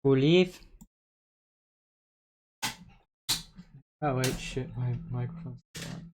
Who leave? Oh wait, shit, my microphone's still on.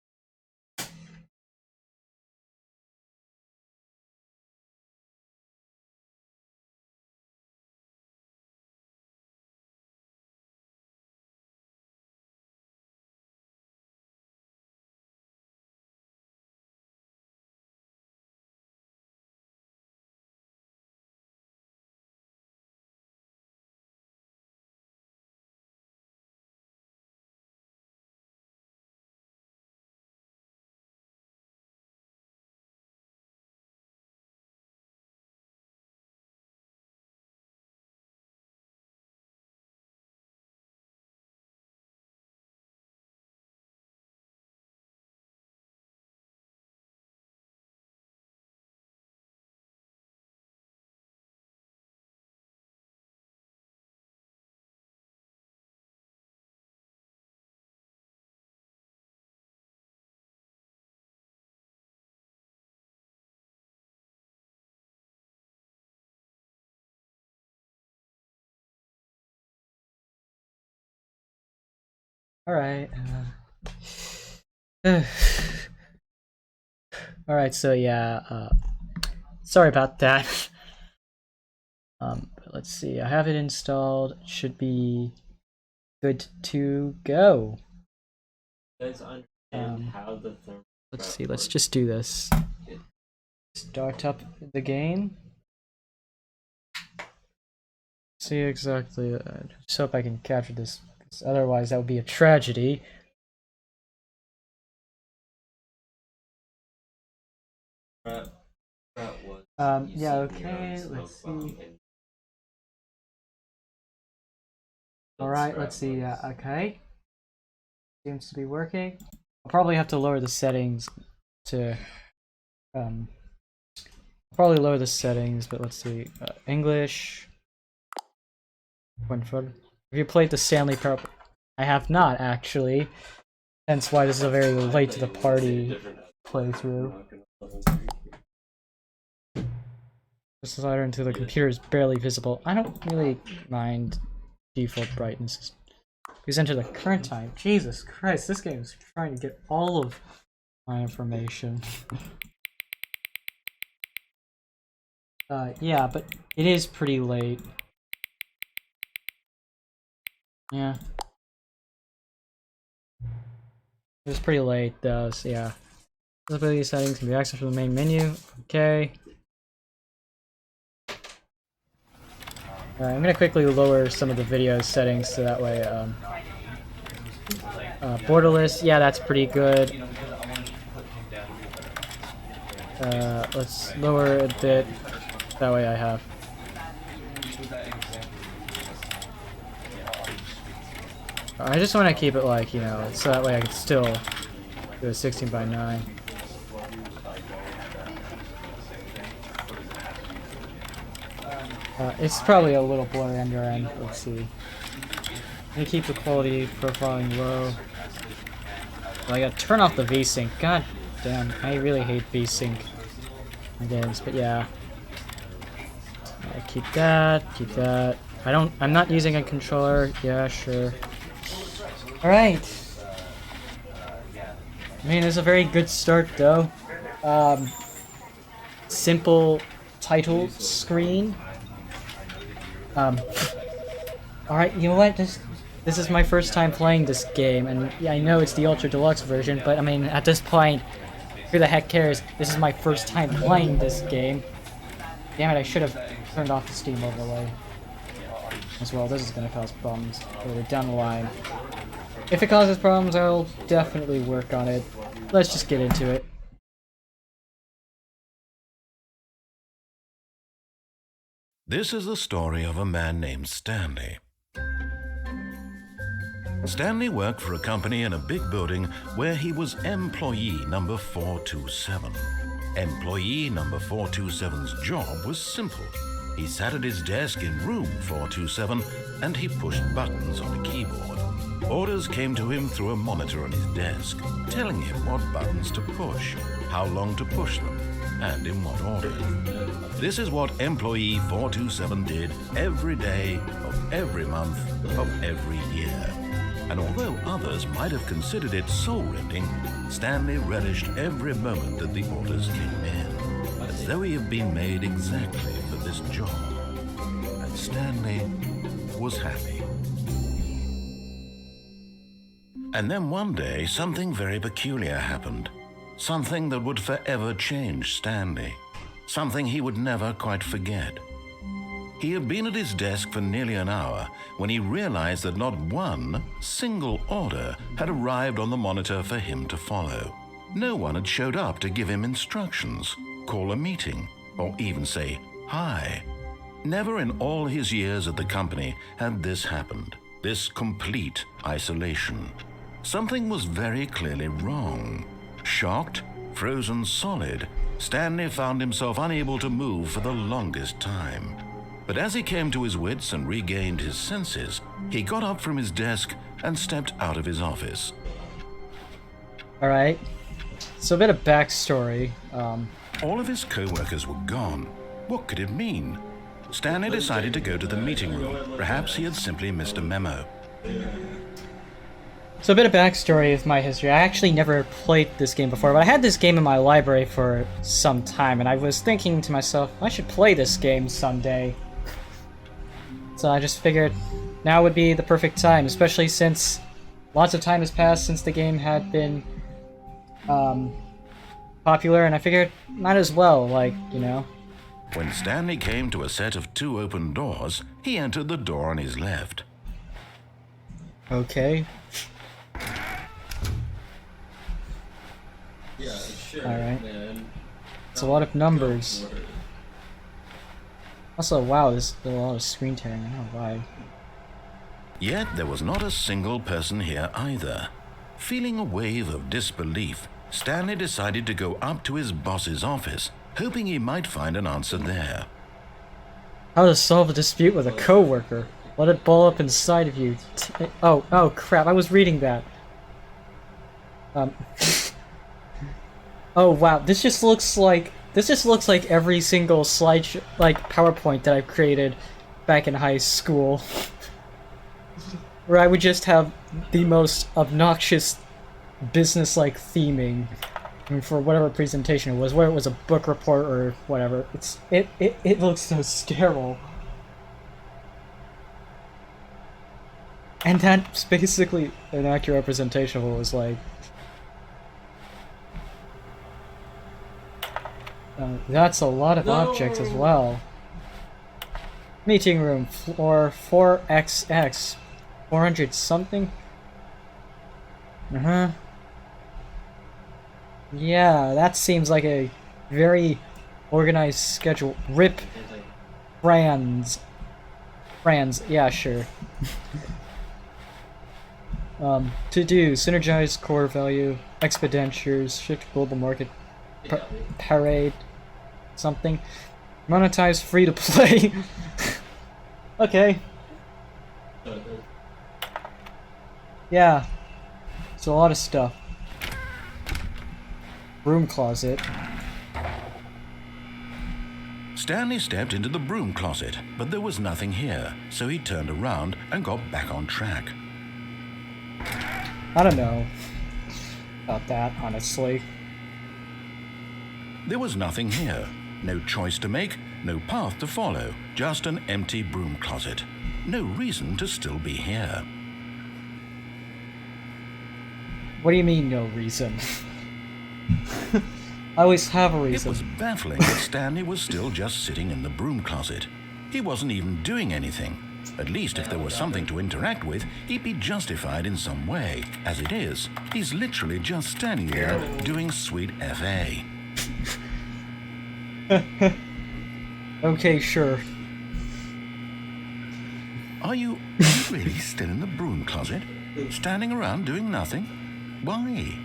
Alright, alright, so yeah, sorry about that. But let's see, I have it installed, it should be good to go. Let's understand how the thermal. Let's see, let's just do this. Start up the game. See exactly, just hope I can capture this, because otherwise that would be a tragedy. Yeah, okay, let's see. Alright, let's see, yeah, okay. Seems to be working. I'll probably have to lower the settings to, probably lower the settings, but let's see, English. Have you played the Stanley Parable? I have not, actually. Hence why this is a very late to the party playthrough. The slider into the computer is barely visible. I don't really mind default brightness. Please enter the current time. Jesus Christ, this game is trying to get all of my information. Yeah, but it is pretty late. Yeah. It's pretty late though, so yeah. Visibility settings can be accessed from the main menu. Okay. Alright, I'm gonna quickly lower some of the video settings so that way, borderless, yeah, that's pretty good. Let's lower it a bit. That way I have. I just want to keep it like, you know, so that way I can still do a 16:9. It's probably a little blurry on your end. Let's see. I'm gonna keep the quality profiling low. Well, I gotta turn off the VSync. God damn, I really hate VSync in games, but yeah. Keep that, keep that. I'm not using a controller. Yeah, sure. Alright. I mean, it's a very good start, though. Simple title screen. Alright, you know what? This is my first time playing this game, and yeah, I know it's the Ultra Deluxe version, but I mean, at this point, who the heck cares? This is my first time playing this game. Damn it, I should have turned off the Steam overlay as well. This is gonna cause problems later down the line. If it causes problems, I'll definitely work on it. Let's just get into it. This is the story of a man named Stanley. Stanley worked for a company in a big building where he was employee number 427. Employee number 427's job was simple. He sat at his desk in room 427 and he pushed buttons on a keyboard. Orders came to him through a monitor on his desk, telling him what buttons to push, how long to push them, and in what order. This is what employee 427 did every day of every month of every year. And although others might have considered it soul-rending, Stanley relished every moment that the orders came in, as though he had been made exactly for this job. And Stanley was happy. And then one day, something very peculiar happened. Something that would forever change Stanley. Something he would never quite forget. He had been at his desk for nearly an hour when he realized that not one single order had arrived on the monitor for him to follow. No one had showed up to give him instructions, call a meeting, or even say hi. Never in all his years at the company had this happened, this complete isolation. Something was very clearly wrong. Shocked, frozen solid, Stanley found himself unable to move for the longest time. But as he came to his wits and regained his senses, he got up from his desk and stepped out of his office. Alright, so a bit of backstory. All of his co-workers were gone. What could it mean? Stanley decided to go to the meeting room. Perhaps he had simply missed a memo. So a bit of backstory of my history. I actually never played this game before, but I had this game in my library for some time, and I was thinking to myself, I should play this game someday. So I just figured now would be the perfect time, especially since lots of time has passed since the game had been popular, and I figured might as well, like, you know. When Stanley came to a set of 2 open doors, he entered the door on his left. Okay. Yeah, sure, Alright. man. It's a lot of numbers. Also, wow, there's a lot of screen tearing. I don't know why. Yet there was not a single person here either. Feeling a wave of disbelief, Stanley decided to go up to his boss's office, hoping he might find an answer there. How to solve a dispute with a coworker. Let it ball up inside of you. Oh crap, I was reading that. Oh wow, this just looks like every single slide PowerPoint that I've created back in high school. Where I would just have the most obnoxious business-like theming for whatever presentation it was, whether it was a book report or whatever. It looks so sterile. And that's basically an accurate representation of what it was like. That's a lot of objects as well. Meeting room, floor 4XX. 400 something? Yeah, that seems like a very organized schedule. RIP Franz, yeah, sure. To do, synergize core value, expenditures, shift global market, parade, something. Monetize free to play. Okay. Yeah. It's a lot of stuff. Broom closet. Stanley stepped into the broom closet, but there was nothing here, so he turned around and got back on track. I don't know about that, honestly. There was nothing here. No choice to make, no path to follow, just an empty broom closet. No reason to still be here. What do you mean, no reason? I always have a reason. It was baffling that Stanley was still just sitting in the broom closet. He wasn't even doing anything. At least if there was something to interact with, he'd be justified in some way. As it is, he's literally just standing there doing sweet FA. Okay, sure. Are you really still in the broom closet? Standing around doing nothing? Why?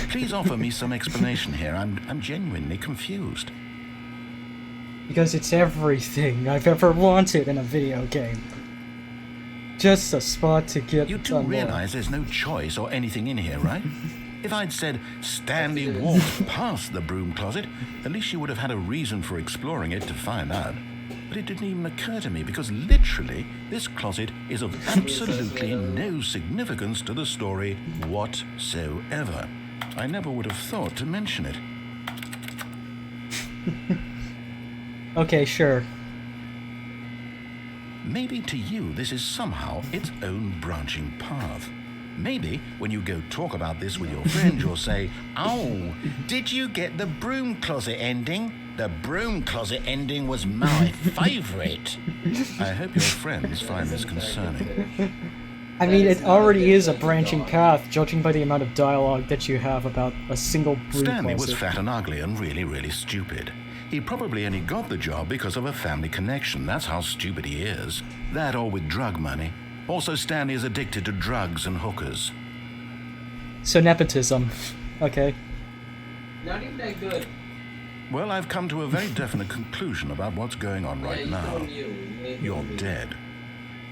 Please offer me some explanation here. I'm genuinely confused. Because it's everything I've ever wanted in a video game. Just a spot to get You do realize there's no choice or anything in here, right? If I'd said Stanley walked past the broom closet, at least you would have had a reason for exploring it to find out. But it didn't even occur to me because literally this closet is of absolutely no significance to the story whatsoever. I never would have thought to mention it. Okay, sure. Maybe to you this is somehow its own branching path. Maybe when you go talk about this with your friends, you'll say, "Oh, did you get the broom closet ending? The broom closet ending was my favorite." I hope your friends find this concerning. I mean, it already is a branching path, judging by the amount of dialogue that you have about a single broom Stanley was closet. fat and ugly and really, really stupid. He probably only got the job because of a family connection. That's how stupid he is. That or with drug money. Also, Stanley is addicted to drugs and hookers. So nepotism. Okay. Not even that good. Well, I've come to a very definite conclusion about what's going on right now. You're dead.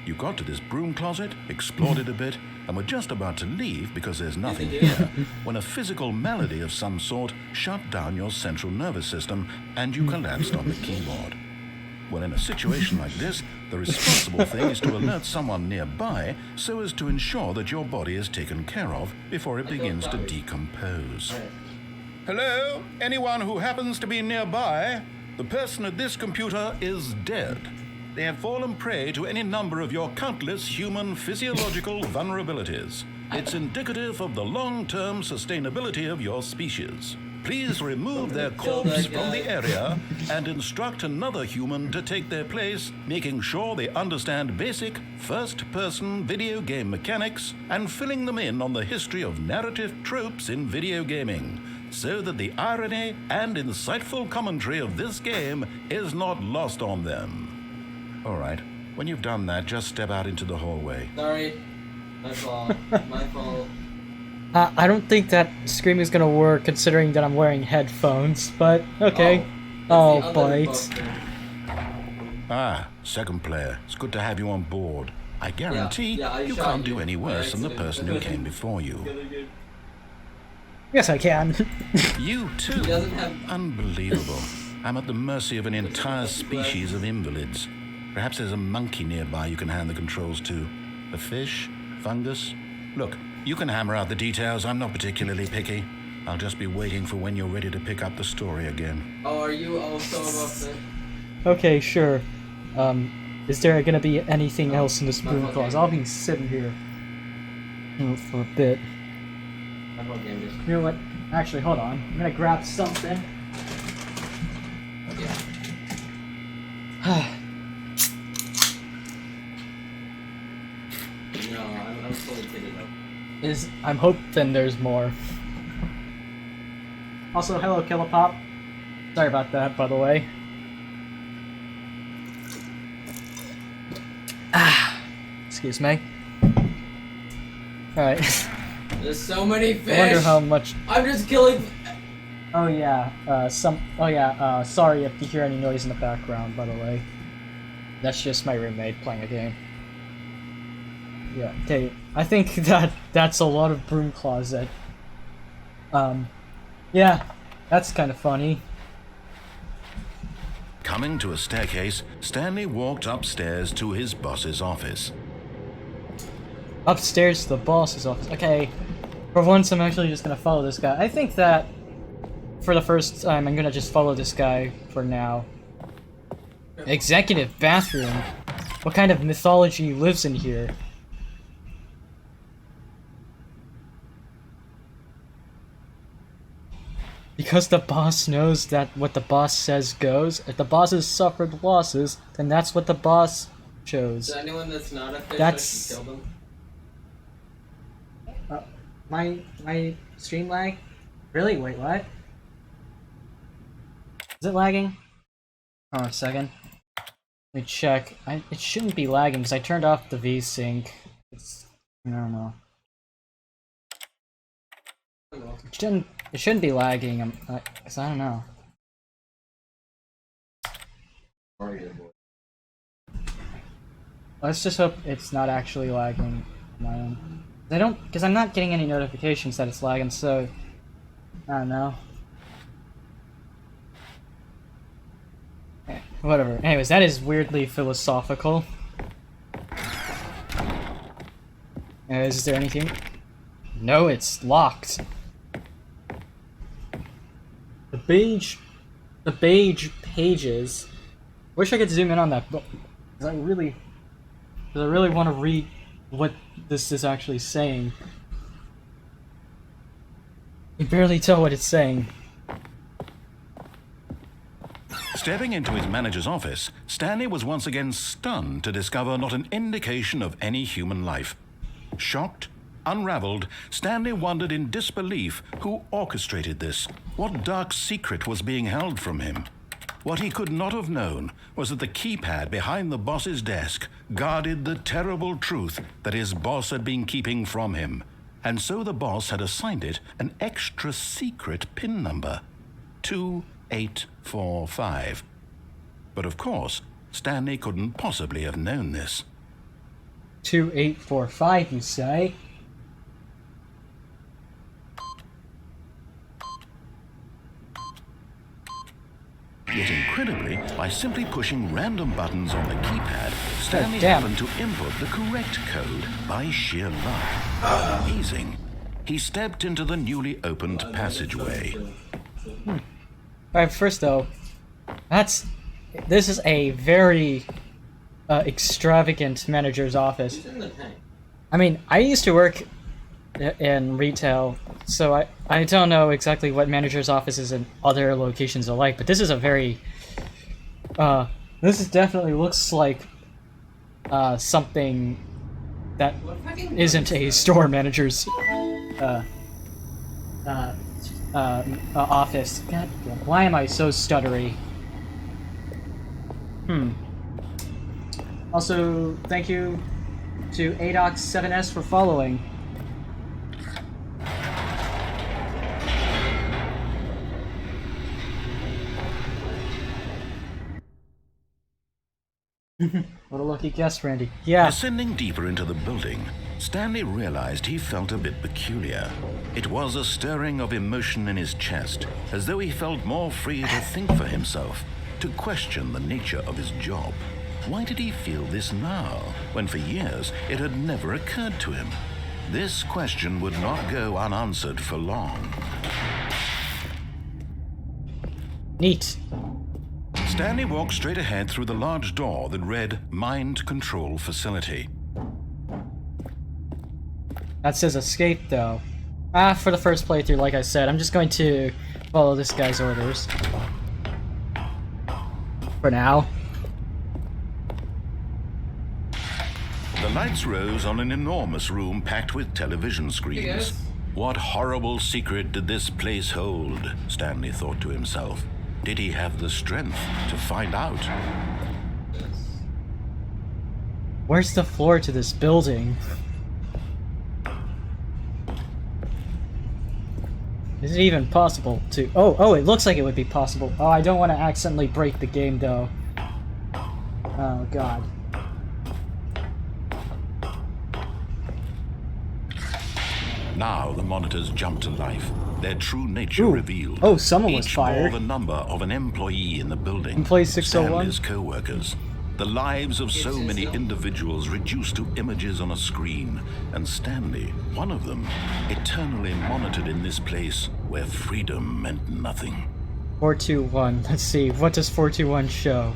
You got to this broom closet, explored it a bit, and were just about to leave because there's nothing here, when a physical malady of some sort shut down your central nervous system and you collapsed on the keyboard. Well, in a situation like this, the responsible thing is to alert someone nearby so as to ensure that your body is taken care of before it begins to decompose. Hello? Anyone who happens to be nearby? The person at this computer is dead. They have fallen prey to any number of your countless human physiological vulnerabilities. It's indicative of the long-term sustainability of your species. Please remove their corpse from the area and instruct another human to take their place, making sure they understand basic first-person video game mechanics and filling them in on the history of narrative tropes in video gaming, so that the irony and insightful commentary of this game is not lost on them. All right, when you've done that, just step out into the hallway. Sorry. My fault. My fault. I don't think that screaming is gonna work considering that I'm wearing headphones, but okay. Oh, bite. Ah, second player. It's good to have you on board. I guarantee you can't do any worse than the person who came before you. Yes, I can. You too? Unbelievable. I'm at the mercy of an entire species of invalids. Perhaps there's a monkey nearby you can hand the controls to. A fish? Fungus? Look, you can hammer out the details. I'm not particularly picky. I'll just be waiting for when you're ready to pick up the story again. Oh, are you also up there? Okay, sure. Is there gonna be anything else in this broom closet? I'll be sitting here for a bit. You know what? Actually, hold on. I'm gonna grab something. No, I'm fully kitted up. I'm hoping there's more. Also, hello, Killapop. Sorry about that, by the way. Excuse me. Alright. There's so many fish. I wonder how much. I'm just killing. Oh yeah, sorry if you hear any noise in the background, by the way. That's just my roommate playing a game. Yeah, okay, I think that's a lot of broom closet. Yeah, that's kind of funny. Coming to a staircase, Stanley walked upstairs to his boss's office. Upstairs to the boss's office. Okay, for once I'm actually just gonna follow this guy. I think that for the first time I'm gonna just follow this guy for now. Executive bathroom? What kind of mythology lives in here? Because the boss knows that what the boss says goes. If the boss has suffered losses, then that's what the boss chose. So anyone that's not a fish, That's- I should kill them. My stream lag? Really? Wait, what? Is it lagging? Oh, a second. Let me check. It shouldn't be lagging because I turned off the VSync. I don't know. It shouldn't be lagging. Cause I don't know. Let's just hope it's not actually lagging on my end. Because I'm not getting any notifications that it's lagging, so I don't know. Whatever. Anyways, that is weirdly philosophical. Is there anything? No, it's locked. The beige pages. Wish I could zoom in on that book. Because I really want to read what this is actually saying. You can barely tell what it's saying. Stepping into his manager's office, Stanley was once again stunned to discover not an indication of any human life. Shocked, unraveled, Stanley wondered in disbelief who orchestrated this, what dark secret was being held from him. What he could not have known was that the keypad behind the boss's desk guarded the terrible truth that his boss had been keeping from him, and so the boss had assigned it an extra secret PIN number, 2845. But of course, Stanley couldn't possibly have known this. 2845, you say? Yet incredibly, by simply pushing random buttons on the keypad, Stanley damn. happened to input the correct code by sheer luck. Amazing. He stepped into the newly opened passageway. Alright, first though, this is a very extravagant manager's office. I mean, I used to work in retail, so I don't know exactly what manager's offices in other locations are like, but this is a very this is definitely looks like something that isn't a store manager's office. God, why am I so stuttery? Also, thank you to ADOX7S for following. What a lucky guess, Randy. Yeah. Descending deeper into the building, Stanley realized he felt a bit peculiar. It was a stirring of emotion in his chest, as though he felt more free to think for himself, to question the nature of his job. Why did he feel this now, when for years it had never occurred to him? This question would not go unanswered for long. Neat. Stanley walked straight ahead through the large door that read Mind Control Facility. That says escape, though. For the first playthrough, like I said, I'm just going to follow this guy's orders. For now. The lights rose on an enormous room packed with television screens. What horrible secret did this place hold? Stanley thought to himself. Did he have the strength to find out? Where's the floor to this building? Is it even possible to... Oh, it looks like it would be possible. Oh, I don't want to accidentally break the game, though. Oh, God. Now the monitors jumped to life, their true nature revealed. Oh, someone was Each fired. bore the number of an employee in the building. Employee 601? Stanley's co-workers. The lives of so many individuals reduced to images on a screen, and Stanley, one of them, eternally monitored in this place where freedom meant nothing. 421. Let's see. What does 421 show?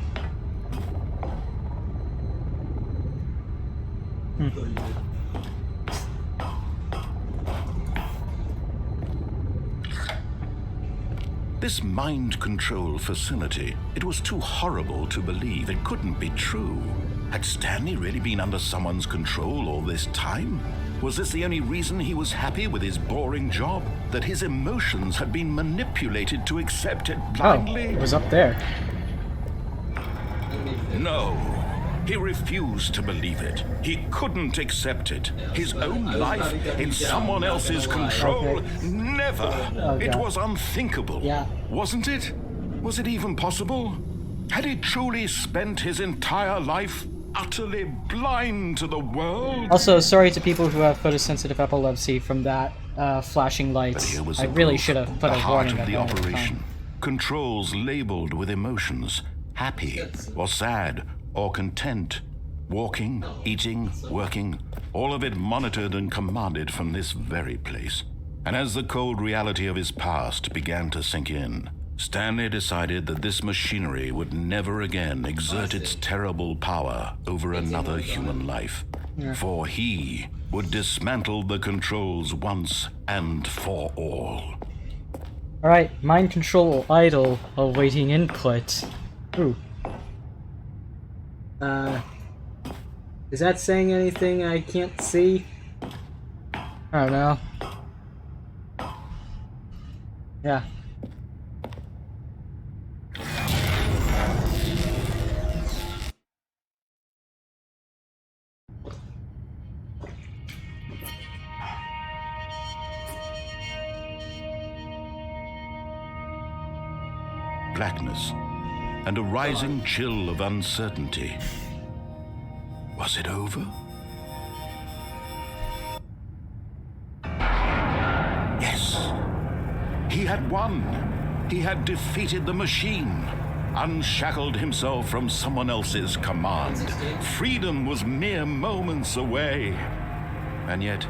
This mind control facility, it was too horrible to believe. It couldn't be true. Had Stanley really been under someone's control all this time? Was this the only reason he was happy with his boring job? That his emotions had been manipulated to accept it blindly? Oh, it was up there. No. He refused to believe it. He couldn't accept it. His own life in someone else's control? Okay. Never. Oh, It God. was unthinkable. Yeah. Wasn't it? Was it even possible? Had he truly spent his entire life utterly blind to the world. Also, sorry to people who have photosensitive epilepsy from that flashing But lights. here was I the really proof, should have put the a heart warning of at the the end of the operation. time. Controls labeled with emotions, happy or sad or content, walking, eating, working, all of it monitored and commanded from this very place. And as the cold reality of his past began to sink in, Stanley decided that this machinery would never again exert its terrible power over another human life. For he would dismantle the controls once and for all. Alright, mind control idle, awaiting input. Ooh. Is that saying anything I can't see? I don't know. Yeah. Blackness and a rising chill of uncertainty. Was it over? Yes. He had won. He had defeated the machine, unshackled himself from someone else's command. Freedom was mere moments away. And yet,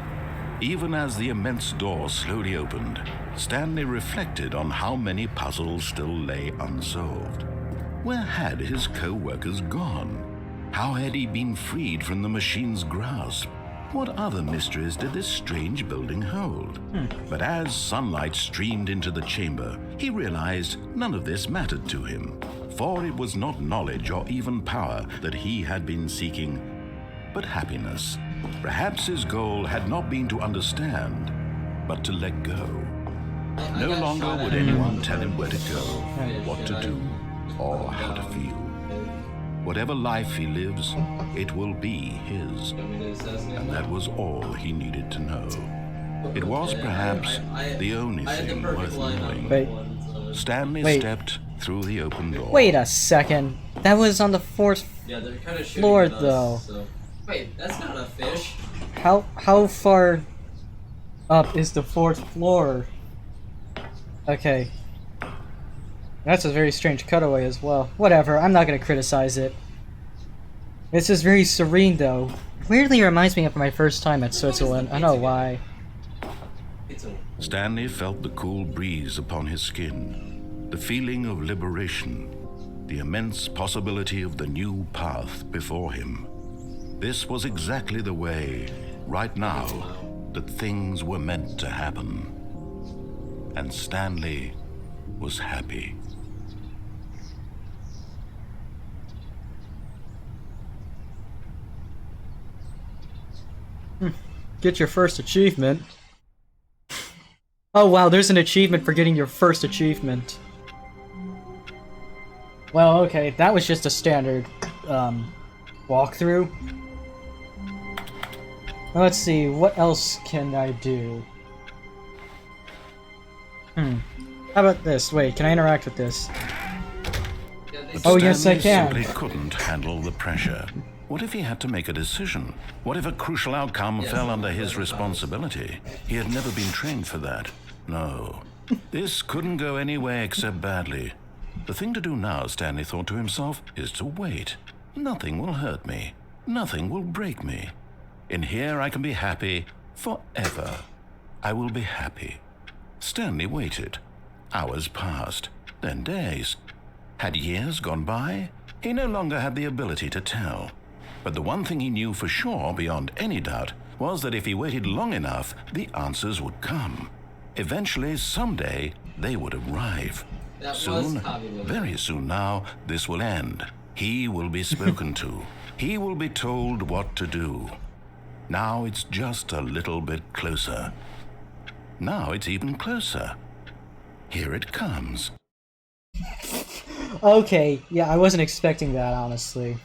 even as the immense door slowly opened, Stanley reflected on how many puzzles still lay unsolved. Where had his co-workers gone? How had he been freed from the machine's grasp? What other mysteries did this strange building hold? But as sunlight streamed into the chamber, he realized none of this mattered to him, for it was not knowledge or even power that he had been seeking, but happiness. Perhaps his goal had not been to understand, but to let go. No longer would anyone tell him where to go, what to do, or how to feel. Whatever life he lives, it will be his. And that was all he needed to know. It was perhaps the only thing worth knowing. Wait. Stanley Wait. stepped through the open door. Wait a second. That was on the fourth Yeah, they're kind of floor, though. So. Wait, that's not a fish. How far up is the fourth floor? Okay. That's a very strange cutaway as well. Whatever, I'm not gonna criticize it. This is very serene though. Weirdly reminds me of my first time at Switzerland. I don't know why. Stanley felt the cool breeze upon his skin, the feeling of liberation, the immense possibility of the new path before him. This was exactly the way, right now, that things were meant to happen. And Stanley was happy. Get your first achievement. Oh wow, there's an achievement for getting your first achievement. Well, okay, that was just a standard walkthrough. Let's see, what else can I do? How about this? Wait, can I interact with this? But Oh, yes, I Stanley can. simply couldn't handle the pressure. What if he had to make a decision? What if a crucial outcome fell under his responsibility? He had never been trained for that. No. This couldn't go any way except badly. The thing to do now, Stanley thought to himself, is to wait. Nothing will hurt me. Nothing will break me. In here I can be happy forever. I will be happy. Stanley waited. Hours passed, then days. Had years gone by? He no longer had the ability to tell. But the one thing he knew for sure, beyond any doubt, was that if he waited long enough, the answers would come. Eventually, someday, they would arrive. Soon, very soon now, this will end. He will be spoken to. He will be told what to do. Now it's just a little bit closer. Now it's even closer. Here it comes. Okay, yeah, I wasn't expecting that, honestly.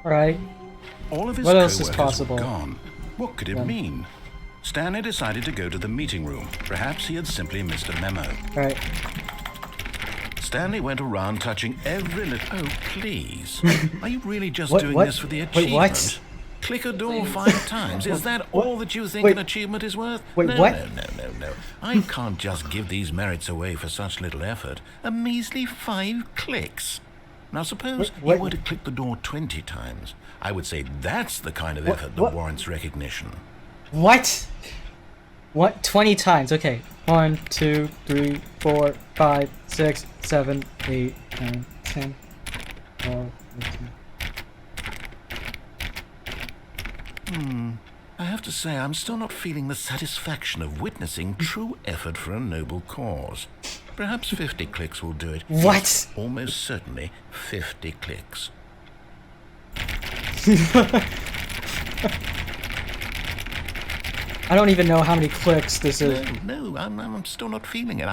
Alright. All of his What else is co-workers possible? were gone. What could it mean? Stanley decided to go to the meeting room. Perhaps he had simply missed a memo. Alright. Stanley went around touching every little... Oh, please. Are you really just What- doing what? this for the Wait, achievement? what? Click a door 5 times. Is that all that you think Wait. an achievement is worth? Wait, no, what? No. I can't just give these merits away for such little effort. A measly 5 clicks. Now suppose What? you were to click the door 20 times. I would say that's the kind of effort that what? warrants recognition. What? What? 20 times. Okay. 1, 2, 3, 4, 5, 6, 7, 8, 9, 10, 12, 13. I have to say, I'm still not feeling the satisfaction of witnessing true effort for a noble cause. Perhaps 50 clicks will do it. What? Yes, almost certainly 50 clicks. I don't even know how many clicks this is. No, I'm still not feeling it.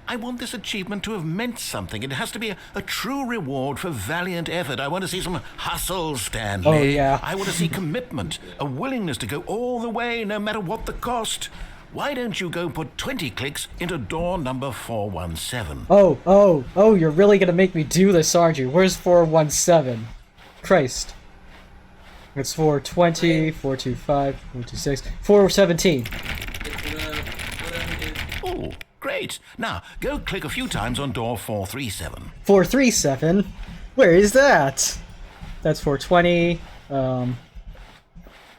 I want this achievement to have meant something. It has to be a true reward for valiant effort. I want to see some hustle, Stanley. Oh, yeah. I want to see commitment, a willingness to go all the way, no matter what the cost. Why don't you go put 20 clicks into door number 417? Oh, you're really gonna make me do this, aren't you? Where's 417? Christ. It's 420, 425, 426, 417. Oh, great. Now, go click a few times on door 437. 437? Where is that? That's 420,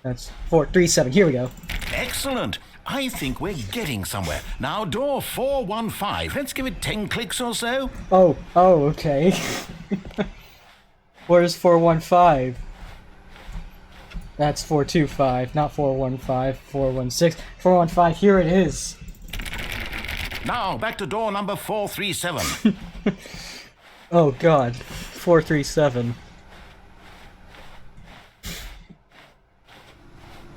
that's 437, here we go. Excellent. I think we're getting somewhere. Now, door 415. Let's give it 10 clicks or so. Oh, okay. Where's 415? That's 425, not 415, 416. 415, here it is. Now, back to door number 437. Oh god, 437.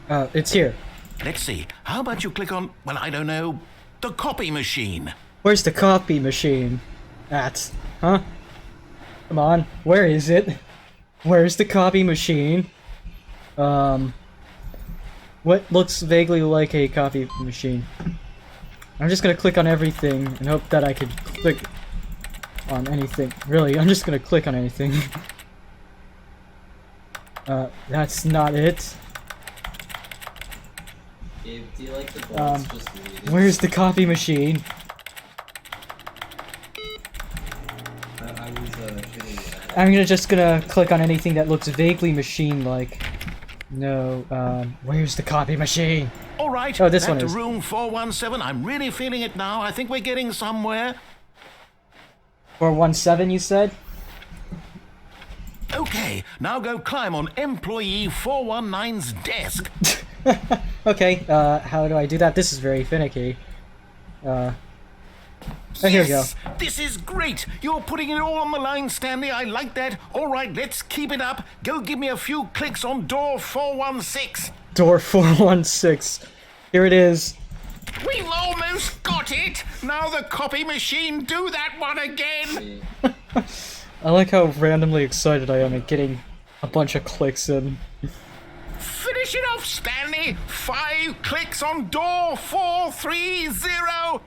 It's here. Let's see. How about you click on, well, I don't know, the copy machine? Where's the copy machine? At? Huh? Come on, where is it? Where's the copy machine? What looks vaguely like a copy machine? I'm just gonna click on everything and hope that I could click on anything. Really, I'm just gonna click on anything. That's not it. Gabe, do you like the bullets just reading? Where's the copy machine? I was shooting that. I'm just gonna click on anything that looks vaguely machine-like. No, where's the copy machine? All right, Oh, this back one to is. room 417. I'm really feeling it now. I think we're getting somewhere. 417, you said? Okay, now go climb on employee 419's desk. Okay, how do I do that? This is very finicky. Oh, here we go. Yes, this is great. You're putting it all on the line, Stanley. I like that. All right, let's keep it up. Go give me a few clicks on door 416. Door 416. Here it is. We've almost got it. Now the copy machine, do that one again. I like how randomly excited I am at getting a bunch of clicks in. Finish it off, Stanley. 5 clicks on door 430.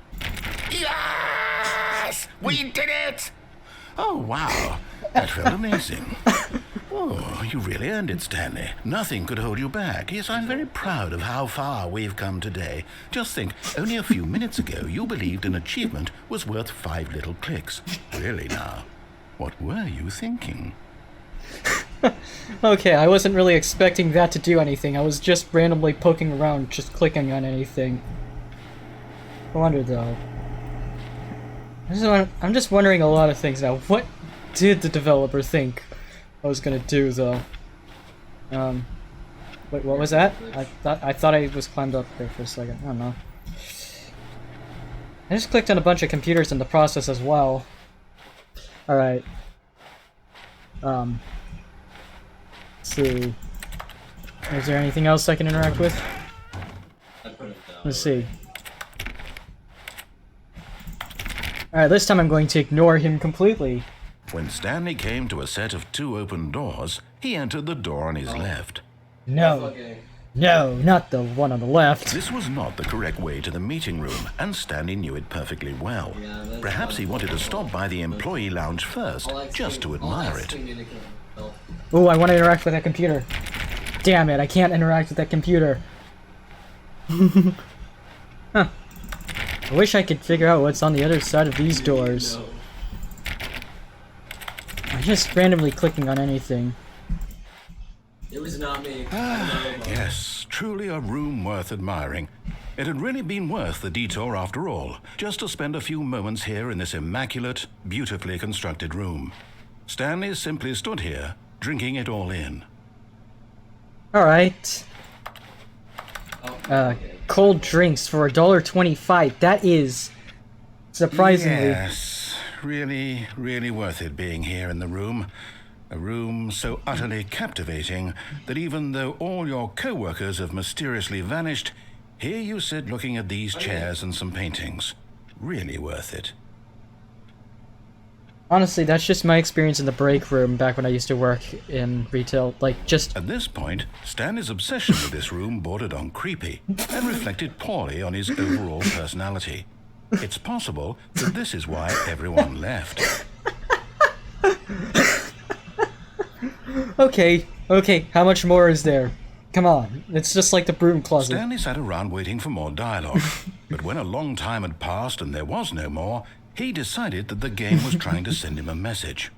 Yes! We did it! Oh, wow. That felt amazing. Oh, you really earned it, Stanley. Nothing could hold you back. Yes, I'm very proud of how far we've come today. Just think, only a few minutes ago, you believed an achievement was worth 5 little clicks. Really now, what were you thinking? Okay, I wasn't really expecting that to do anything. I was just randomly poking around, just clicking on anything. I wonder though. I'm just wondering a lot of things now. What did the developer think I was gonna do though? Wait, what was that? I thought I was climbed up there for a second. I don't know. I just clicked on a bunch of computers in the process as well. Alright. Let's see. Is there anything else I can interact with? I put it down. Let's see. Alright, this time I'm going to ignore him completely. When Stanley came to a set of 2 open doors, he entered the door on his left. No. Okay. No, not the one on the left. This was not the correct way to the meeting room, and Stanley knew it perfectly well. Perhaps he wanted to stop by the employee lounge first, just to admire it. Ooh, I want to interact with that computer. Damn it, I can't interact with that computer. Huh. I wish I could figure out what's on the other side of these doors. I'm just randomly clicking on anything. It was not me. Yes, truly a room worth admiring. It had really been worth the detour after all, just to spend a few moments here in this immaculate, beautifully constructed room. Stanley simply stood here, drinking it all in. Alright. Cold drinks for $1.25. That is surprisingly. Yes, really, really worth it being here in the room. A room so utterly captivating that even though all your co-workers have mysteriously vanished, here you sit looking at these chairs and some paintings. Really worth it. Honestly, that's just my experience in the break room back when I used to work in retail. Like, just... At this point, Stanley's obsession with this room bordered on creepy and reflected poorly on his overall personality. It's possible that this is why everyone left. Okay, how much more is there? Come on, it's just like the broom closet. Stanley sat around waiting for more dialogue, but when a long time had passed and there was no more, he decided that the game was trying to send him a message.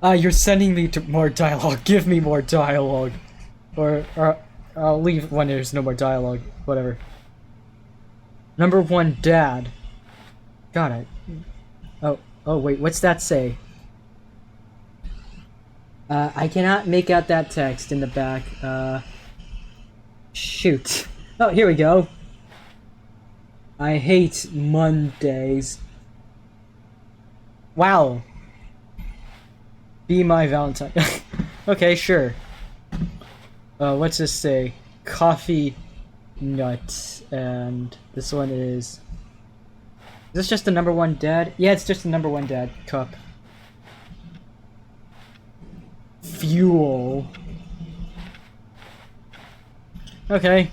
You're sending me to more dialogue. Give me more dialogue. Or I'll leave when there's no more dialogue. Whatever. Number 1, Dad. Got it. Oh wait, what's that say? I cannot make out that text in the back. Shoot. Oh, here we go. I hate Mondays. Wow. Be my Valentine. Okay, sure. What's this say? Coffee nut. And this one is this just the number 1 dad? Yeah, it's just the number 1 dad cup. Fuel. Okay.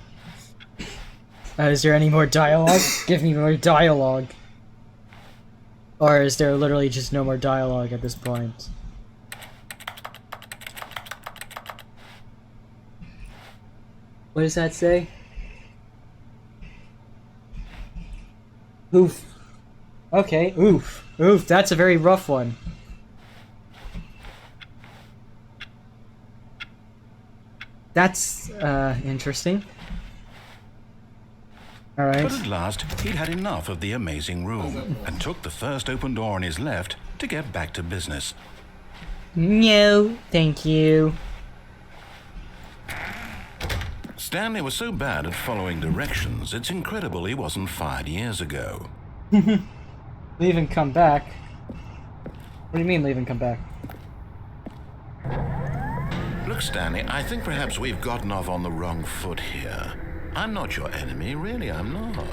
Is there any more dialogue? Give me more dialogue. Or is there literally just no more dialogue at this point? What does that say? Oof. Okay, oof. Oof, that's a very rough one. That's, interesting. Alright. But at last, he'd had enough of the amazing room, and took the first open door on his left to get back to business. No, thank you. Stanley was so bad at following directions, it's incredible he wasn't fired years ago. Leave and come back? What do you mean leave and come back? Look, Stanley, I think perhaps we've gotten off on the wrong foot here. I'm not your enemy, really, I'm not.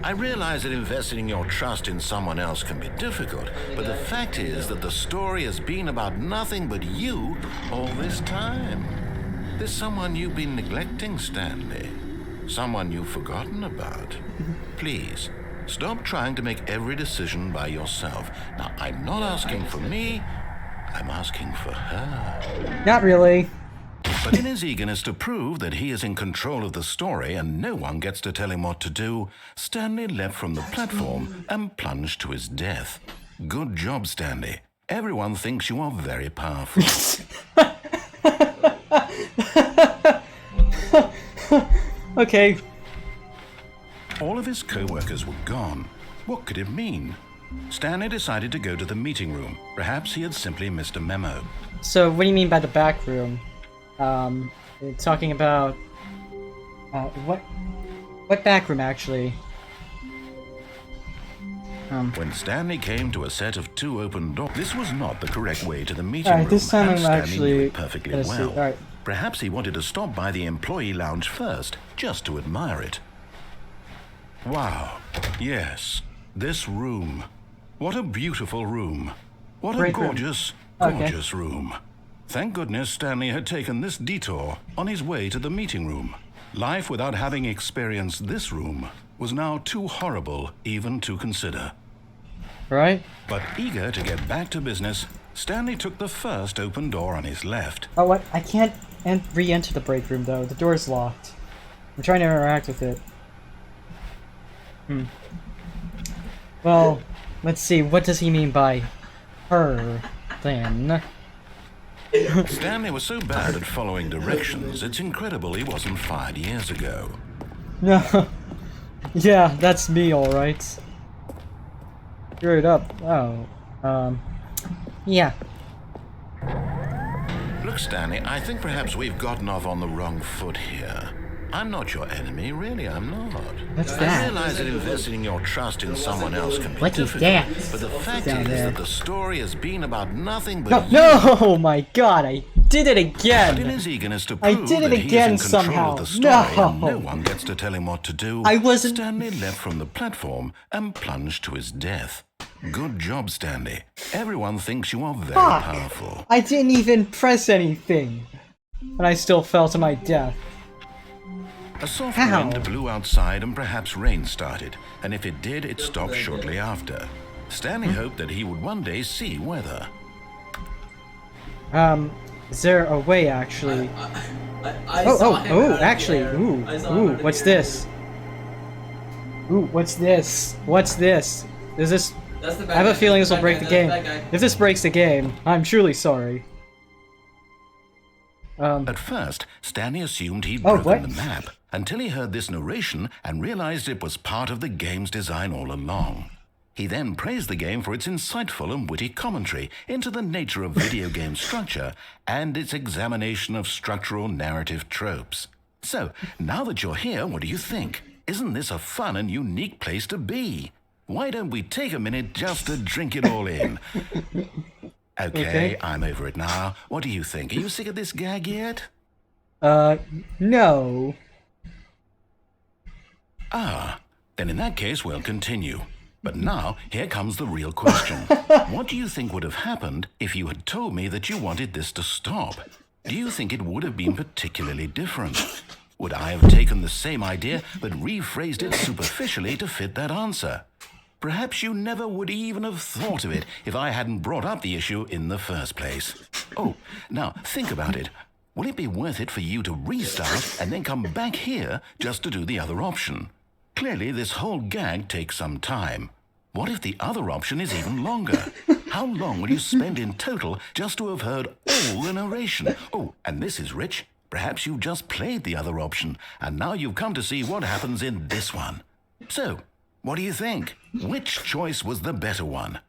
I realize that investing your trust in someone else can be difficult, but the fact is that the story has been about nothing but you all this time. There's someone you've been neglecting, Stanley. Someone you've forgotten about. Please, stop trying to make every decision by yourself. Now, I'm not asking for me, I'm asking for her. Not really. But in his eagerness to prove that he is in control of the story and no one gets to tell him what to do, Stanley leapt from the platform and plunged to his death. Good job, Stanley. Everyone thinks you are very powerful. Okay. All of his co-workers were gone. What could it mean? Stanley decided to go to the meeting room. Perhaps he had simply missed a memo. So, what do you mean by the back room? Talking about... What back room, actually? When Stanley came to a set of 2 open doors, this was not the correct way to the meeting room. This time and I'm Stanley actually knew it perfectly gonna see. well. Alright. Perhaps he wanted to stop by the employee lounge first, just to admire it. Wow. Yes. This room. What a beautiful room. What a Great room. gorgeous, Okay. gorgeous room. Thank goodness Stanley had taken this detour on his way to the meeting room. Life without having experienced this room was now too horrible even to consider. Right? But eager to get back to business, Stanley took the first open door on his left. Oh, what? I can't re-enter the break room, though. The door's locked. I'm trying to interact with it. Well, let's see. What does he mean by her, then? Stanley was so bad at following directions, it's incredible he wasn't fired years ago. No. Yeah, that's me, alright. Screw it up. Oh. Yeah. Look, Stanley, I think perhaps we've gotten off on the wrong foot here. I'm not your enemy, really, I'm not. What's I that? realize that investing your trust in someone else can be What is difficult, that? but the fact Down is there. that the story has been about nothing but you. No! Oh my god, I did it But in again! his eagerness to I prove did it that he again is in control somehow. of the story and No. no one gets to tell him what to do, I wasn't- Stanley left from the platform and plunged to his death. Good job, Stanley. Everyone thinks you are very Fuck. powerful. I didn't even press anything! And I still fell to my death. A soft Ow. wind blew outside and perhaps rain started, and if it did, it stopped shortly after. Stanley hoped that he would one day see weather. Is there a way, actually? I saw him out of actually, the air. ooh, I saw him out of what's the air. this? Ooh, what's this? What's this? Is this... That's the bad I have a guy. feeling this That's will the break the bad game. guy. That's the bad guy. If this breaks the game, I'm truly sorry. At first, Stanley assumed he'd Oh, broken what? the map, until he heard this narration and realized it was part of the game's design all along. He then praised the game for its insightful and witty commentary into the nature of video game structure and its examination of structural narrative tropes. So, now that you're here, what do you think? Isn't this a fun and unique place to be? Why don't we take a minute just to drink it all in? Okay, I'm over it now. What do you think? Are you sick of this gag yet? No. Ah, then in that case, we'll continue. But now, here comes the real question. What do you think would have happened if you had told me that you wanted this to stop? Do you think it would have been particularly different? Would I have taken the same idea but rephrased it superficially to fit that answer? Perhaps you never would even have thought of it if I hadn't brought up the issue in the first place. Oh, now think about it. Will it be worth it for you to restart and then come back here just to do the other option? Clearly, this whole gag takes some time. What if the other option is even longer? How long will you spend in total just to have heard all the narration? Oh, and this is rich. Perhaps you've just played the other option, and now you've come to see what happens in this one. So, what do you think? Which choice was the better one?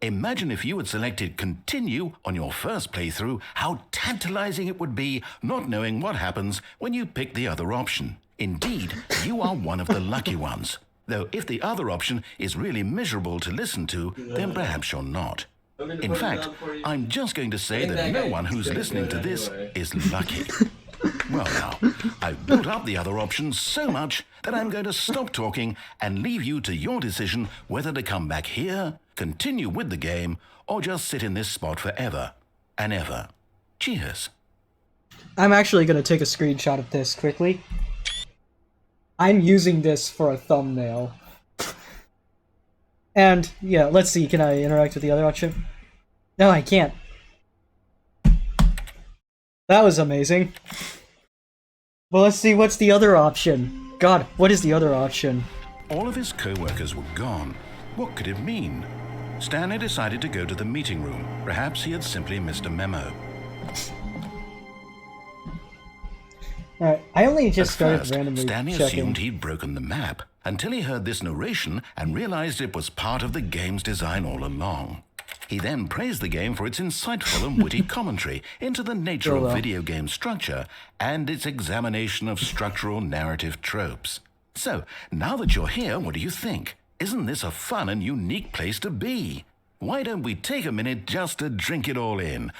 Imagine if you had selected continue on your first playthrough, how tantalizing it would be not knowing what happens when you pick the other option. Indeed, you are one of the lucky ones. Though if the other option is really miserable to listen to, then perhaps you're not. In fact, I'm just going to say that no one who's listening to this is lucky. Well now, I've built up the other option so much that I'm going to stop talking and leave you to your decision whether to come back here, continue with the game, or just sit in this spot forever and ever. Cheers. I'm actually gonna take a screenshot of this quickly. I'm using this for a thumbnail. And, yeah, let's see, can I interact with the other option? No, I can't. That was amazing. Well, let's see, what's the other option? God, what is the other option? All of his co-workers were gone. What could it mean? Stanley decided to go to the meeting room. Perhaps he had simply missed a memo. Alright, I only just At started first, randomly Stanley checking. assumed he'd broken the map until he heard this narration and realized it was part of the game's design all along. He then praised the game for its insightful and witty commentary into the nature of video game structure and its examination of structural narrative tropes. So, now that you're here, what do you think? Isn't this a fun and unique place to be? Why don't we take a minute just to drink it all in?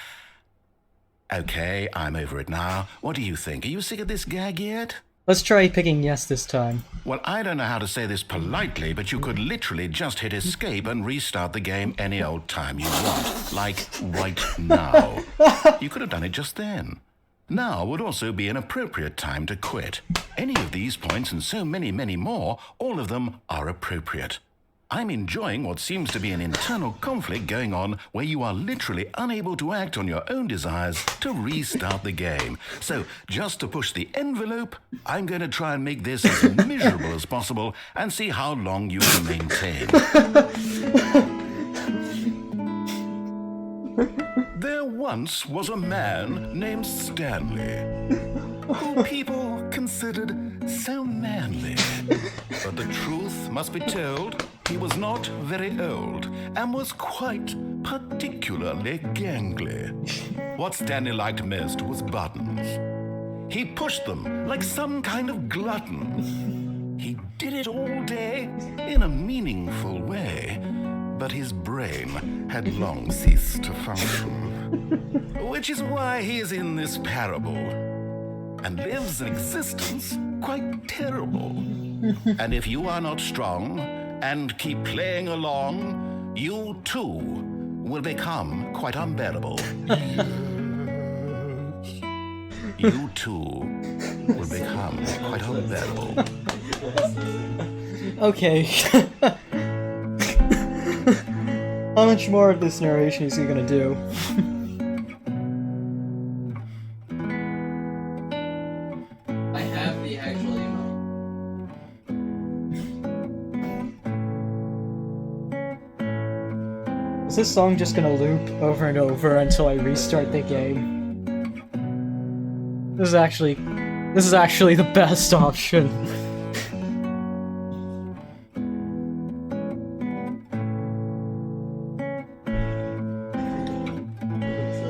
Okay, I'm over it now. What do you think? Are you sick of this gag yet? Let's try picking yes this time. Well, I don't know how to say this politely, but you could literally just hit escape and restart the game any old time you want. Like right now. You could have done it just then. Now would also be an appropriate time to quit. Any of these points and so many, many more, all of them are appropriate. I'm enjoying what seems to be an internal conflict going on where you are literally unable to act on your own desires to restart the game. So, just to push the envelope, I'm going to try and make this as miserable as possible and see how long you can maintain. There once was a man named Stanley, who people considered so manly. But the truth must be told, he was not very old and was quite particularly gangly. What Stanley liked most was buttons. He pushed them like some kind of glutton. He did it all day in a meaningful way, but his brain had long ceased to function. Which is why he is in this parable and lives an existence quite terrible. And if you are not strong and keep playing along, you too will become quite unbearable. You too will become quite unbearable. Okay. How much more of this narration is he gonna do? I have the actual email. Is this song just gonna loop over and over until I restart the game? This is actually the best option.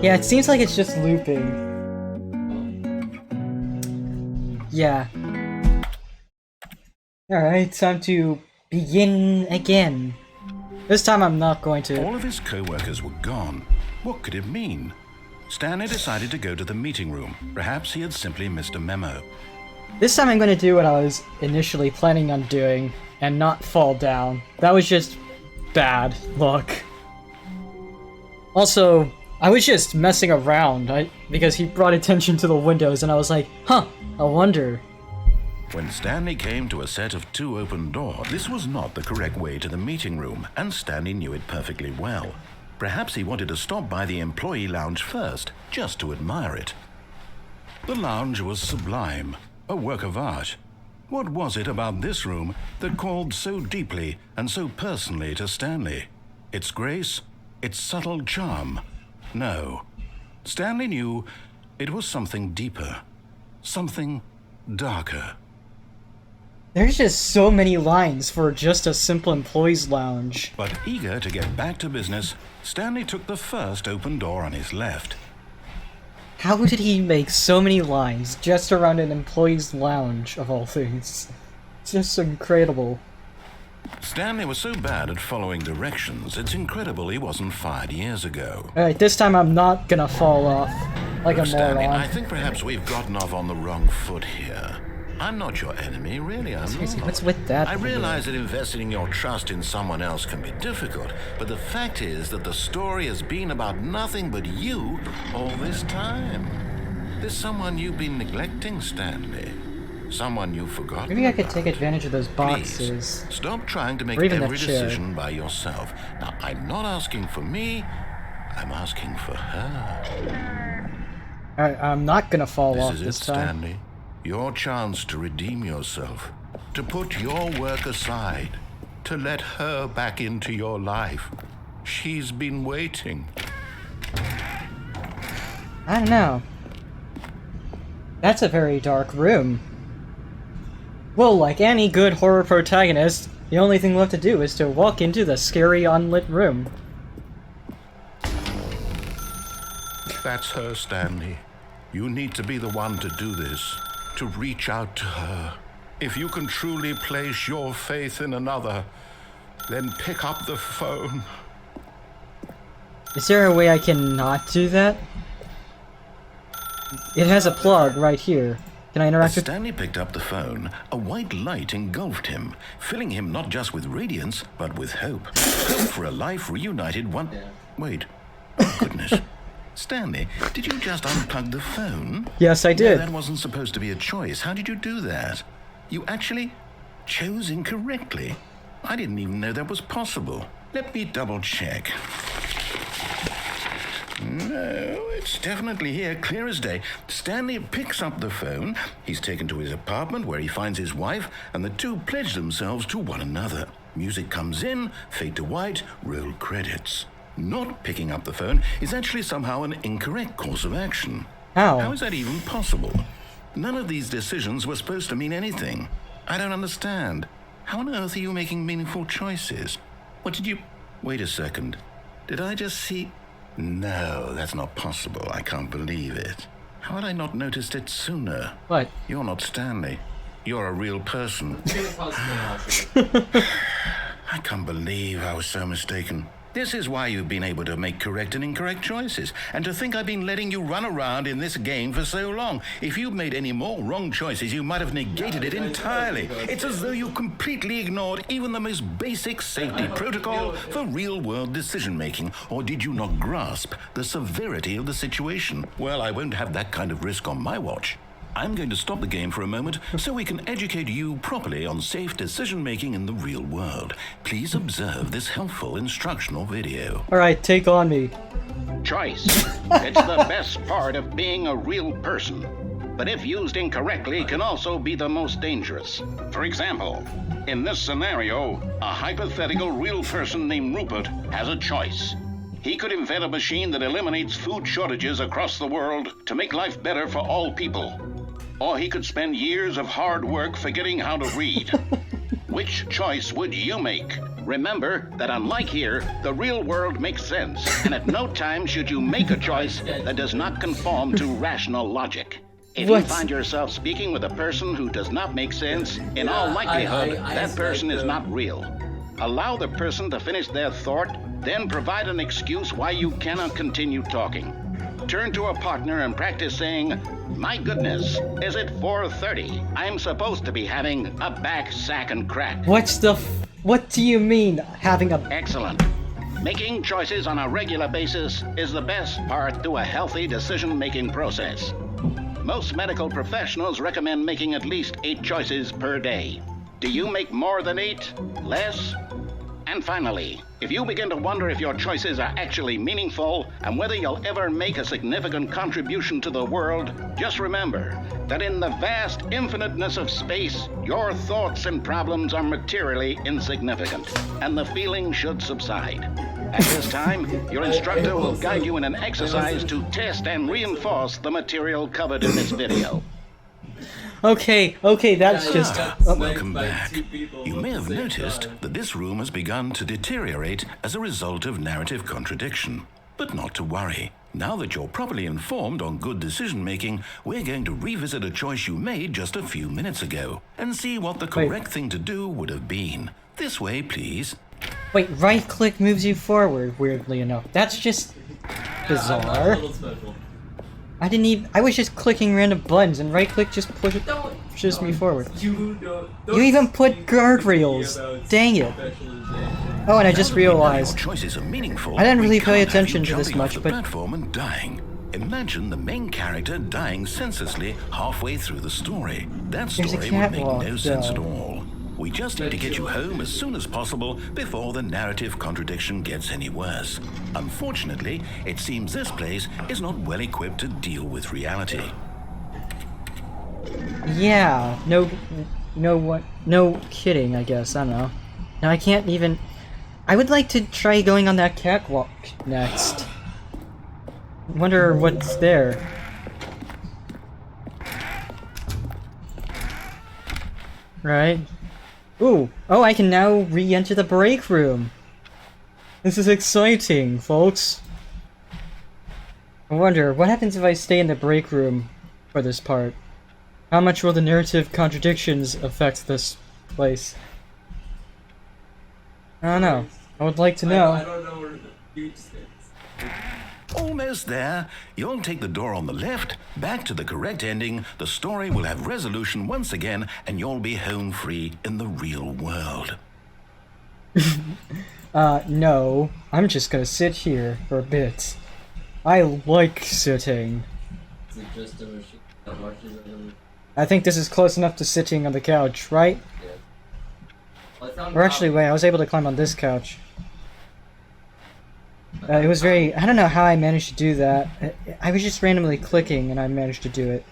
Yeah, it seems like it's just looping. Yeah. Alright, time to begin again. This time I'm not going to. All of his co-workers were gone. What could it mean? Stanley decided to go to the meeting room. Perhaps he had simply missed a memo. This time I'm going to do what I was initially planning on doing and not fall down. That was just bad luck. Also, I was just messing around because he brought attention to the windows and I was like, huh, I wonder. When Stanley came to a set of 2 open doors, this was not the correct way to the meeting room, and Stanley knew it perfectly well. Perhaps he wanted to stop by the employee lounge first, just to admire it. The lounge was sublime, a work of art. What was it about this room that called so deeply and so personally to Stanley? Its grace? Its subtle charm? No. Stanley knew it was something deeper, something darker. There's just so many lines for just a simple employee's lounge. But eager to get back to business, Stanley took the first open door on his left. How did he make so many lines just around an employee's lounge, of all things? It's just incredible. Stanley was so bad at following directions, it's incredible he wasn't fired years ago. Alright, this time I'm not gonna fall off like a Stanley, moron. I think perhaps we've gotten off on the wrong foot here. I'm not your enemy, really, I'm Seriously, not. what's with that? I realize that investing your trust in someone else can be difficult, but the fact is that the story has been about nothing but you all this time. There's someone you've been neglecting, Stanley. Someone you've forgotten. Maybe I could about. take advantage of those boxes. Please, stop trying to make Or even that every chair. decision by yourself. Now, I'm not asking for me, I'm asking for her. Alright, I'm not gonna fall off This is this it, time. Stanley. Your chance to redeem yourself, to put your work aside, to let her back into your life. She's been waiting. I don't know. That's a very dark room. Well, like any good horror protagonist, the only thing left to do is to walk into the scary unlit room. That's her, Stanley. You need to be the one to do this, to reach out to her. If you can truly place your faith in another, then pick up the phone. Is there a way I can not do that? It has a plug right here. Can I As interact with... Stanley picked up the phone, a white light engulfed him, filling him not just with radiance, but with hope. Hope for a life reunited one... Wait. Oh, goodness. Stanley, did you just unplug the phone? Yes, I did. No, that wasn't supposed to be a choice. How did you do that? You actually chose incorrectly. I didn't even know that was possible. Let me double check. No, it's definitely here, clear as day. Stanley picks up the phone. He's taken to his apartment where he finds his wife, and the two pledge themselves to one another. Music comes in, fade to white, roll credits. Not picking up the phone is actually somehow an incorrect course of action. How? How is that even possible? None of these decisions were supposed to mean anything. I don't understand. How on earth are you making meaningful choices? What did you... Wait a second. Did I just see... No, that's not possible. I can't believe it. How had I not noticed it sooner? What? You're not Stanley. You're a real person. I can't believe I was so mistaken. This is why you've been able to make correct and incorrect choices, and to think I've been letting you run around in this game for so long. If you'd made any more wrong choices, you might have negated it entirely. It's as though you completely ignored even the most basic safety protocol for real-world decision-making. Or did you not grasp the severity of the situation? Well, I won't have that kind of risk on my watch. I'm going to stop the game for a moment so we can educate you properly on safe decision-making in the real world. Please observe this helpful instructional video. Alright, take on me. Choice. It's the best part of being a real person. But if used incorrectly, can also be the most dangerous. For example, in this scenario, a hypothetical real person named Rupert has a choice. He could invent a machine that eliminates food shortages across the world to make life better for all people. Or he could spend years of hard work forgetting how to read. Which choice would you make? Remember that unlike here, the real world makes sense, and at no time should you make a choice that does not conform to rational logic. If you find yourself speaking with a person who does not make sense, in all likelihood, that person is not real. Allow the person to finish their thought, then provide an excuse why you cannot continue talking. Turn to a partner and practice saying, "My goodness, is it 4:30? I'm supposed to be having a back, sack, and crack." What do you mean, having a... Excellent. Making choices on a regular basis is the best part to a healthy decision-making process. Most medical professionals recommend making at least 8 choices per day. Do you make more than 8? Less? And finally, if you begin to wonder if your choices are actually meaningful and whether you'll ever make a significant contribution to the world, just remember that in the vast infiniteness of space, your thoughts and problems are materially insignificant, and the feeling should subside. At this time, your instructor will guide you in an exercise to test and reinforce the material covered in this video. Okay, that's just... Welcome back. You may have noticed that this room has begun to deteriorate as a result of narrative contradiction. But not to worry. Now that you're properly informed on good decision-making, we're going to revisit a choice you made just a few minutes ago and see what the correct thing to do would have been. This way, please. Wait, right-click moves you forward, weirdly enough. That's just bizarre. I was just clicking random buttons, and right-click just pushes me forward. You even put guardrails! Dang it. Oh, and I just realized, Choices are meaningful. I didn't really pay attention to this much, but... platform and dying. Imagine the main character dying senselessly halfway through the story. That There's a story would make catwalk, no sense at though. all. We just need to get you home as soon as possible before the narrative contradiction gets any worse. Unfortunately, it seems this place is not well equipped to deal with reality. Yeah, no kidding, I guess, I don't know. Now I can't even... I would like to try going on that catwalk next. Wonder what's there. Right. Ooh, oh, I can now re-enter the break room. This is exciting, folks. I wonder, what happens if I stay in the break room for this part? How much will the narrative contradictions affect this place? I don't know. I would like to know. I don't know where the huge sticks. Almost there. You'll take the door on the left, back to the correct ending, the story will have resolution once again, and you'll be home free in the real world. No. I'm just gonna sit here for a bit. I like sitting. Is it just a machine that watches it? I think this is close enough to sitting on the couch, right? Yeah. Well, it's on Or actually, top. wait, I was able to climb on this couch. It was very... I don't know how I managed to do that. I was just randomly clicking and I managed to do it.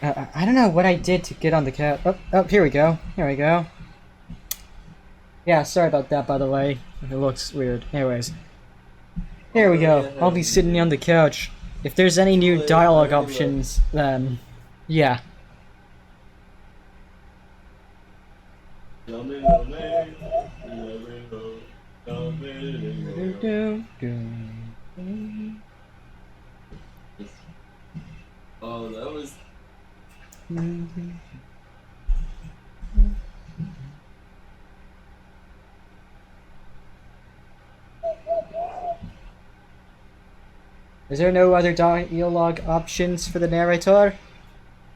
I don't know what I did to get on the couch. Oh, here we go. Here we go. Yeah, sorry about that, by the way. It looks weird. Anyways. Here we go. I'll be sitting on the couch. If there's any new dialogue options, then... yeah. Oh, that was. Is there no other dialogue options for the narrator?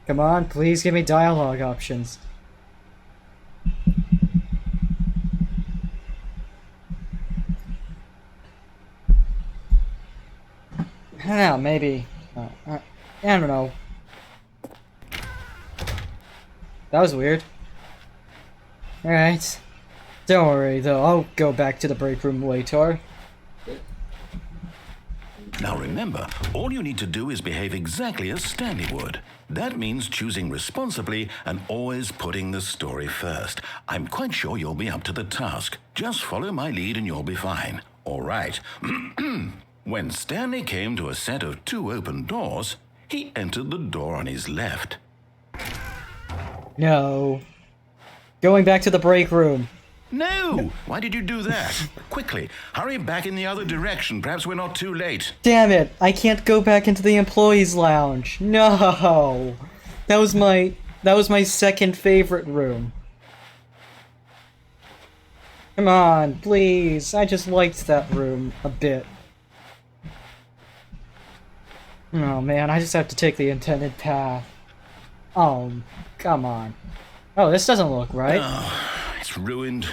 Come on, please give me dialogue options. I don't know, maybe. I don't know. That was weird. Alright. Don't worry though, I'll go back to the break room later. Now remember, all you need to do is behave exactly as Stanley would. That means choosing responsibly and always putting the story first. I'm quite sure you'll be up to the task. Just follow my lead and you'll be fine. All right. When Stanley came to a set of 2 open doors, he entered the door on his left. No. Going back to the break room. No! Why did you do that? Quickly, hurry back in the other direction. Perhaps we're not too late. Damn it! I can't go back into the employees' lounge. No. That was my second favorite room. Come on, please. I just liked that room a bit. Oh man, I just have to take the intended path. Oh, come on. Oh, this doesn't look right. Oh, it's ruined.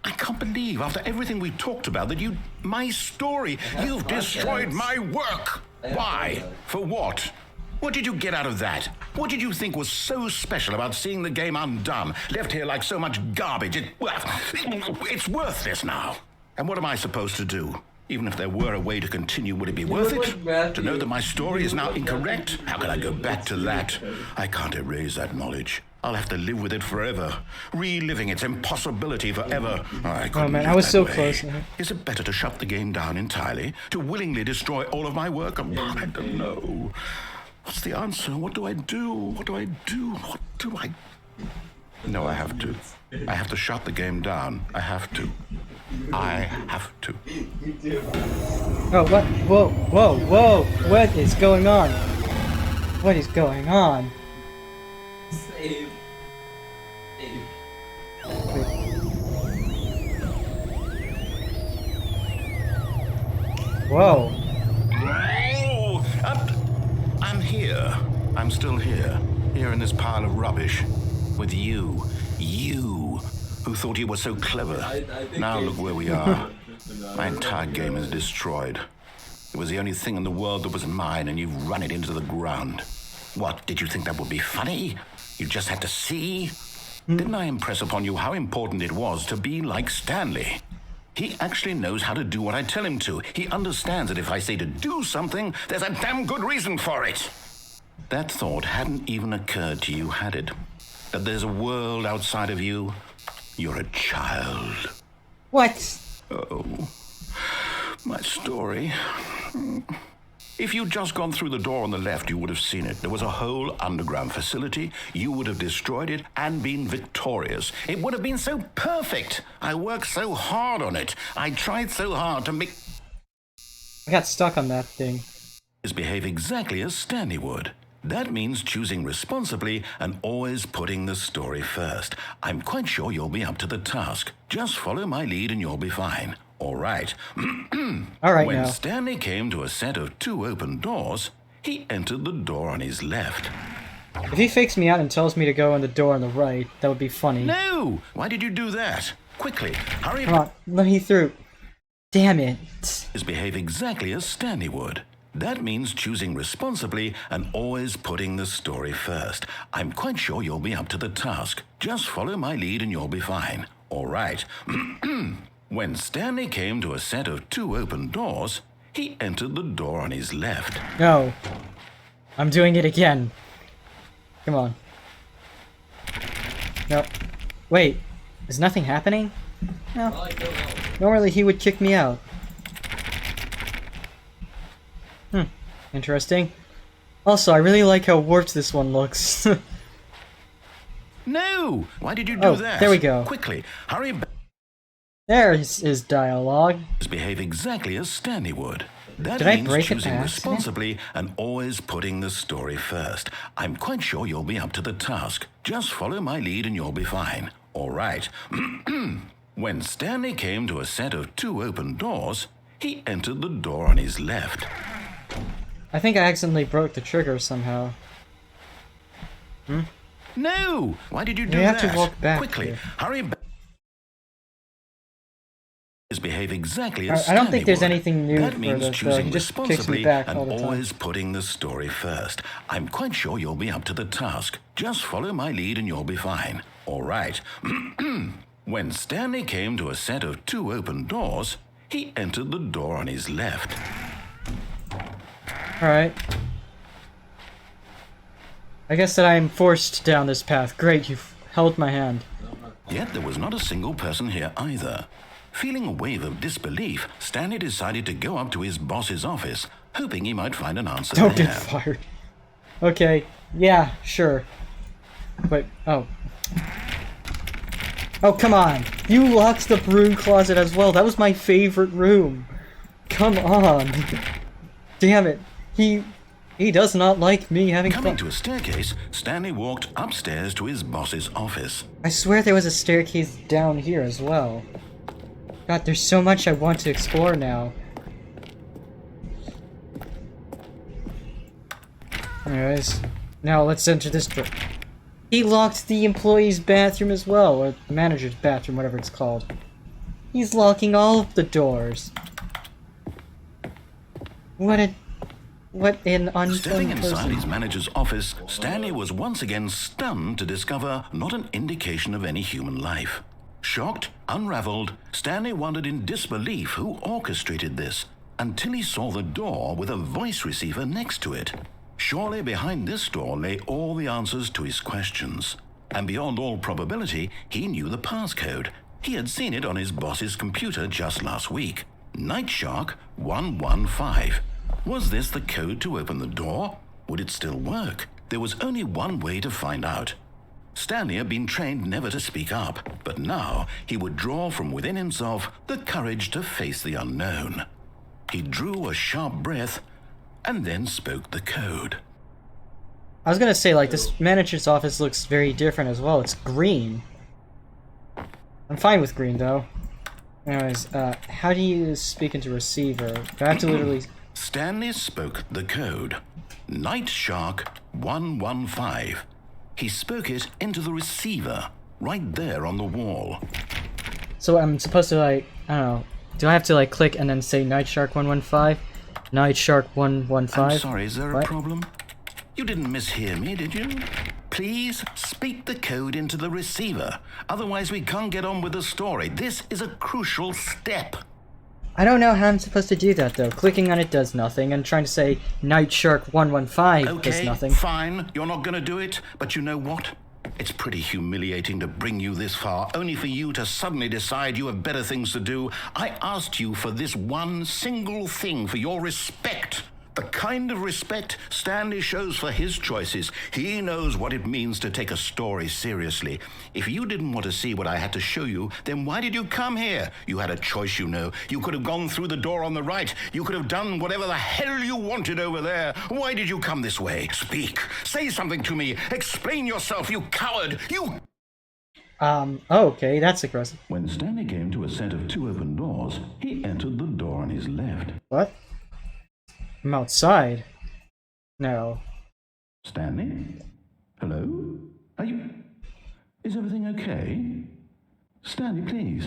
I can't believe, after everything we talked about, that my story, you've destroyed my work. Why? For what? What did you get out of that? What did you think was so special about seeing the game undone, left here like so much garbage? It's worthless now. And what am I supposed to do? Even if there were a way to continue, would it be worth it? To know that my story is now incorrect? How can I go back to that? I can't erase that knowledge. I'll have to live with it forever, reliving its impossibility forever. Oh man, I was so close. Is it better to shut the game down entirely? To willingly destroy all of my work? I don't know. What's the answer? What do I do? What do I do? What do I... No, I have to. I have to shut the game down. I have to. I have to. Oh, what? Whoa, whoa, whoa! What is going on? What is going on? Save. Save. Whoa. Oh, I'm here. I'm still here. Here in this pile of rubbish. With you. You, who thought you were so clever. I think Now it's- look where we are. My entire game is destroyed. It was the only thing in the world that was mine, and you've run it into the ground. What, did you think that would be funny? You just had to see? Didn't I impress upon you how important it was to be like Stanley? He actually knows how to do what I tell him to. He understands that if I say to do something, there's a damn good reason for it. That thought hadn't even occurred to you, had it? That there's a world outside of you? You're a child. What? Oh, my story. If you'd just gone through the door on the left, you would have seen it. There was a whole underground facility. You would have destroyed it and been victorious. It would have been so perfect. I worked so hard on it. I tried so hard to make... I got stuck on that thing. behave exactly as Stanley would. That means choosing responsibly and always putting the story first. I'm quite sure you'll be up to the task. Just follow my lead and you'll be fine. All right. All right, When now. Stanley came to a set of 2 open doors, he entered the door on his left. If he fakes me out and tells me to go in the door on the right, that would be funny. No! Why did you do that? Quickly, hurry Come on, let me through. Damn it. Behave exactly as Stanley would. That means choosing responsibly and always putting the story first. I'm quite sure you'll be up to the task. Just follow my lead and you'll be fine. All right. When Stanley came to a set of 2 open doors, he entered the door on his left. No. I'm doing it again. Come on. Nope. Wait, is nothing happening? No. Normally he would kick me out. Interesting. Also, I really like how warped this one looks. No! Why did you do that? There we go. Quickly, hurry back. There's his dialogue. Behave exactly as Stanley would. That Did I means break it choosing by accident? responsibly and always putting the story first. I'm quite sure you'll be up to the task. Just follow my lead and you'll be fine. All right. When Stanley came to a set of 2 open doors, he entered the door on his left. I think I accidentally broke the trigger somehow. No! Why did you do You that? have to walk back Quickly, here. hurry back. Behave exactly as I don't think Stanley there's would. anything new That for means this, though. choosing He just kicks me responsibly back and all the time. always putting the story first. I'm quite sure you'll be up to the task. Just follow my lead and you'll be fine. All right. When Stanley came to a set of 2 open doors, he entered the door on his left. Alright. I guess that I am forced down this path. Great, you've held my hand. Yet there was not a single person here either. Feeling a wave of disbelief, Stanley decided to go up to his boss's office, hoping he might find an answer Don't there. get fired. Okay, yeah, sure. But, oh. Oh, come on. You locked the broom closet as well. That was my favorite room. Come on. Damn it. He does not like me having Coming fun. to a staircase, Stanley walked upstairs to his boss's office. I swear there was a staircase down here as well. God, there's so much I want to explore now. Anyways, now let's enter this door. He locked the employee's bathroom as well, or the manager's bathroom, whatever it's called. He's locking all of the doors. What an unfun Stepping inside person. his manager's office, Stanley was once again stunned to discover not an indication of any human life. Shocked, unraveled, Stanley wondered in disbelief who orchestrated this, until he saw the door with a voice receiver next to it. Surely behind this door lay all the answers to his questions. And beyond all probability, he knew the passcode. He had seen it on his boss's computer just last week. Nightshark 115. Was this the code to open the door? Would it still work? There was only one way to find out. Stanley had been trained never to speak up, but now he would draw from within himself the courage to face the unknown. He drew a sharp breath and then spoke the code. I was gonna say, like, this manager's office looks very different as well. It's green. I'm fine with green, though. Anyways, how do you speak into receiver? Do I have to literally... Stanley spoke the code. Nightshark 115. He spoke it into the receiver, right there on the wall. So I'm supposed to, like, I don't know. Do I have to, like, click and then say Nightshark 115? Nightshark 115? I'm sorry, is there a What? problem? You didn't mishear me, did you? Please speak the code into the receiver. Otherwise, we can't get on with the story. This is a crucial step. I don't know how I'm supposed to do that, though. Clicking on it does nothing, and trying to say Nightshark 115 does Okay, nothing. fine. You're not going to do it. But you know what? It's pretty humiliating to bring you this far, only for you to suddenly decide you have better things to do. I asked you for this one single thing, for your respect. The kind of respect Stanley shows for his choices. He knows what it means to take a story seriously. If you didn't want to see what I had to show you, then why did you come here? You had a choice, you know. You could have gone through the door on the right. You could have done whatever the hell you wanted over there. Why did you come this way? Speak. Say something to me. Explain yourself, you coward. You... Oh, okay, that's aggressive. When Stanley came to a set of 2 open doors, he entered the door on his left. What? I'm outside. No. Stanley? Hello? Are you... Is everything okay? Stanley, please.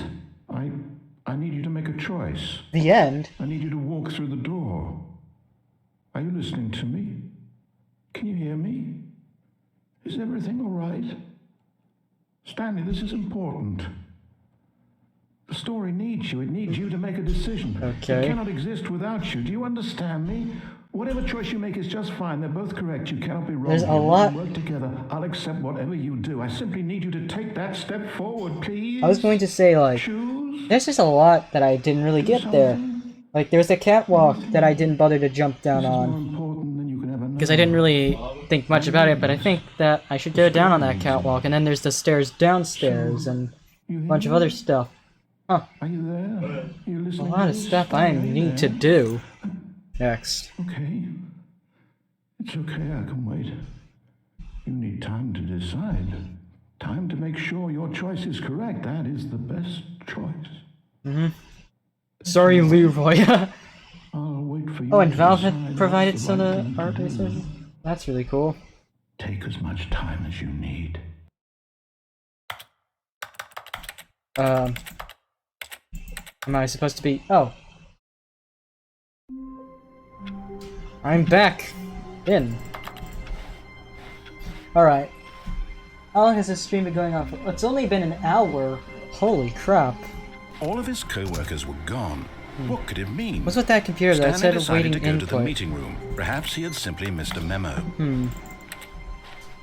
I need you to make a choice. The end? I need you to walk through the door. Are you listening to me? Can you hear me? Is everything all right? Stanley, this is important. The story needs you. It needs you to make a decision. Okay. It cannot exist without you. Do you understand me? Whatever choice you make is just fine. They're both correct. You cannot be wrong. There's a We lot- work together. I'll accept whatever you do. I simply need you to take that step forward, please. I was going to say, like, Choose. there's just a lot that I didn't really get there. Like, there's a catwalk that I didn't bother to jump down This is more on. important than you can ever know. Because I didn't really think much about it, but I think that I should go down on that catwalk, and then there's the stairs downstairs, and You a hear bunch of me? other stuff. Are you there? Are you A listening? lot of to this? stuff I Are you need to there? do next. Okay. It's okay, I can wait. You need time to decide. Time to make sure your choice is correct. That is the best choice. Sorry, Leroy. I'll wait for you. Oh, and to Valve decide had provided what's the some right of thing the to art do. resources. That's really cool. Take as much time as you need. Am I supposed to be... Oh. I'm back. In. Alright. How long has this stream been going on for? It's only been an hour. Holy crap. All of his co-workers were gone. What could it mean? What's with that computer that Stanley said waiting decided to go to the input? meeting room. Perhaps he had simply missed a memo.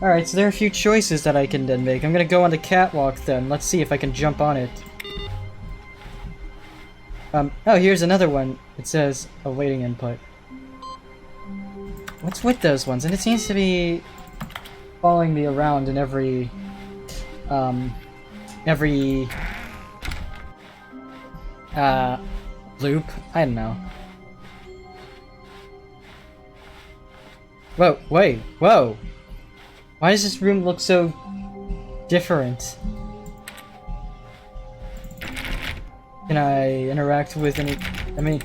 Alright, so there are a few choices that I can then make. I'm gonna go on the catwalk then. Let's see if I can jump on it. Oh, here's another one. It says awaiting input. What's with those ones? And it seems to be following me around in every loop. I don't know. Whoa, wait, whoa! Why does this room look so different? Can I interact with any... I mean...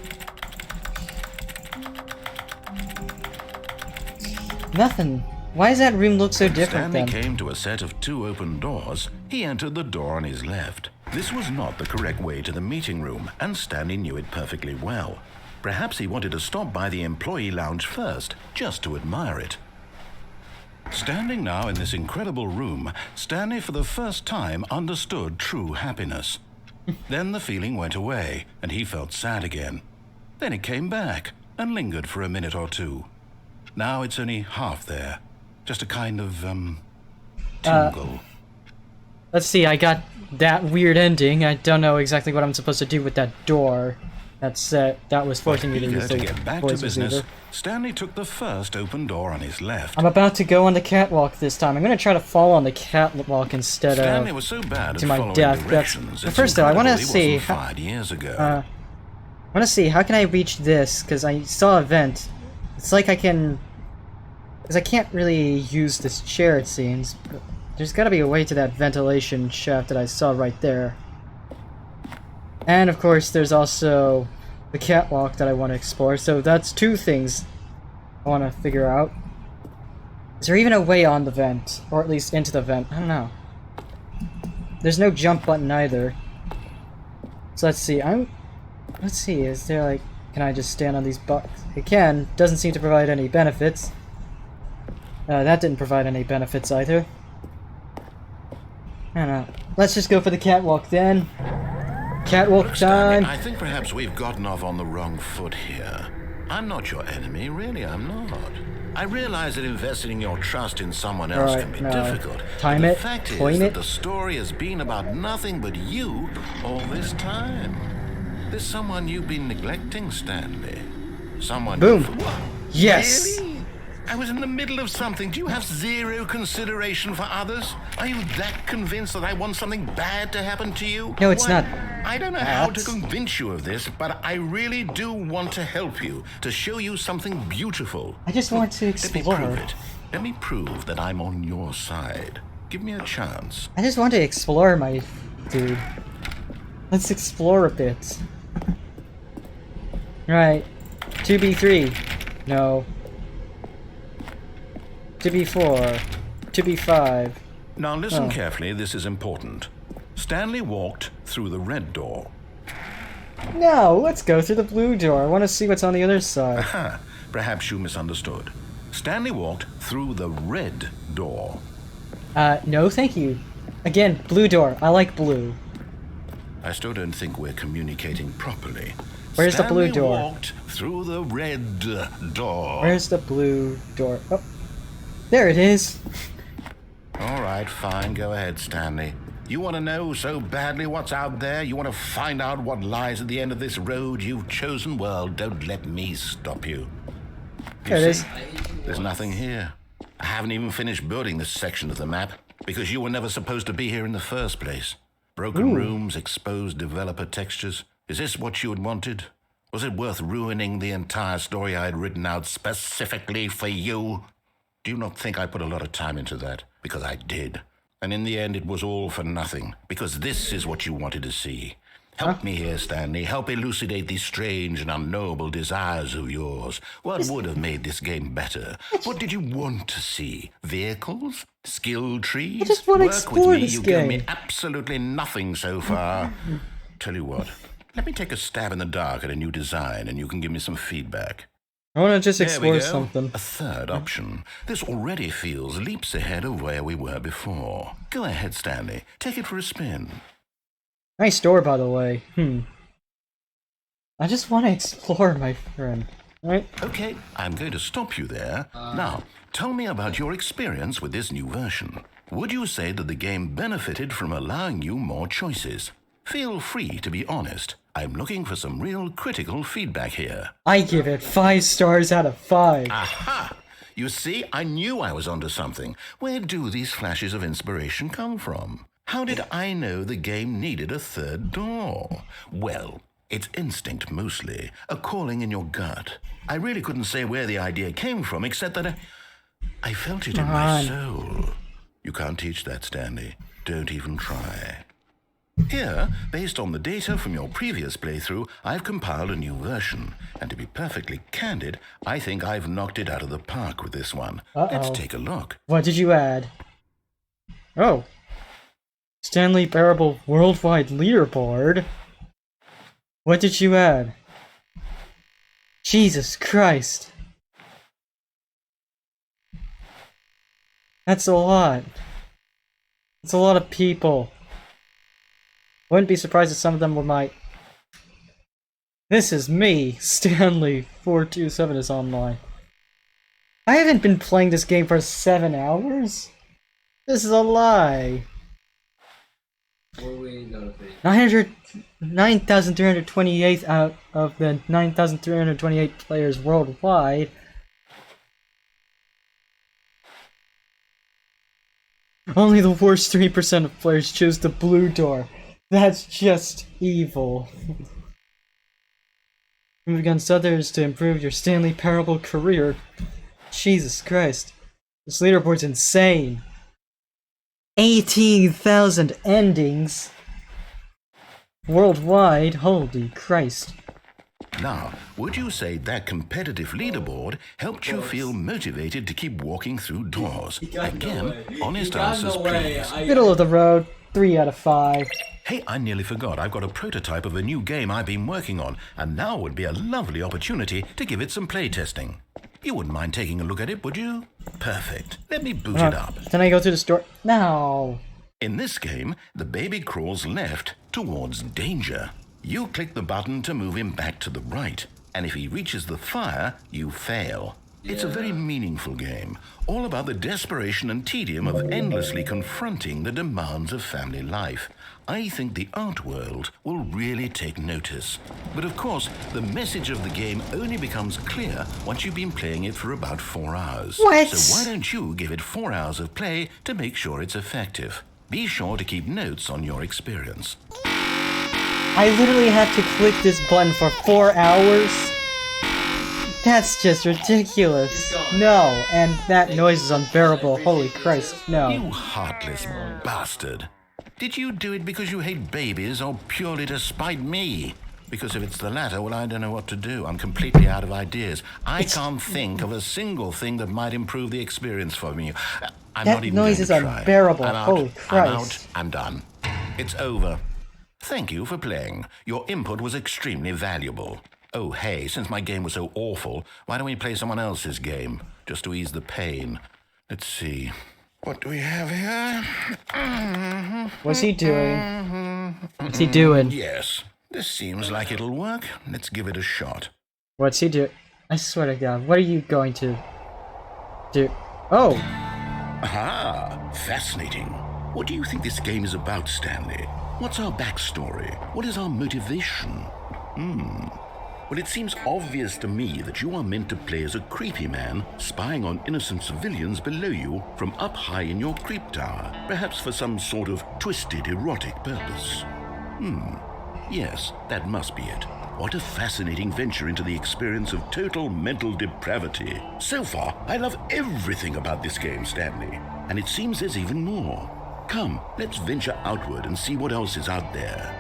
Nothing. Why does that room look so different Stanley then? came to a set of 2 open doors. He entered the door on his left. This was not the correct way to the meeting room, and Stanley knew it perfectly well. Perhaps he wanted to stop by the employee lounge first, just to admire it. Standing now in this incredible room, Stanley for the first time understood true happiness. Then the feeling went away, and he felt sad again. Then it came back, and lingered for a minute or two. Now it's only half there. Just a kind of, tingle. Let's see, I got that weird ending. I don't know exactly what I'm supposed to do with that door. That was forcing me to Eager use to the get back to voice business, receiver. Stanley took the first open door on his left. I'm about to go on the catwalk this time. I'm gonna try to fall on the catwalk instead Stanley of... was so bad at to my following death. directions. But It's first though, I wanna incredible he see wasn't how- fired years ago. I wanna see, how can I reach this? Because I saw a vent. It's like I can... Because I can't really use this chair, it seems. But there's gotta be a way to that ventilation shaft that I saw right there. And of course, there's also the catwalk that I want to explore. So that's 2 things I want to figure out. Is there even a way on the vent? Or at least into the vent? I don't know. There's no jump button either. So let's see. Let's see, is there like... Can I just stand on these buttons? I can. Doesn't seem to provide any benefits. That didn't provide any benefits either. I don't know. Let's just go for the catwalk then. Catwalk Look, Stanley, time! I think perhaps we've gotten off on the wrong foot here. I'm not your enemy, really, I'm not. I realize that investing your trust in someone else Alright, can be no. difficult. Time but it, the fact is coin that it. the story has been about nothing but you all this time. There's someone you've been neglecting, Stanley. Someone Boom. you've- Yes! Really? I was in the middle of something. Do you have zero consideration for others? Are you that convinced that I want something bad to happen to you? No, it's Why, not I don't know how to that. convince you of this, but I really do want to help you, to show you something beautiful. I just want to Let me explore. prove it. Let me prove that I'm on your side. Give me a chance. I just want to explore, my dude. Let's explore a bit. Right. 2B3. No. 2B4. 2B5. Now listen carefully, this is important. Stanley walked through the red door. No, let's go through the blue door. I want to see what's on the other side. Aha, perhaps you misunderstood. Stanley walked through the red door. No thank you. Again, blue door. I like blue. I still don't think we're communicating properly. Where's the blue door? Stanley walked through the red door. Where's the blue door? Oh, there it is. All right, fine. Go ahead, Stanley. You want to know so badly what's out there? You want to find out what lies at the end of this road you've chosen? Well, don't let me stop you. There it is. There's nothing here. I haven't even finished building this section of the map because you were never supposed to be here in the first place. Broken rooms, exposed developer textures. Is this what you had wanted? Was it worth ruining the entire story I had written out specifically for you? Do you not think I put a lot of time into that? Because I did. And in the end, it was all for nothing. Because this is what you wanted to see. Help me here, Stanley. Help elucidate these strange and unknowable desires of yours. What would have made this game better? What did you want to see? Vehicles? Skill trees? I just want to Work explore with me. this You've game. given me absolutely nothing so far. Tell you what. Let me take a stab in the dark at a new design, and you can give me some feedback. I want to just There we explore go. something. A third option. This already feels leaps ahead of where we were before. Go ahead, Stanley. Take it for a spin. Nice door, by the way. I just want to explore, my friend. Right? Okay, I'm going to stop you there. Now, tell me about your experience with this new version. Would you say that the game benefited from allowing you more choices? Feel free to be honest. I'm looking for some real critical feedback here. I give it 5 stars out of 5. Aha! You see, I knew I was onto something. Where do these flashes of inspiration come from? How did I know the game needed a third door? Well, it's instinct mostly, a calling in your gut. I really couldn't say where the idea came from, except that I felt it in my soul. You can't teach that, Stanley. Don't even try. Here, based on the data from your previous playthrough, I've compiled a new version. And to be perfectly candid, I think I've knocked it out of the park with this one. Let's take a look. What did you add? Oh. Stanley Parable Worldwide Leaderboard? What did you add? Jesus Christ. That's a lot. That's a lot of people. Wouldn't be surprised if some of them were my... This is me, Stanley427 is online. I haven't been playing this game for 7 hours? This is a lie. 9,328 out of the 9,328 players worldwide. Only the worst 3% of players chose the blue door. That's just evil. Move against others to improve your Stanley Parable career. Jesus Christ. This leaderboard's insane. 18,000 endings. Worldwide, holy Christ. Now, would you say that competitive leaderboard helped you feel motivated to keep walking through doors? Again, honest answers, please. Middle of the road, 3 out of 5. Hey, I nearly forgot. I've got a prototype of a new game I've been working on, and now would be a lovely opportunity to give it some playtesting. You wouldn't mind taking a look at it, would you? Perfect. Let me boot it up. Then I go to the store. No. In this game, the baby crawls left towards danger. You click the button to move him back to the right, and if he reaches the fire, you fail. It's a very meaningful game, all about the desperation and tedium of endlessly confronting the demands of family life. I think the art world will really take notice. But of course, the message of the game only becomes clear once you've been playing it for about 4 hours. What? So why don't you give it 4 hours of play to make sure it's effective? Be sure to keep notes on your experience. I literally had to click this button for 4 hours? That's just ridiculous. No, and that noise is unbearable. Holy Christ, no. You heartless bastard. Did you do it because you hate babies or purely to spite me? Because if it's the latter, well, I don't know what to do. I'm completely out of ideas. I can't think of a single thing that might improve the experience for me. I'm That not even noise going is to try. unbearable. I'm out. Holy I'm out. Christ. I'm done. It's over. Thank you for playing. Your input was extremely valuable. Oh, hey, since my game was so awful, why don't we play someone else's game? Just to ease the pain. Let's see. What do we have here? What's he doing? What's he doing? Yes, this seems like it'll work. Let's give it a shot. What's he doing? I swear to God, what are you going to do? Oh! Aha! Fascinating. What do you think this game is about, Stanley? What's our backstory? What is our motivation? Well, it seems obvious to me that you are meant to play as a creepy man spying on innocent civilians below you from up high in your creep tower, perhaps for some sort of twisted erotic purpose. Yes, that must be it. What a fascinating venture into the experience of total mental depravity. So far, I love everything about this game, Stanley. And it seems there's even more. Come, let's venture outward and see what else is out there.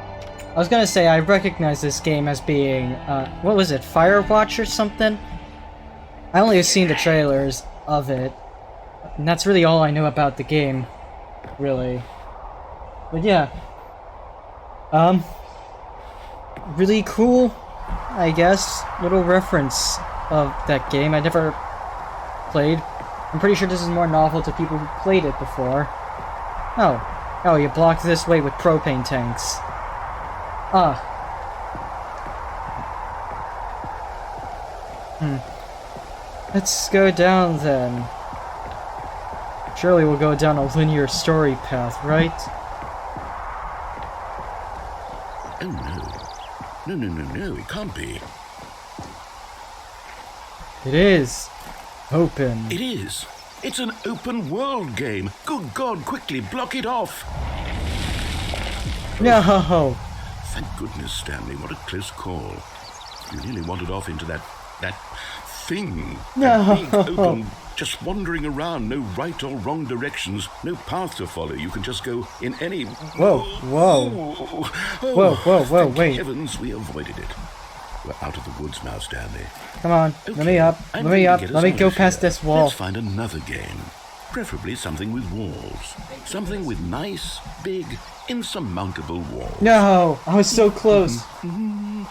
I was gonna say, I recognize this game as being, what was it, Firewatch or something? I only have seen the trailers of it, and that's really all I know about the game, really. But yeah. Really cool, I guess, little reference of that game. I never played. I'm pretty sure this is more novel to people who played it before. Oh, you block this way with propane tanks. Let's go down then. Surely we'll go down a linear story path, right? Oh no, it can't be. It is open. It is. It's an open world game. Good God, quickly block it off. No! Thank goodness, Stanley, what a close call. You nearly wandered off into that thing. No. That big open, just wandering around, no right or wrong directions, no path to follow. You can just go in any... Whoa, Thank wait. heavens we avoided it. We're out of the woods now, Stanley. Come on, let me up, I'm let me ready to up, get us let me out go of past here. this wall. Let's find another game. Preferably something with walls. Something with nice, big, insurmountable walls. No! I was so close! No.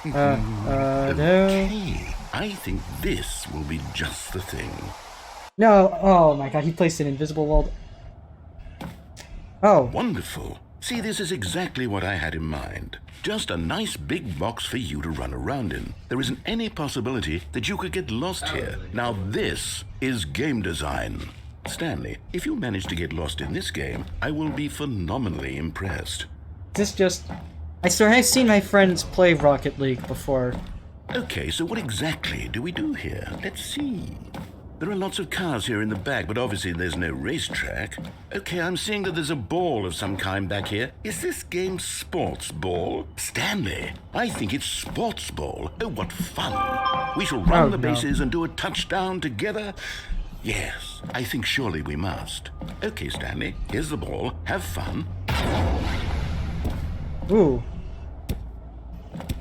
Okay, I think this will be just the thing. No! Oh my god, he placed an invisible wall. Oh. Wonderful. See, this is exactly what I had in mind. Just a nice big box for you to run around in. There isn't any possibility that you could get lost here. Now this is game design. Stanley, if you manage to get lost in this game, I will be phenomenally impressed. This just... I swear I've seen my friends play Rocket League before. Okay, so what exactly do we do here? Let's see. There are lots of cars here in the back, but obviously there's no racetrack. Okay, I'm seeing that there's a ball of some kind back here. Is this game sports ball? Stanley, I think it's sports ball. Oh, what fun. We shall run the bases and do a touchdown together. Yes, I think surely we must. Okay, Stanley, here's the ball. Have fun. Ooh.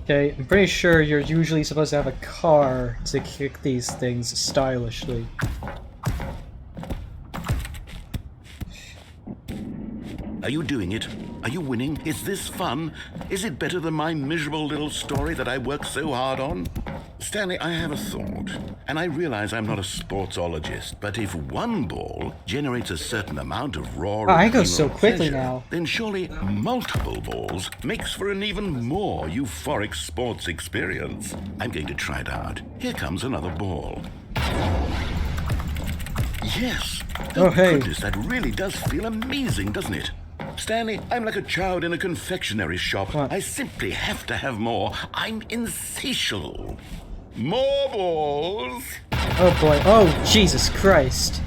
Okay, I'm pretty sure you're usually supposed to have a car to kick these things stylishly. Are you doing it? Are you winning? Is this fun? Is it better than my miserable little story that I worked so hard on? Stanley, I have a thought, and I realize I'm not a sportsologist, but if one ball generates a certain amount of raw I go so adrenal quickly pleasure, now. then surely multiple balls makes for an even more euphoric sports experience. I'm going to try it out. Here comes another ball. Yes! Oh, hey. Goodness, that really does feel amazing, doesn't it? Stanley, I'm like a child in a confectionery shop. What? I simply have to have more. I'm insatiable. More balls! Oh boy. Oh, Jesus Christ.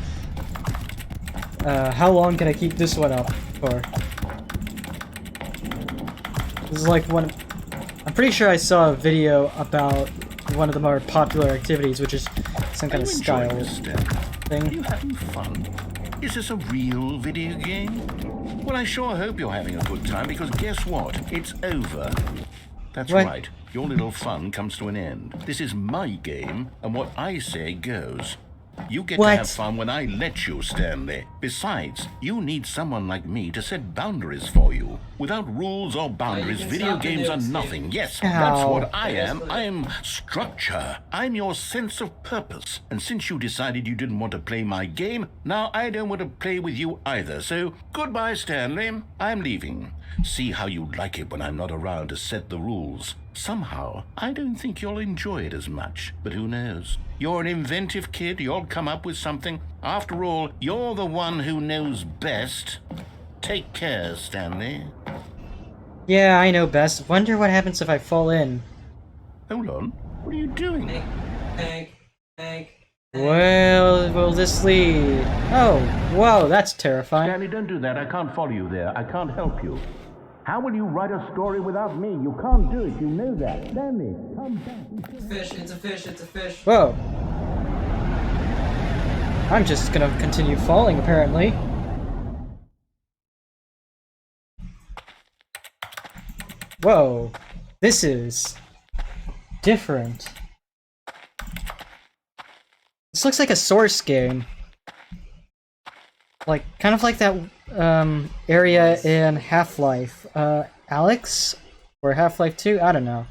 How long can I keep this one up for? This is like one... I'm pretty sure I saw a video about one of the more popular activities, which is some kind of style Are thing. you having fun? Is this a real video game? Well, I sure hope you're having a good time, because guess what? It's over. That's What? right. Your little fun comes to an end. This is my game, and what I say goes. You get to have fun when I let you, Stanley. Besides, you need someone like me to set boundaries for you. Without rules or boundaries, video games are nothing. Yes, that's what I am. I am structure. I'm your sense of purpose. And since you decided you didn't want to play my game, now I don't want to play with you either. So, goodbye, Stanley. I'm leaving. See how you like it when I'm not around to set the rules. Somehow, I don't think you'll enjoy it as much, but who knows? You're an inventive kid, you'll come up with something. After all, you're the one who knows best. Take care, Stanley. Yeah, I know best. Wonder what happens if I fall in. Hold on, what are you doing? Hank. Where will this lead? Oh, whoa, that's terrifying. Stanley, don't do that. I can't follow you there. I can't help you. How will you write a story without me? You can't do it. You know that. Stanley, come back. It's a fish. Whoa. I'm just gonna continue falling, apparently. Whoa. This is different. This looks like a Source game. Like, kind of like that area in Half-Life. Alex? Or Half-Life 2? I don't know.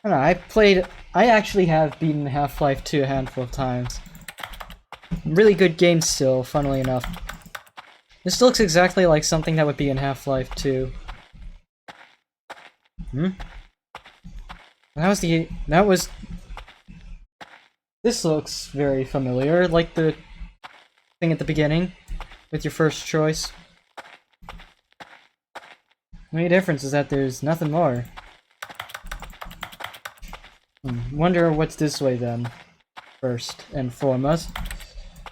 I don't know, I actually have beaten Half-Life 2 a handful of times. Really good game still, funnily enough. This looks exactly like something that would be in Half-Life 2. This looks very familiar, like the thing at the beginning, with your first choice. The only difference is that there's nothing more. Wonder what's this way then, first and foremost.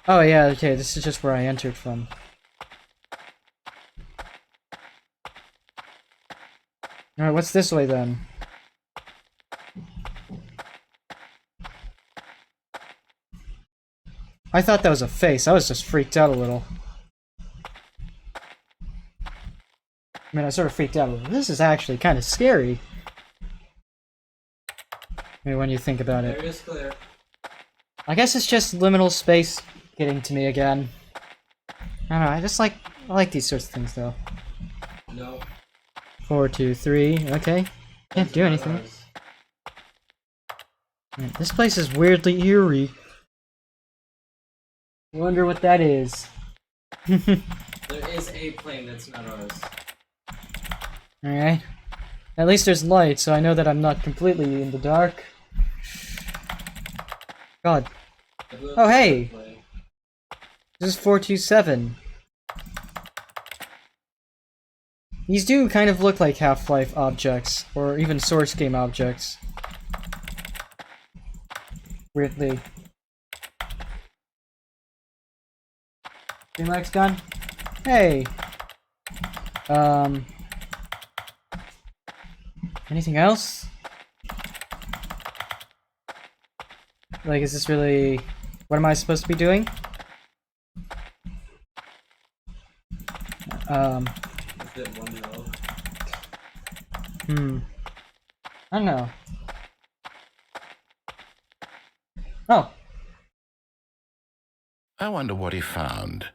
Oh yeah, okay, this is just where I entered from. Alright, what's this way then? I thought that was a face. I was just freaked out a little. I mean, I sort of freaked out a little. This is actually kind of scary. I mean, when you think about it. Area is clear. I guess it's just liminal space getting to me again. I don't know, I like these sorts of things, though. No. 4, 2, 3, okay. Can't do anything. Man, this place is weirdly eerie. Wonder what that is. There is a plane that's not ours. Alright. At least there's light, so I know that I'm not completely in the dark. God. Oh, hey! This is 427. These do kind of look like Half-Life objects, or even Source game objects. Weirdly. Relax gun? Hey! Anything else? Like, is this really... What am I supposed to be doing? Is it 1-0? I don't know. Oh. I wonder what he found.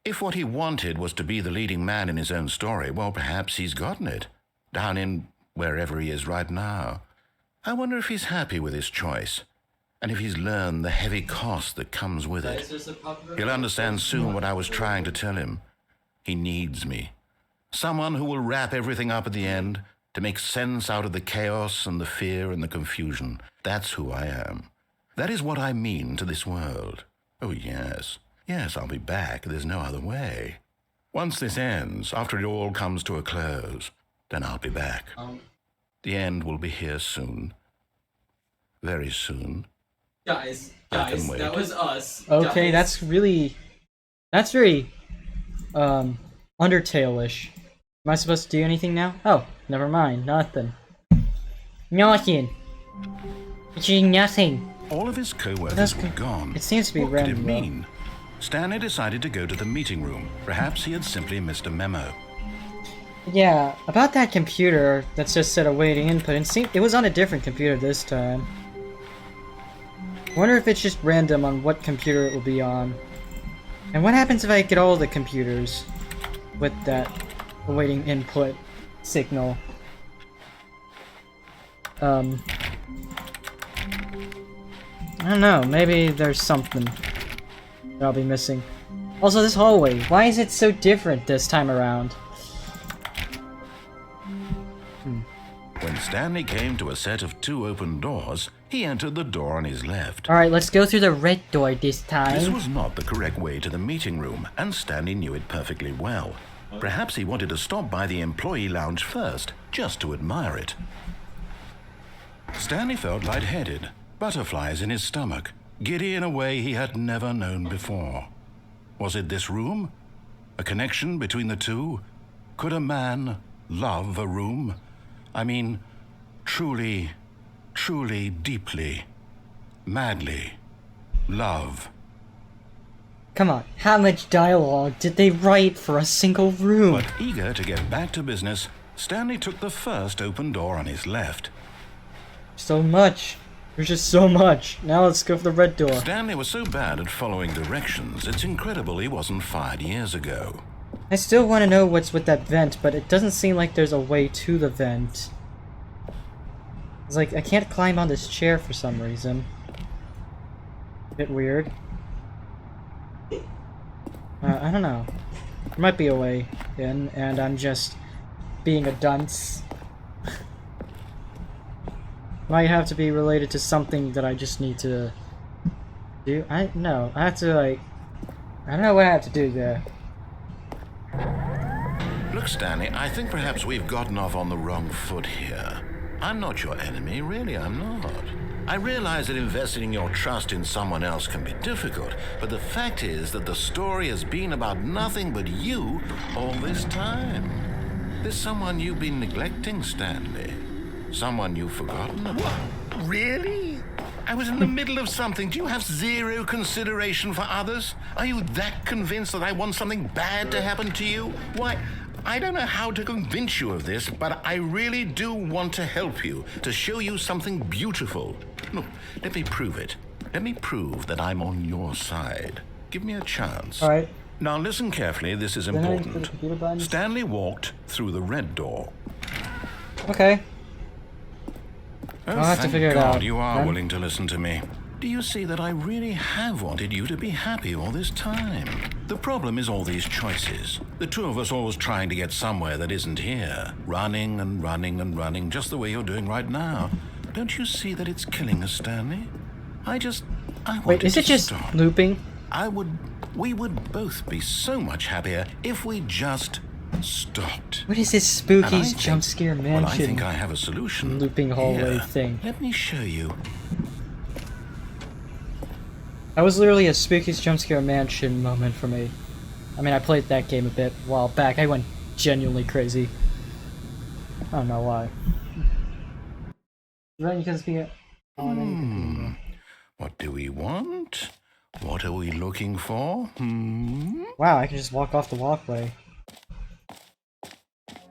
If what he wanted was to be the leading man in his own story, well, perhaps he's gotten it. Down in wherever he is right now. I wonder if he's happy with his choice. And if he's learned the heavy cost that comes with it. He'll understand soon what I was trying to tell him. He needs me. Someone who will wrap everything up at the end, to make sense out of the chaos and the fear and the confusion. That's who I am. That is what I mean to this world. Oh, yes. Yes, I'll be back. There's no other way. Once this ends, after it all comes to a close, then I'll be back. The end will be here soon. Very soon. Guys, wait. that was us. Okay, guys. that's very, Undertale-ish. Am I supposed to do anything now? Oh, never mind, nothing. Nothing. It's nothing. All of his co-workers were gone. It seems to be what random. Could it mean? Stanley decided to go to the meeting room. Perhaps he had simply missed a memo. Yeah, about that computer that's just said awaiting input. It was on a different computer this time. I wonder if it's just random on what computer it will be on. And what happens if I get all the computers with that awaiting input signal? I don't know, maybe there's something that I'll be missing. Also, this hallway, why is it so different this time around? When Stanley came to a set of 2 open doors, he entered the door on his left. Alright, let's go through the red door this time. This was not the correct way to the meeting room, and Stanley knew it perfectly well. Perhaps he wanted to stop by the employee lounge first, just to admire it. Stanley felt lightheaded, butterflies in his stomach, giddy in a way he had never known before. Was it this room? A connection between the two? Could a man love a room? I mean, truly, deeply, madly, love. Come on, how much dialogue did they write for a single room? But eager to get back to business, Stanley took the first open door on his left. So much. There's just so much. Now let's go for the red door. Stanley was so bad at following directions, it's incredible he wasn't fired years ago. I still want to know what's with that vent, but it doesn't seem like there's a way to the vent. It's like, I can't climb on this chair for some reason. Bit weird. I don't know. There might be a way in, and I'm just being a dunce. Might have to be related to something that I just need to do. I have to, like, I don't know what I have to do there. Look, Stanley, I think perhaps we've gotten off on the wrong foot here. I'm not your enemy, really, I'm not. I realize that investing your trust in someone else can be difficult, but the fact is that the story has been about nothing but you all this time. There's someone you've been neglecting, Stanley. Someone you've forgotten about. Really? I was in the middle of something. Do you have zero consideration for others? Are you that convinced that I want something bad to happen to you? Why, I don't know how to convince you of this, but I really do want to help you, to show you something beautiful. Look, let me prove it. Let me prove that I'm on your side. Give me a chance. All right. Now listen carefully, this is important. Stanley walked through the red door. Okay. Oh, I'll have to thank figure it God out. you are Then? willing to listen to me. Do you see that I really have wanted you to be happy all this time? The problem is all these choices. The two of us always trying to get somewhere that isn't here. Running and running and running, just the way you're doing right now. Don't you see that it's killing us, Stanley? I want Wait, is it just stop. looping? We would both be so much happier if we just stopped. What is this And I spooky think- jump scare Well, I mansion think I have a solution. looping hallway Here, thing? Let me show you. That was literally a spooky jump scare mansion moment for me. I mean, I played that game a bit a while back. I went genuinely crazy. I don't know why. Right, you can speak it. What do we want? What are we looking for? Wow, I can just walk off the walkway.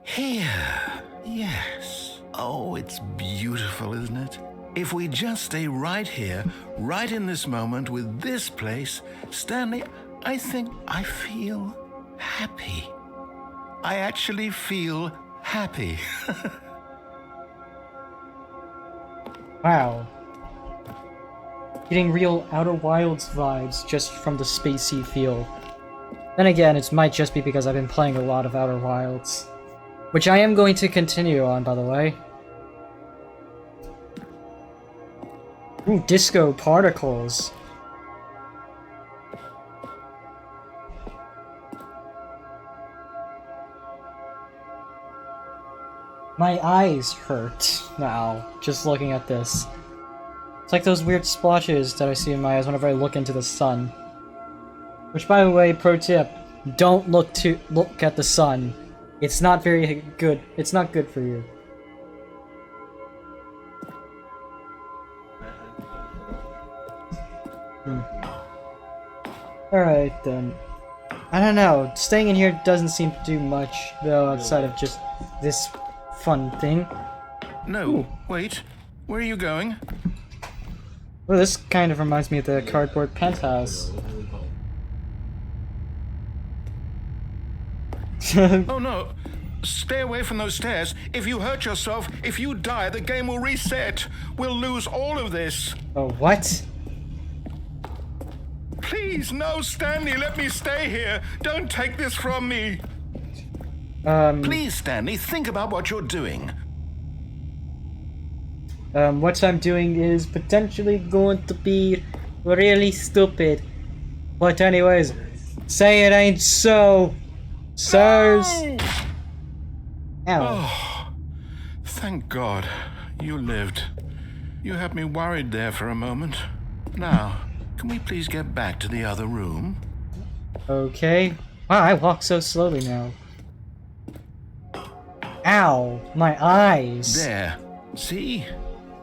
Here. Yes. Oh, it's beautiful, isn't it? If we just stay right here, right in this moment with this place, Stanley, I think I feel happy. I actually feel happy. Wow. Getting real Outer Wilds vibes just from the spacey feel. Then again, it might just be because I've been playing a lot of Outer Wilds. Which I am going to continue on, by the way. Ooh, disco particles. My eyes hurt now, just looking at this. It's like those weird splotches that I see in my eyes whenever I look into the sun. Which, by the way, pro tip, don't look at the sun. It's not very good. It's not good for you. Alright then. I don't know. Staying in here doesn't seem to do much, though, outside of just this fun thing. No, Ooh. wait. Where are you going? Well, this kind of reminds me of the cardboard penthouse. Oh no! Stay away from those stairs. If you hurt yourself, if you die, the game will reset. We'll lose all of this. Oh, what? Please, no, Stanley, let me stay here. Don't take this from me. Please, Stanley, think about what you're doing. What I'm doing is potentially going to be really stupid. But anyways, say it ain't so. Sirs. Ow. Oh, thank God you lived. You had me worried there for a moment. Now, can we please get back to the other room? Okay. Wow, I walk so slowly now. Ow, my eyes. There. See?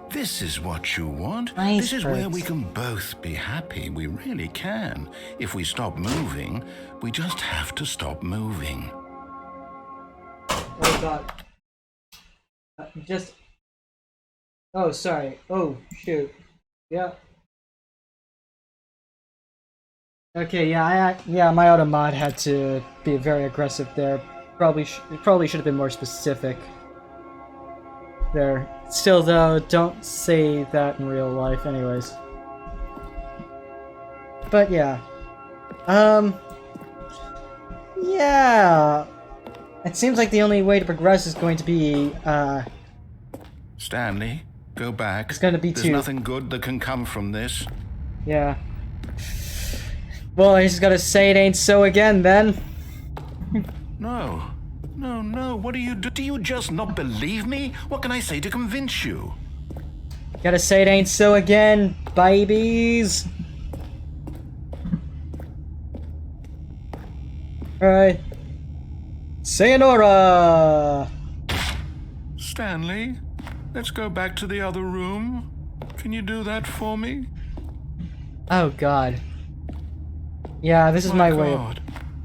This is what you want. Eyes This is where hurts. we can both be happy. We really can. If we stop moving, we just have to stop moving. Oh god. Just. Oh, sorry. Oh, shoot. Yeah. Okay, yeah, my auto mod had to be very aggressive there. Probably should have been more specific. There. Still, though, don't say that in real life, anyways. But yeah. Yeah. It seems like the only way to progress is going to be, Stanley, go back. It's gonna be There's two. nothing good that can come from this. yeah. Well, I just gotta say it ain't so again, then. No. No. What do you do? Do you just not believe me? What can I say to convince you? Gotta say it ain't so again, babies. Alright. Sayonara! Stanley, let's go back to the other room. Can you do that for me? Oh god. Yeah, this is my way of... God.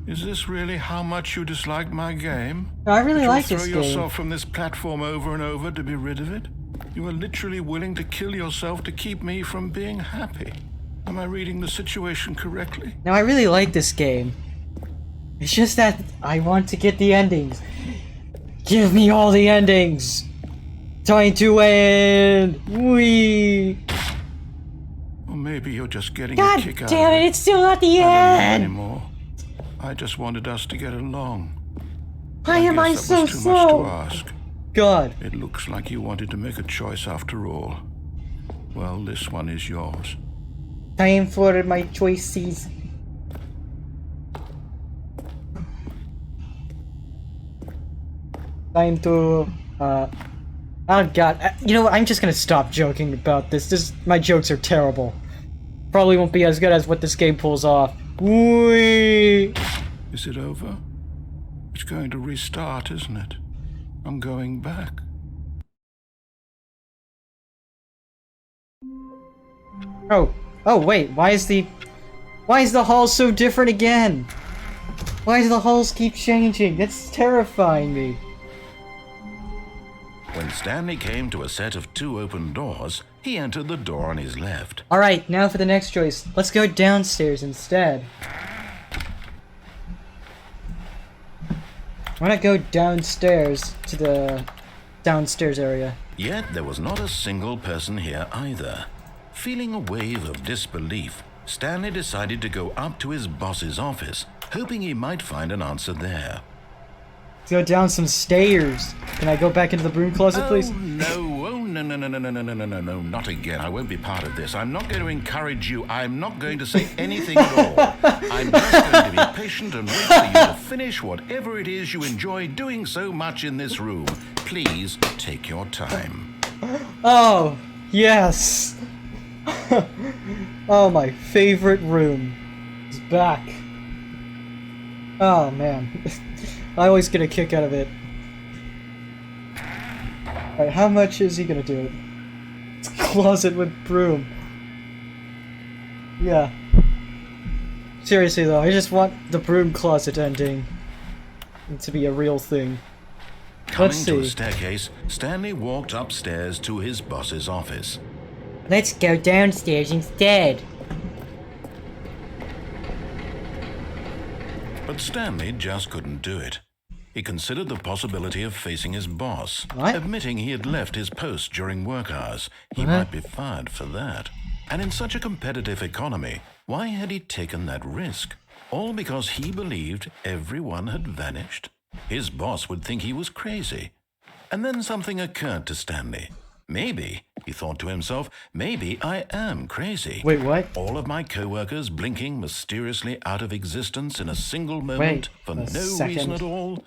Is this really how much you dislike my game? No, I really That like you'll this throw game. yourself from this platform over and over to be rid of it? You are literally willing to kill yourself to keep me from being happy. Am I reading the situation correctly? No, I really like this game. It's just that I want to get the endings. Give me all the endings! Time to win! Wee! Or maybe you're just getting a God kick out damn of it, it's still not the I don't know end! anymore. I just wanted us to get along. Why am I guess that so was too much to slow? ask. God. It looks like you wanted to make a choice after all. Well, this one is yours. Time for my choices. Time to, oh god, you know what, I'm just gonna stop joking about this. My jokes are terrible. Probably won't be as good as what this game pulls off. Whee! Is it over? It's going to restart, isn't it? I'm going back. Oh wait, why is the hall so different again? Why do the halls keep changing? That's terrifying me. When Stanley came to a set of 2 open doors, he entered the door on his left. Alright, now for the next choice. Let's go downstairs instead. Why not go downstairs to the downstairs area? Yet there was not a single person here either. Feeling a wave of disbelief, Stanley decided to go up to his boss's office, hoping he might find an answer there. Let's go down some stairs. Can I go back into the broom closet, please? Oh, no, not again. I won't be part of this. I'm not going to encourage you. I'm not going to say anything at all. I'm just going to be patient and wait for you to finish whatever it is you enjoy doing so much in this room. Please take your time. Oh, yes. Oh, my favorite room is back. Oh, man. I always get a kick out of it. Alright, how much is he gonna do it? It's closet with broom. Yeah. Seriously though, I just want the broom closet ending to be a real thing. Coming Let's to a see. staircase, Stanley walked upstairs to his boss's office. Let's go downstairs instead. But Stanley just couldn't do it. He considered the possibility of facing his boss, What? admitting he had left his post during work hours. He What? might be fired for that. And in such a competitive economy, why had he taken that risk? All because he believed everyone had vanished? His boss would think he was crazy. And then something occurred to Stanley. Maybe, he thought to himself, maybe I am crazy. Wait, what? All of my co-workers blinking mysteriously out of existence in a single moment for a no second. reason at all.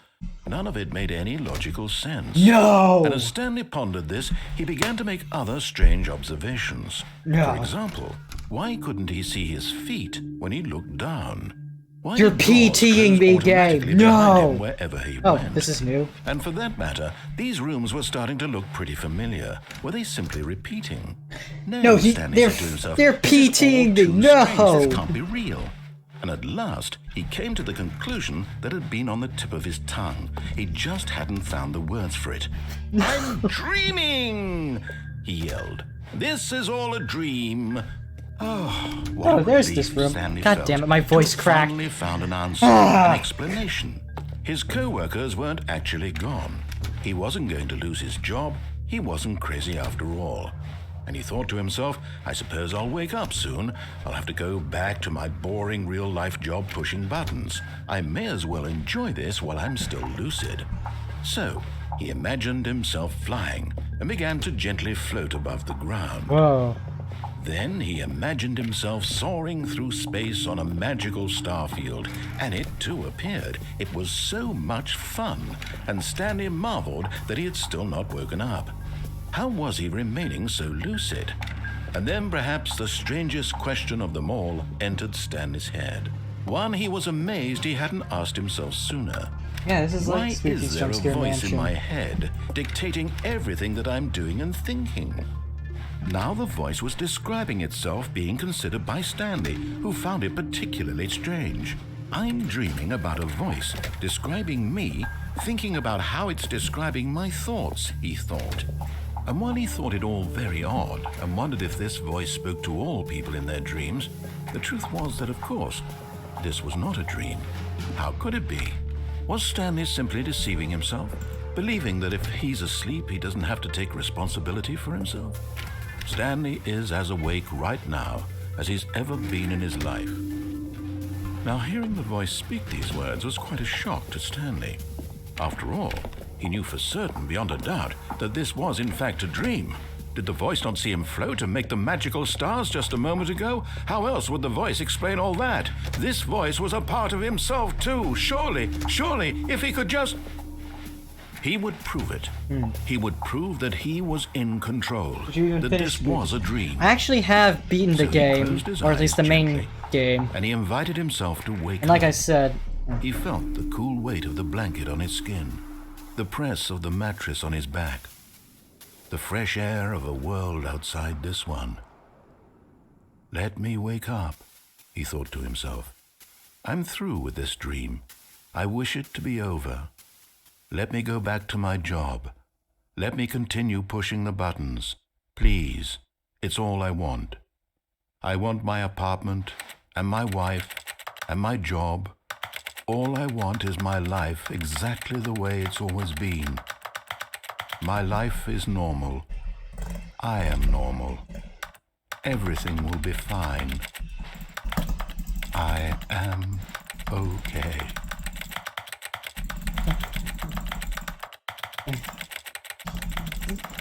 None of it made any logical sense. No! And as Stanley pondered this, he began to make other strange observations. No. For example, why couldn't he see his feet when he looked down? Why You're did doors PTing close me, automatically game. behind No. him wherever he Oh, went? this is new. And for that matter, these rooms were starting to look pretty familiar. Were they simply repeating? No, Stanley they're said to himself, they're "This is all PTing me. too strange. No." This can't be real. And at last, he came to the conclusion that had been on the tip of his tongue. He just hadn't found the words for it. "I'm dreaming!" he yelled. "This is all a dream." Oh, what Oh, a there's relief this room. Stanley God felt. damn it, my voice He cracked. finally found an answer, an explanation. His co-workers weren't actually gone. He wasn't going to lose his job. He wasn't crazy after all. And he thought to himself, I suppose I'll wake up soon. I'll have to go back to my boring real-life job pushing buttons. I may as well enjoy this while I'm still lucid. So, he imagined himself flying and began to gently float above the ground. Whoa. Then he imagined himself soaring through space on a magical starfield, and it too appeared. It was so much fun, and Stanley marveled that he had still not woken up. How was he remaining so lucid? And then perhaps the strangest question of them all entered Stanley's head. One he was amazed he hadn't asked himself sooner. Yeah, this is Why like Spooky's is there a Jumpscare voice Mansion. in my head dictating everything that I'm doing and thinking? Now the voice was describing itself being considered by Stanley, who found it particularly strange. I'm dreaming about a voice describing me, thinking about how it's describing my thoughts, he thought. And while he thought it all very odd and wondered if this voice spoke to all people in their dreams, the truth was that, of course, this was not a dream. How could it be? Was Stanley simply deceiving himself, believing that if he's asleep, he doesn't have to take responsibility for himself? Stanley is as awake right now as he's ever been in his life. Now, hearing the voice speak these words was quite a shock to Stanley. After all, he knew for certain, beyond a doubt, that this was in fact a dream. Did the voice not see him float and make the magical stars just a moment ago? How else would the voice explain all that? This voice was a part of himself too. Surely, if he could just... He would prove it. He would prove that he was in control, Did you even that finish this the- was a dream. I actually have beaten the So he game, closed his or at least the eyes main gently. game. And he invited himself to wake And like up. I said, He felt the cool weight of the blanket on his skin, the press of the mattress on his back, the fresh air of a world outside this one. Let me wake up, he thought to himself. I'm through with this dream. I wish it to be over. Let me go back to my job. Let me continue pushing the buttons. Please, it's all I want. I want my apartment and my wife and my job. All I want is my life exactly the way it's always been. My life is normal. I am normal. Everything will be fine. I am okay.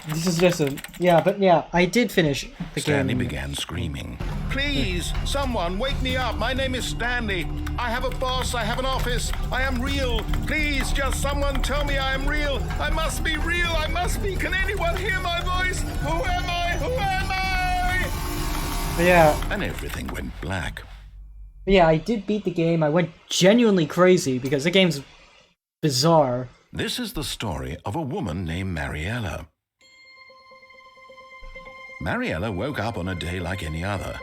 this is just a... Yeah, but yeah, I did finish the Stanley game. began screaming. Please, someone, wake me up. My name is Stanley. I have a boss. I have an office. I am real. Please, just someone tell me I am real. I must be real. I must be. Can anyone hear my voice? Who am I? Who am I? But yeah, And everything went black. I did beat the game. I went genuinely crazy because the game's bizarre. This is the story of a woman named Mariella. Mariella woke up on a day like any other.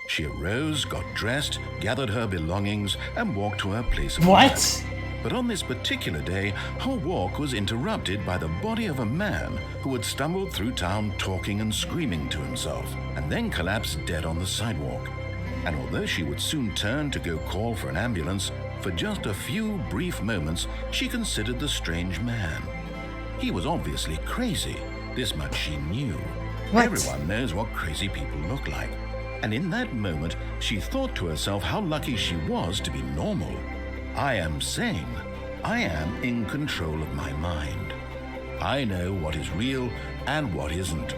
She arose, got dressed, gathered her belongings, and walked to her place of What? work. But on this particular day, her walk was interrupted by the body of a man who had stumbled through town talking and screaming to himself, and then collapsed dead on the sidewalk. And although she would soon turn to go call for an ambulance, for just a few brief moments, she considered the strange man. He was obviously crazy. This much she knew. What? Everyone knows what crazy people look like. And in that moment, she thought to herself how lucky she was to be normal. I am sane. I am in control of my mind. I know what is real and what isn't.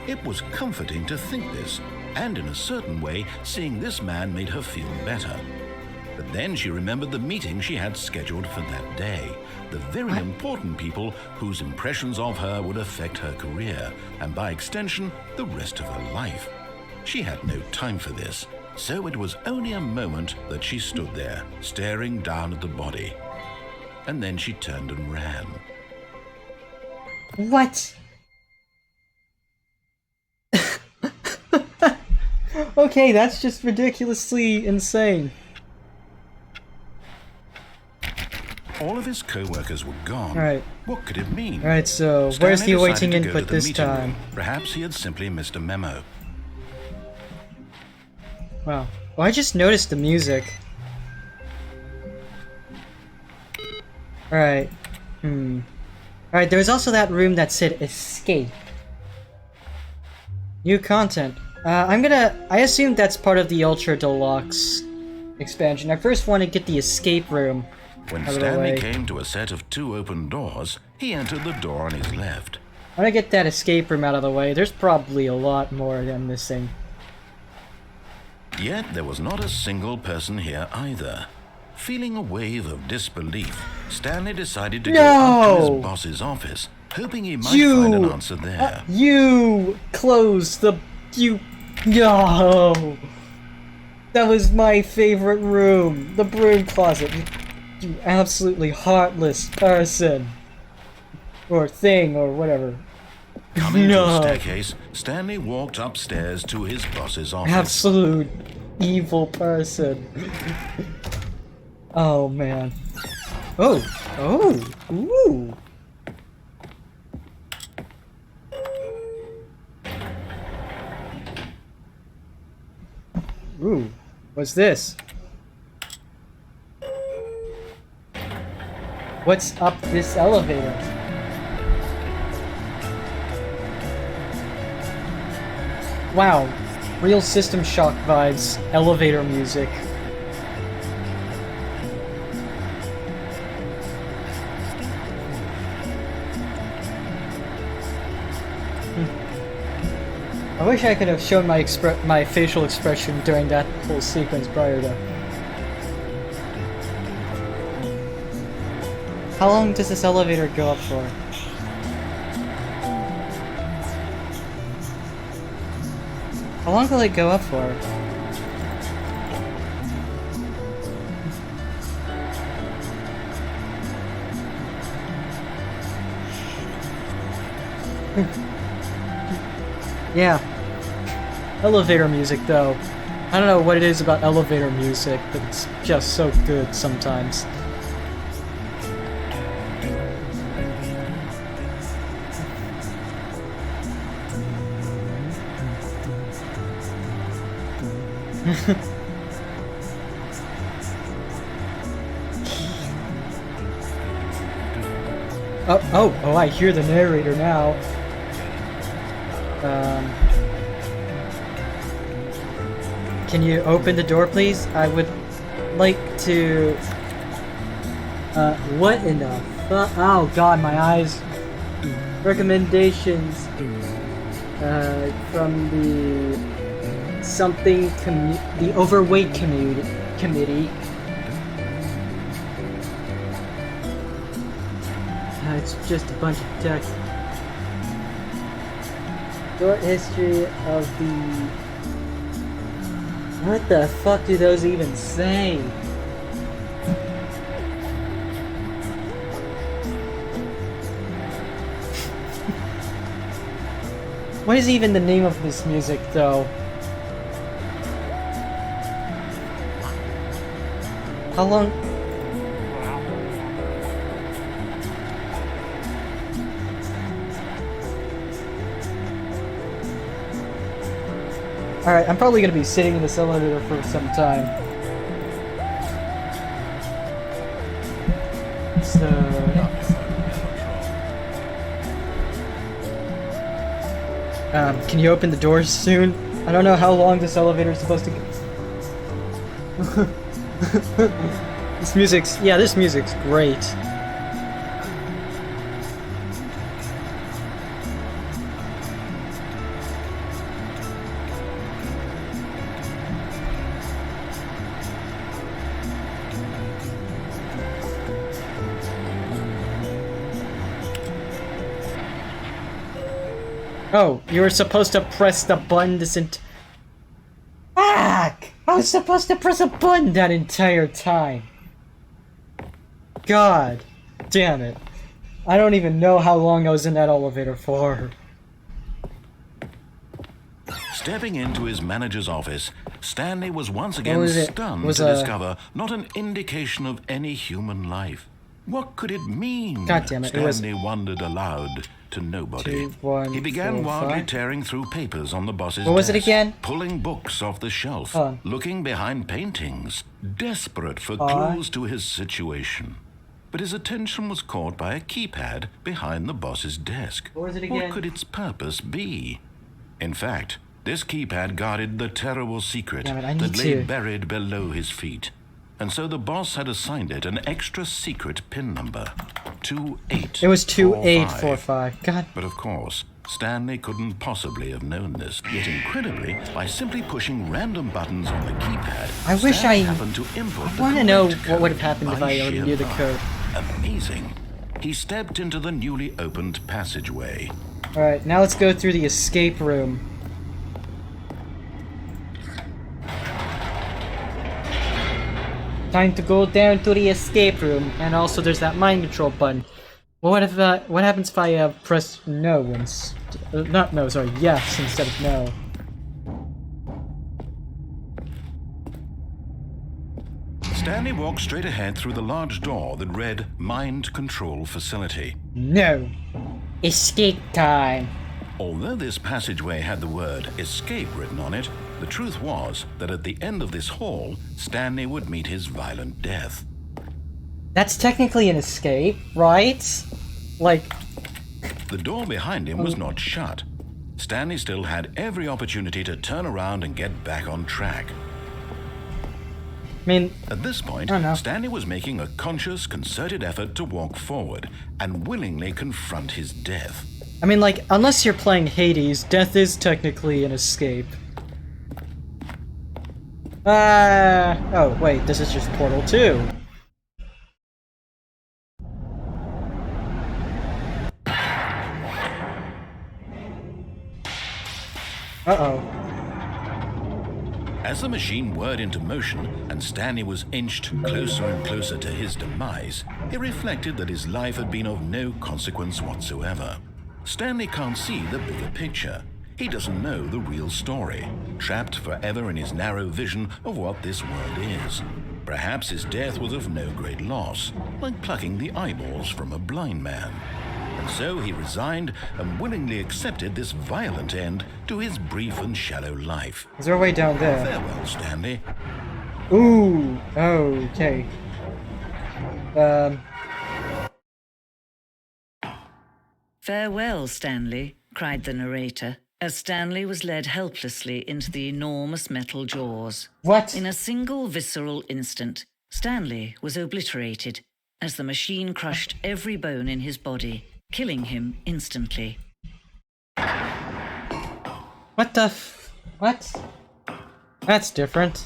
It was comforting to think this, and in a certain way, seeing this man made her feel better. But then she remembered the meeting she had scheduled for that day. The very important people whose impressions of her would affect her career, and by extension, the rest of her life. She had no time for this, so it was only a moment that she stood there, staring down at the body. And then she turned and ran. What? Okay, that's just ridiculously insane. All of his co-workers were gone. Alright. What could it mean? Alright, so Stanley where's the awaiting decided to go input to the this meeting time? room. Perhaps he had simply missed a memo. Wow. Well, I just noticed the music. Alright. Alright, there was also that room that said escape. New content. I assume that's part of the Ultra Deluxe expansion. I first want to get the escape room When out of the Stanley way. came to a set of 2 open doors, he entered the door on his left. I want to get that escape room out of the way. There's probably a lot more I'm missing. Yet there was not a single person here either. Feeling a wave of disbelief, Stanley decided to go up to his boss's office, hoping he might find an answer there. You closed the... No! That was my favorite room! The broom closet! You absolutely heartless person! Or thing, or whatever. Coming to No. the staircase, Stanley walked upstairs to his boss's office. Absolute evil person. Oh, man. Oh! Oh! Ooh! Ooh, what's this? What's up this elevator? Wow, real System Shock vibes, elevator music. I wish I could have shown my facial expression during that whole sequence prior to. How long does this elevator go up for? How long will it go up for? Yeah. Elevator music, though. I don't know what it is about elevator music, but it's just so good sometimes. Oh, I hear the narrator now. Can you open the door, please? I would like to... what in the fuck? Oh god, my eyes. Recommendations, from the... the overweight committee. It's just a bunch of text. Short history of the... What the fuck do those even say? What is even the name of this music, though? How long? Alright, I'm probably gonna be sitting in this elevator for some time. So... can you open the doors soon? I don't know how long this elevator is supposed to go. This music's great. Oh, you were supposed to press the button Fuck! I was supposed to press a button that entire time. God damn it. I don't even know how long I was in that elevator for. Stepping into his manager's office, Stanley was once again stunned to discover not an indication of any human life. What could it mean? God damn it, Stanley wondered aloud to nobody. He began wildly tearing through papers on the boss's desk. What was it again? Pulling books off the shelf, looking behind paintings, desperate for clues to his situation. But his attention was caught by a keypad behind the boss's desk. What was it again? What could its purpose be? In fact, this keypad guarded the terrible secret that lay buried below his feet. And so the boss had assigned it an extra secret PIN number. 2845. It was 2845. God. But of course, Stanley couldn't possibly have known this. Yet incredibly, by simply pushing random buttons on the keypad, I wish I happened to input the want to know correct what would have code happened if by I already sheer knew the luck. code. Amazing. He stepped into the newly opened passageway. Alright, now let's go through the escape room. Time to go down to the escape room, and also there's that mind control button. Well, what happens if I press no not no, sorry, yes instead of no? Stanley walked straight ahead through the large door that read Mind Control Facility. No. Escape time. Although this passageway had the word escape written on it, the truth was that at the end of this hall, Stanley would meet his violent death. That's technically an escape, right? Like... The door behind him was not shut. Stanley still had every opportunity to turn around and get back on track. I mean... At this point, Stanley was making a conscious, concerted effort to walk forward and willingly confront his death. I mean, like, unless you're playing Hades, death is technically an escape. Oh, wait, this is just Portal 2. Uh-oh. As the machine whirred into motion and Stanley was inched closer and closer to his demise, he reflected that his life had been of no consequence whatsoever. Stanley can't see the bigger picture. He doesn't know the real story, trapped forever in his narrow vision of what this world is. Perhaps his death was of no great loss, like plucking the eyeballs from a blind man. And so he resigned and willingly accepted this violent end to his brief and shallow life. Is there a way down there? Farewell, Stanley. Ooh, okay. Farewell, Stanley, cried the narrator, as Stanley was led helplessly into the enormous metal jaws. What? In a single visceral instant, Stanley was obliterated as the machine crushed every bone in his body, killing him instantly. What the what? That's different.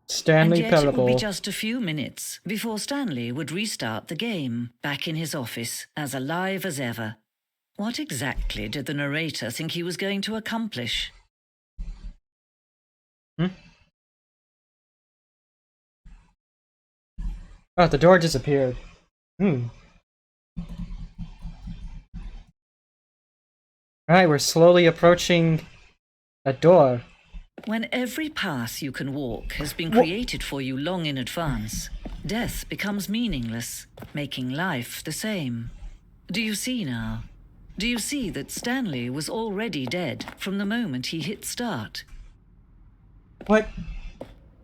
Stanley And yet it would be Pellable. just a few minutes before Stanley would restart the game, back in his office, as alive as ever. What exactly did the narrator think he was going to accomplish? Oh, the door disappeared. Alright, we're slowly approaching a door. When every path you can walk has been created for you long in advance, death becomes meaningless, making life the same. Do you see now? Do you see that Stanley was already dead from the moment he hit start? What?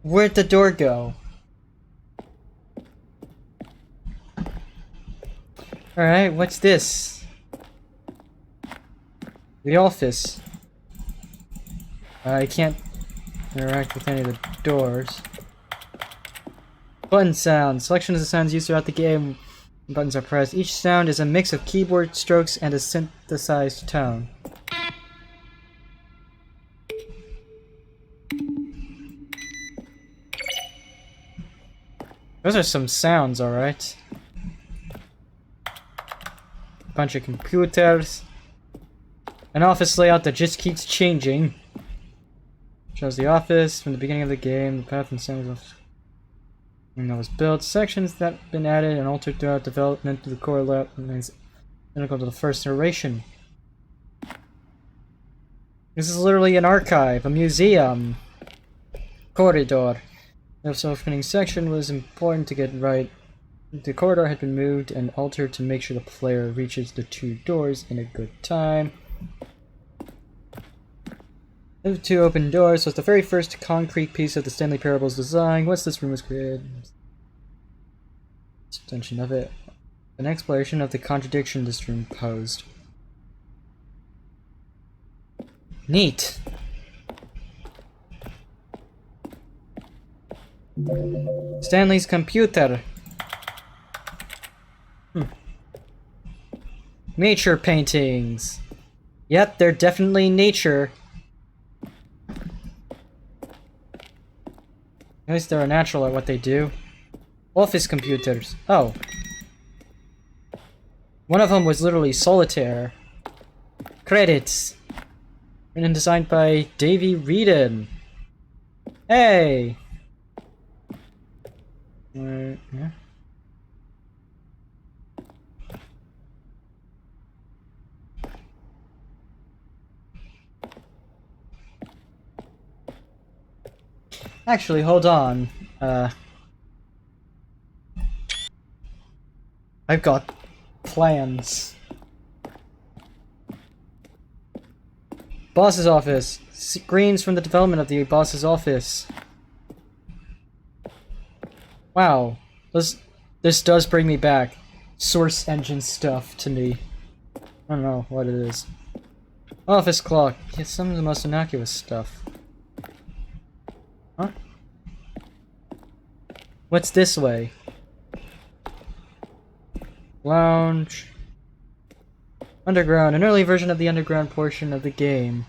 Where'd the door go? Alright, what's this? The office. I can't interact with any of the doors. Button sounds. Selection of the sounds used throughout the game. Buttons are pressed. Each sound is a mix of keyboard strokes and a synthesized tone. Those are some sounds, alright. Bunch of computers. An office layout that just keeps changing. Shows the office from the beginning of the game, the path and sounds of when that was built. Sections that have been added and altered throughout development to the core layout remains identical to the first iteration. This is literally an archive, a museum. Corridor. The opening section was important to get right. The corridor had been moved and altered to make sure the player reaches the two doors in a good time. The two open doors was the very first concrete piece of the Stanley Parable's design. Once this room was created, extension of it, an exploration of the contradiction this room posed. Neat. Stanley's computer. Nature paintings. Yep, they're definitely nature. At least they're natural at what they do. Office computers. Oh. One of them was literally solitaire. Credits. Written and designed by Davey Reedon. Hey! Yeah. Actually, hold on. I've got plans. Boss's office. Screens from the development of the boss's office. Wow. This does bring me back. Source engine stuff to me. I don't know what it is. Office clock. Yeah, some of the most innocuous stuff. Huh? What's this way? Lounge. Underground. An early version of the underground portion of the game.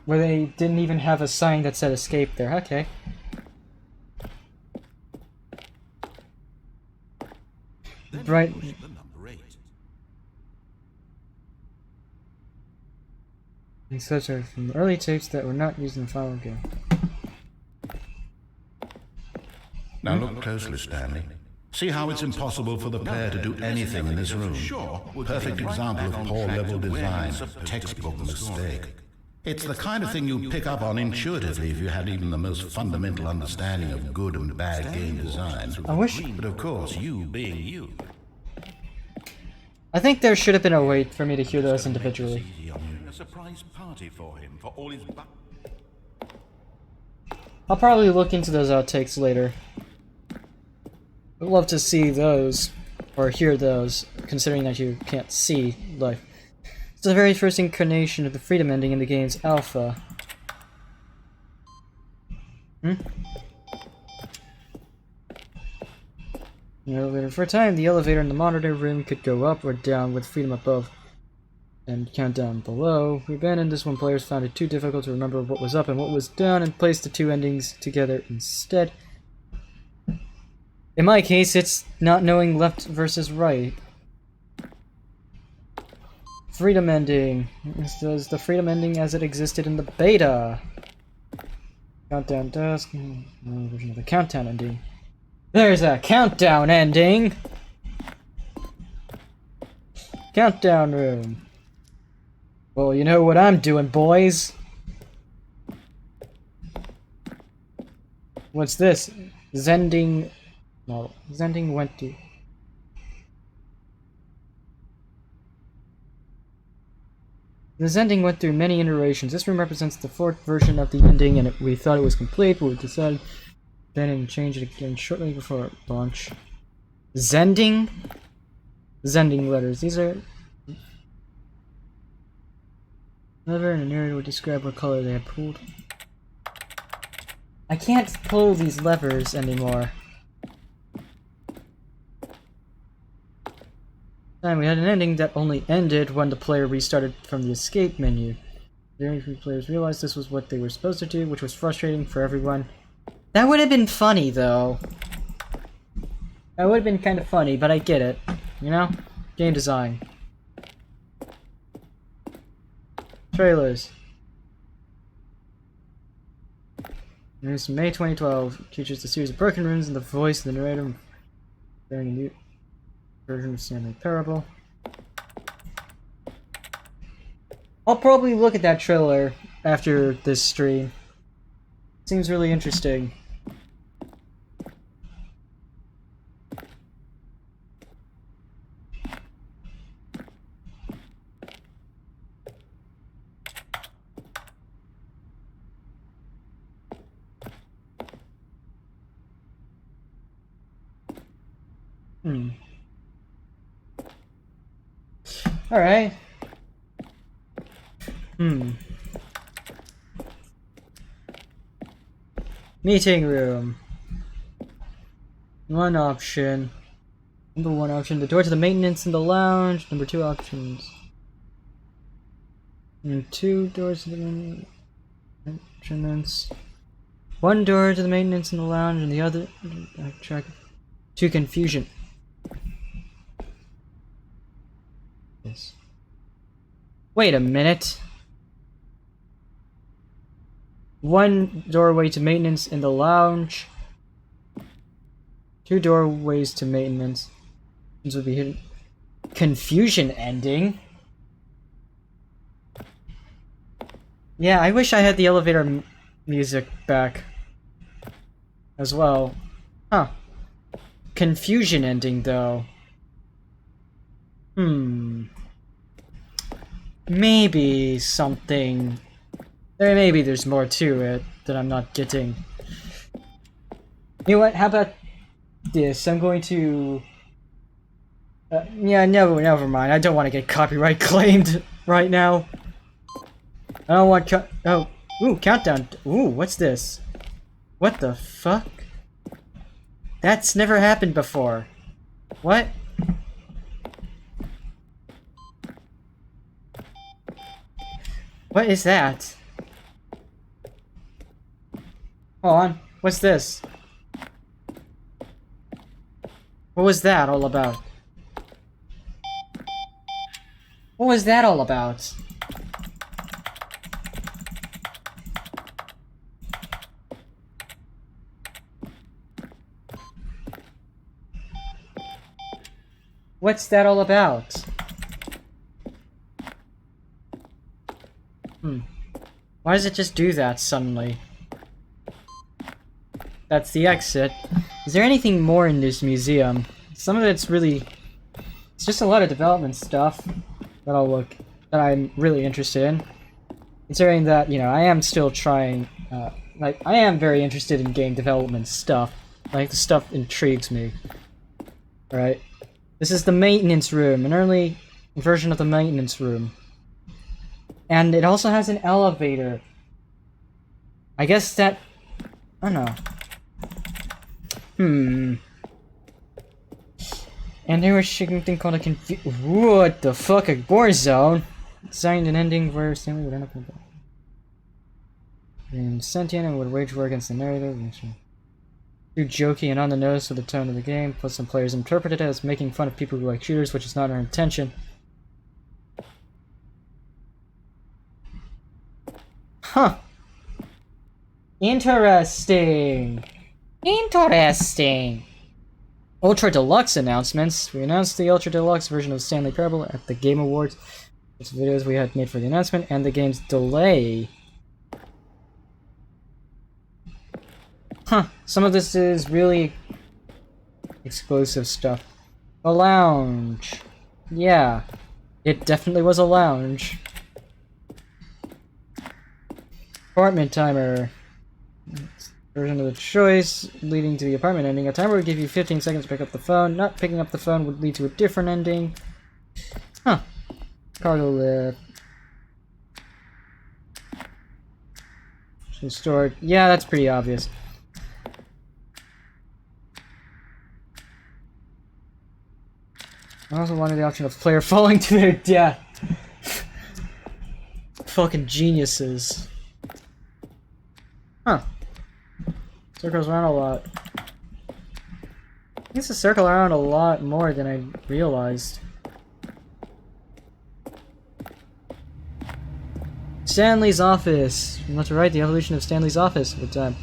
Where they didn't even have a sign that said escape there. Okay. Right. These such are from early tapes that were not used in the final game. Now look closely, Stanley. See how it's impossible for the player to do anything in this room. Perfect example of poor level design, textbook mistake. It's the kind of thing you pick up on intuitively if you had even the most fundamental understanding of good and bad game design. I wish... But of course, you being you... I think there should have been a way for me to hear those individually. A surprise party for him for all his... I'll probably look into those outtakes later. I'd love to see those, or hear those, considering that you can't see live. It's the very first incarnation of the freedom ending in the game's alpha. The elevator. For a time, the elevator in the monitor room could go up or down with freedom above and countdown below. We abandoned this when players found it too difficult to remember what was up and what was down and placed the two endings together instead. In my case, it's not knowing left versus right. Freedom ending. This is the freedom ending as it existed in the beta. Countdown dusk. Version of the countdown ending. There's a countdown ending! Countdown room. Well, you know what I'm doing, boys. What's this? Zending... No, Zending went to... This ending went through many iterations. This room represents the fourth version of the ending, and we thought it was complete, but we decided then and change it again shortly before launch. Zending? Zending letters. These are... Lever and a narrator would describe what color they had pulled. I can't pull these levers anymore. And we had an ending that only ended when the player restarted from the escape menu. Very few players realized this was what they were supposed to do, which was frustrating for everyone. That would have been funny, though. That would have been kind of funny, but I get it. You know? Game design. Trailers. Released in May 2012. Features a series of broken rooms and the voice of the narrator. Bearing a new version of Stanley Parable. I'll probably look at that trailer after this stream. Seems really interesting. Alright. Meeting room. One option. Number one option, the door to the maintenance and the lounge. Number two options. And two doors to the maintenance. One door to the maintenance and the lounge, and the other track to confusion. Yes. Wait a minute. One doorway to maintenance in the lounge. Two doorways to maintenance. This would be hidden. Confusion ending. Yeah, I wish I had the elevator music back as well. Huh. Confusion ending though. Maybe something. Maybe there's more to it that I'm not getting. You know what? How about this? I'm going to. Yeah, never mind. I don't want to get copyright claimed right now. I don't want ooh, countdown. Ooh, what's this? What the fuck? That's never happened before. What? What is that? Hold on. What's this? What was that all about? What was that all about? What's that all about? Why does it just do that suddenly? That's the exit. Is there anything more in this museum? Some of it's really... It's just a lot of development stuff that I'm really interested in. Considering that, you know, I am still trying... like, I am very interested in game development stuff. Like, the stuff intrigues me. Alright. This is the maintenance room, an early version of the maintenance room. And it also has an elevator. I guess that... I don't know. And there was a thing called a what the fuck, a war zone? Designed an ending where Stanley would end up in sentient and would wage war against the narrator. Too jokey and on the nose for the tone of the game, plus some players interpreted it as making fun of people who like shooters, which is not our intention. Huh. Interesting. Interesting. Ultra Deluxe announcements. We announced the Ultra Deluxe version of Stanley Parable at the Game Awards. There's videos we had made for the announcement and the game's delay. Huh, some of this is really exclusive stuff. A lounge. Yeah, it definitely was a lounge. Apartment timer. Version of the choice leading to the apartment ending. A timer would give you 15 seconds to pick up the phone. Not picking up the phone would lead to a different ending. Huh. Cargo lift. Stored. Yeah, that's pretty obvious. I also wanted the option of player falling to their death. Fucking geniuses. Huh. Circles around a lot. I guess to circle around a lot more than I realized. Stanley's office. From left to right, the evolution of Stanley's office over time.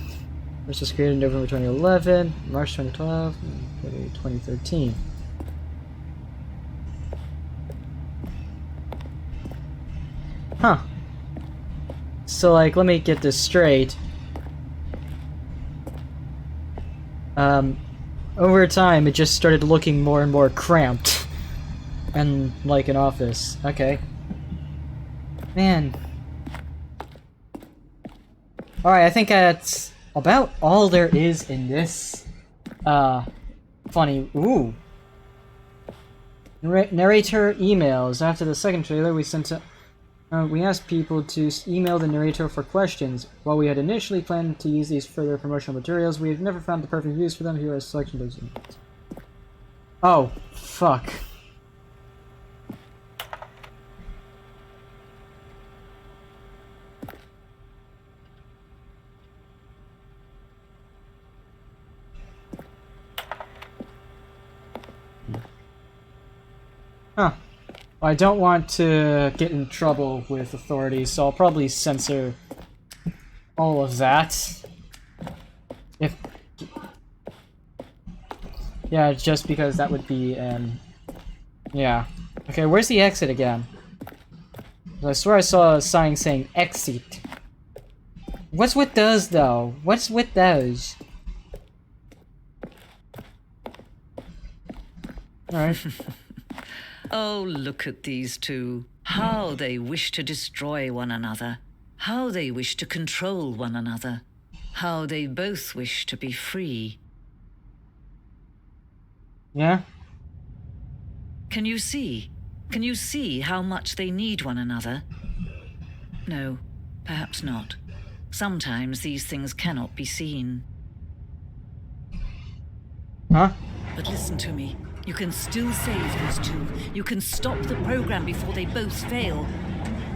First was created in November 2011, March 2012, and February 2013. Huh. So, like, let me get this straight. Over time, it just started looking more and more cramped. And like an office. Okay. Man. Alright, I think that's about all there is in this. Funny. Ooh. Narrator emails. After the second trailer, we sent a... we asked people to email the narrator for questions. While we had initially planned to use these for their promotional materials, we have never found the perfect use for them. Here are a selection of those emails. Oh, fuck. Huh. I don't want to get in trouble with authorities, so I'll probably censor all of that. If... Yeah, just because that would be, yeah. Okay, where's the exit again? I swear I saw a sign saying exit. What's with those, though? What's with those? Alright. Oh, look at these two. How they wish to destroy one another. How they wish to control one another. How they both wish to be free. Yeah? Can you see? Can you see how much they need one another? No, perhaps not. Sometimes these things cannot be seen. Huh? But listen to me. You can still save those two. You can stop the program before they both fail.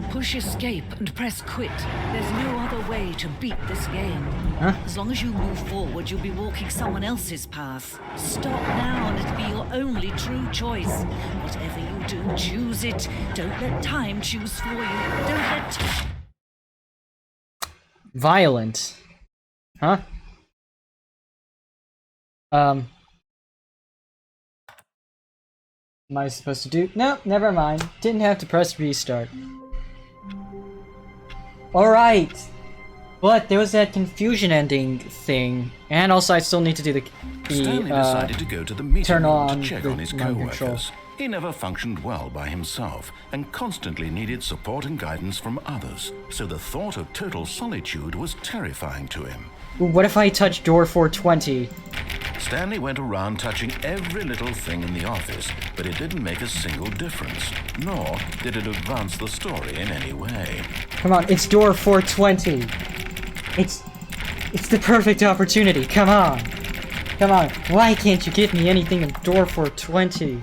Push escape and press quit. There's no other way to beat this game. Huh? As long as you move forward, you'll be walking someone else's path. Stop now and it'll be your only true choice. Whatever you do, choose it. Don't let time choose for you. Don't let... Violent. Huh? Am I supposed to do? No, never mind. Didn't have to press restart. Alright! But there was that confusion ending thing. And also I still need to do Stanley decided to go to the meeting turn room on to check the on his mind control. co-workers. He never functioned well by himself and constantly needed support and guidance from others, so the thought of total solitude was terrifying to him. Ooh, what if I touch door 420? Stanley went around touching every little thing in the office, but it didn't make a single difference, nor did it advance the story in any way. Come on, it's door 420. It's the perfect opportunity. Come on. Come on. Why can't you give me anything in door 420?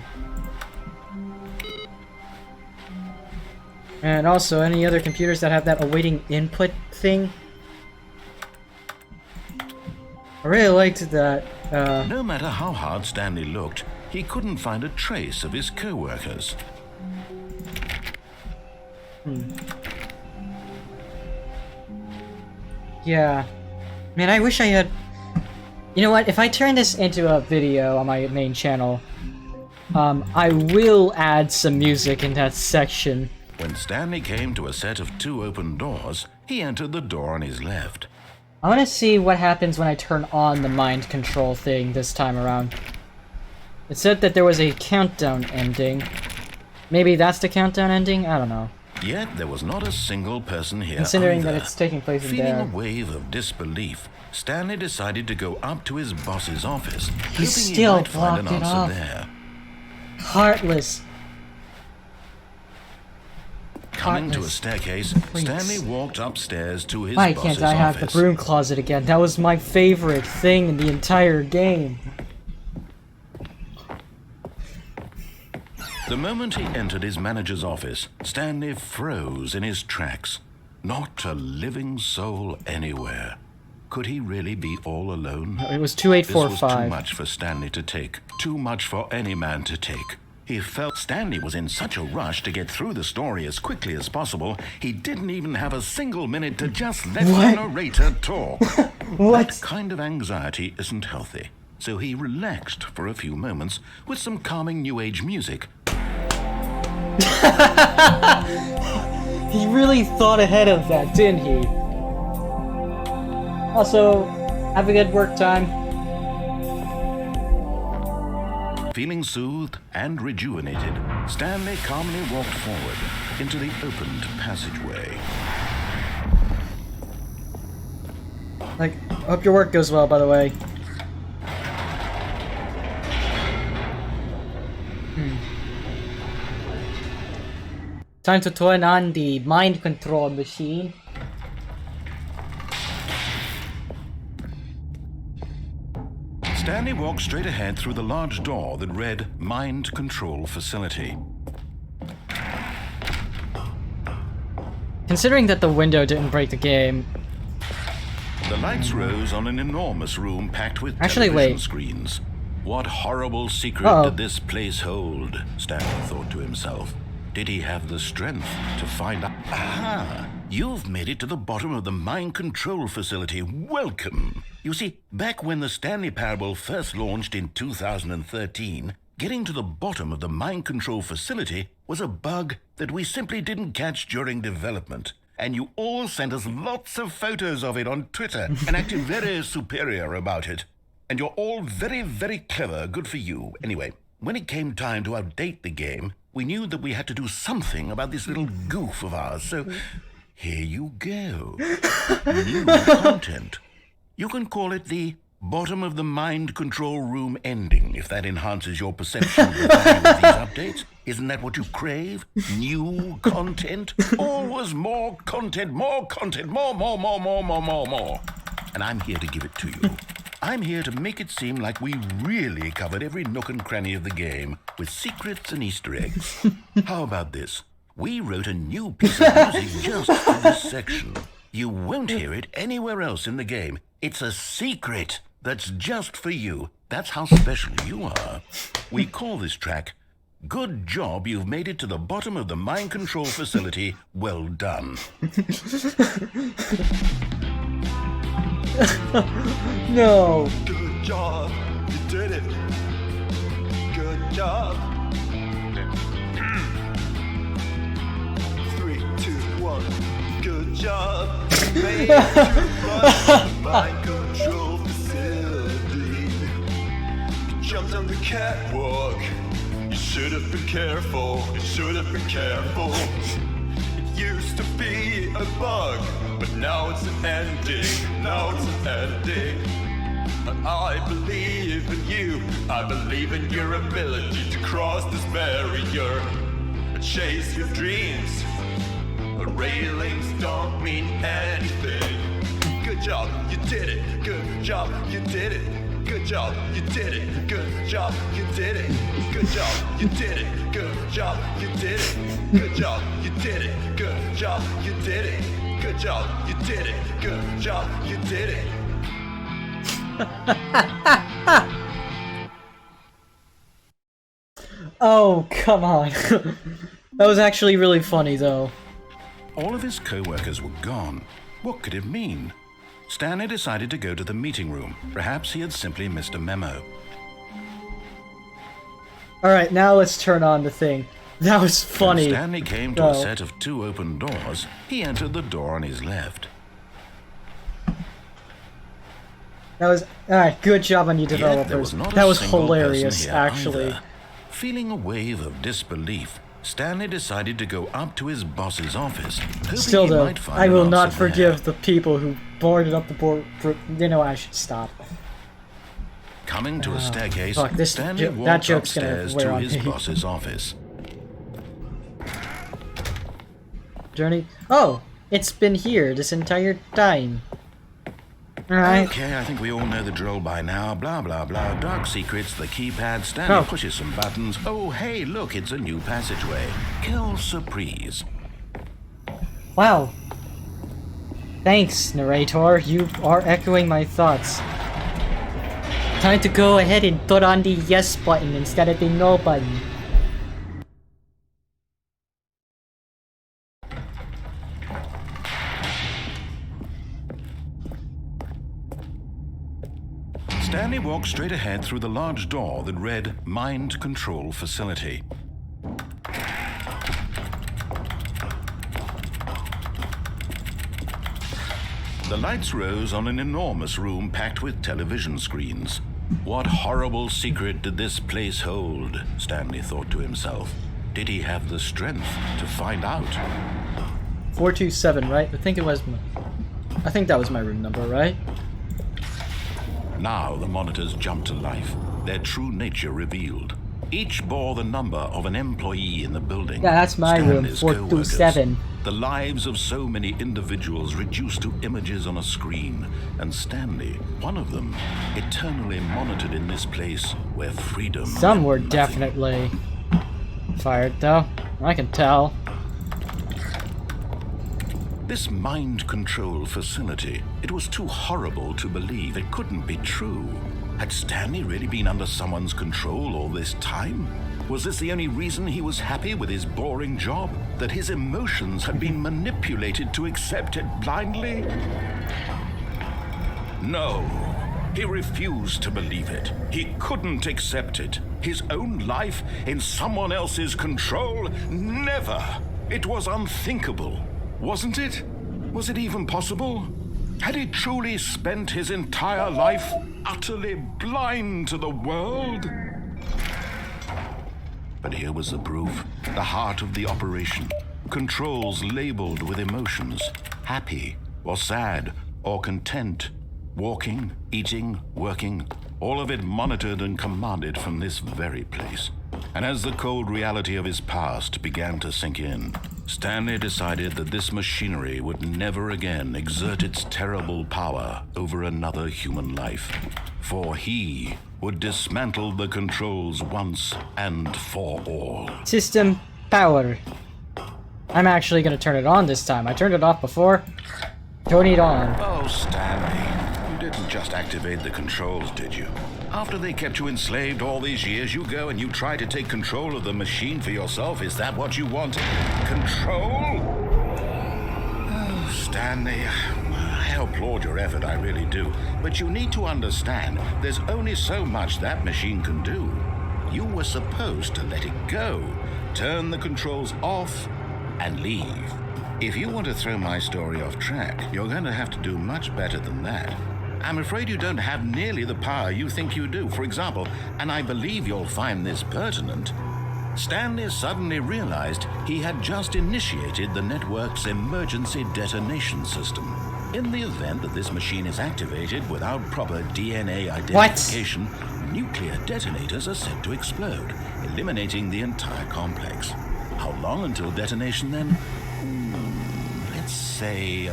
And also, any other computers that have that awaiting input thing? I really liked that. No matter how hard Stanley looked, he couldn't find a trace of his co-workers. Yeah. Man, I wish I had... You know what? If I turn this into a video on my main channel, I will add some music in that section. When Stanley came to a set of 2 open doors, he entered the door on his left. I want to see what happens when I turn on the mind control thing this time around. It said that there was a countdown ending. Maybe that's the countdown ending? I don't know. Yet there was not a single person here Considering either. that it's taking place in Feeling there. a wave of disbelief, Stanley decided to go up to his boss's office, hoping still he might find an blocked it answer off. there. Heartless. Coming to a Heartless staircase, freaks. Stanley walked upstairs to his Why boss's can't I have office. the broom closet again? That was my favorite thing in the entire game. The moment he entered his manager's office, Stanley froze in his tracks. Not a living soul anywhere. Could he really be all alone? It was This was too 2845. much for Stanley to take. Too much for any man to take. He felt Stanley was in such a rush to get through the story as quickly as possible, he didn't even have a single minute to just let the narrator talk. What? That kind of anxiety isn't healthy. So he relaxed for a few moments with some calming New Age music. He really thought ahead of that, didn't he? Also, have a good work time. Feeling soothed and rejuvenated, Stanley calmly walked forward into the opened passageway. Like, hope your work goes well, by the way. Time to turn on the mind control machine. Stanley walked straight ahead through the large door that read Mind Control Facility. Considering that the window didn't break the game, The lights rose on an enormous room packed with Actually, television wait. screens. What horrible secret Uh-oh. did this place hold? Stanley thought to himself. Did he have the strength to find out? Aha! You've made it to the bottom of the mind control facility. Welcome! You see, back when the Stanley Parable first launched in 2013, getting to the bottom of the mind control facility was a bug that we simply didn't catch during development. And you all sent us lots of photos of it on Twitter and acted very superior about it. And you're all very, very clever. Good for you. Anyway, when it came time to update the game, we knew that we had to do something about this little goof of ours. So here you go. New content. You can call it the bottom of the mind control room ending, if that enhances your perception of the value of these updates. Isn't that what you crave? New content? Always more content, more content, more. And I'm here to give it to you. I'm here to make it seem like we really covered every nook and cranny of the game with secrets and Easter eggs. How about this? We wrote a new piece of music just for this section. You won't hear it anywhere else in the game. It's a secret that's just for you. That's how special you are. We call this track, Good Job You've Made It to the Bottom of the Mind Control Facility. Well done. no. Good job, you did it. Good job. 3, 2, 1. Good job, you made it to the mind control facility. You jumped on the catwalk. You should have been careful. You should have been careful. It used to be a bug, but now it's an ending. Now it's an ending. And I believe in you. I believe in your ability to cross this barrier and chase your dreams. But railings don't mean anything. Good job, you did it. Good job, you did it. Good job, you did it. Good job, you did it. Good job, you did it. Good job, you did it. Good job, you did it. Good job, you did it. Good job, you did it. Good job, you did it. Oh, come on. That was actually really funny, though. All of his co-workers were gone. What could it mean? Stanley decided to go to the meeting room. Perhaps he had simply missed a memo. Alright, now let's turn on the thing. That was funny. When Stanley came to No. a set of 2 open doors, he entered the door on his left. That was alright. Good job on you Yet there developers. was not a That was single hilarious, person here actually. either. Feeling a wave of disbelief, Stanley decided to go up to his boss's office, hoping Still he though, might find I an will not answer there. forgive the people who boarded up the board. You know, I should stop. Coming to a staircase, fuck, this Stanley that walked joke's gonna upstairs wear to on his me. boss's office. Journey. Oh, it's been here this entire time. Alright. Okay, I think we all know the drill by now. Blah, blah, blah. Dark secrets, the keypad. Stanley Oh. pushes some buttons. Oh, hey, look, it's a new passageway. Quelle surprise. Wow. Thanks, narrator. You are echoing my thoughts. Time to go ahead and put on the yes button instead of the no button. Stanley walked straight ahead through the large door that read Mind Control Facility. The lights rose on an enormous room packed with television screens. What horrible secret did this place hold? Stanley thought to himself. Did he have the strength to find out? 427, right? I think that was my room number, right? Now the monitors jumped to life, their true nature revealed. Each bore the number of an employee in the building. Yeah, that's my room, Stanley's 427. coworkers. The lives of so many individuals reduced to images on a screen, and Stanley, one of them, eternally monitored in this place where freedom Some meant were nothing. definitely fired, though. I can tell. This mind control facility, it was too horrible to believe. It couldn't be true. Had Stanley really been under someone's control all this time? Was this the only reason he was happy with his boring job? That his emotions had been manipulated to accept it blindly? No. He refused to believe it. He couldn't accept it. His own life in someone else's control? Never. It was unthinkable. Wasn't it? Was it even possible? Had he truly spent his entire life utterly blind to the world? But here was the proof. The heart of the operation. Controls labeled with emotions. Happy, or sad, or content. Walking, eating, working. All of it monitored and commanded from this very place. And as the cold reality of his past began to sink in, Stanley decided that this machinery would never again exert its terrible power over another human life. For he would dismantle the controls once and for all. System power. I'm actually gonna turn it on this time. I turned it off before. Turn it on. Oh, Stanley, you didn't just activate the controls, did you? After they kept you enslaved all these years, you go and you try to take control of the machine for yourself. Is that what you want? Control? Oh, Stanley, I applaud your effort, I really do. But you need to understand, there's only so much that machine can do. You were supposed to let it go, turn the controls off, and leave. If you want to throw my story off track, you're going to have to do much better than that. I'm afraid you don't have nearly the power you think you do. For example, and I believe you'll find this pertinent, Stanley suddenly realized he had just initiated the network's emergency detonation system. In the event that this machine is activated without proper DNA identification, nuclear detonators are set to explode, eliminating the entire complex. How long until detonation then? Let's say,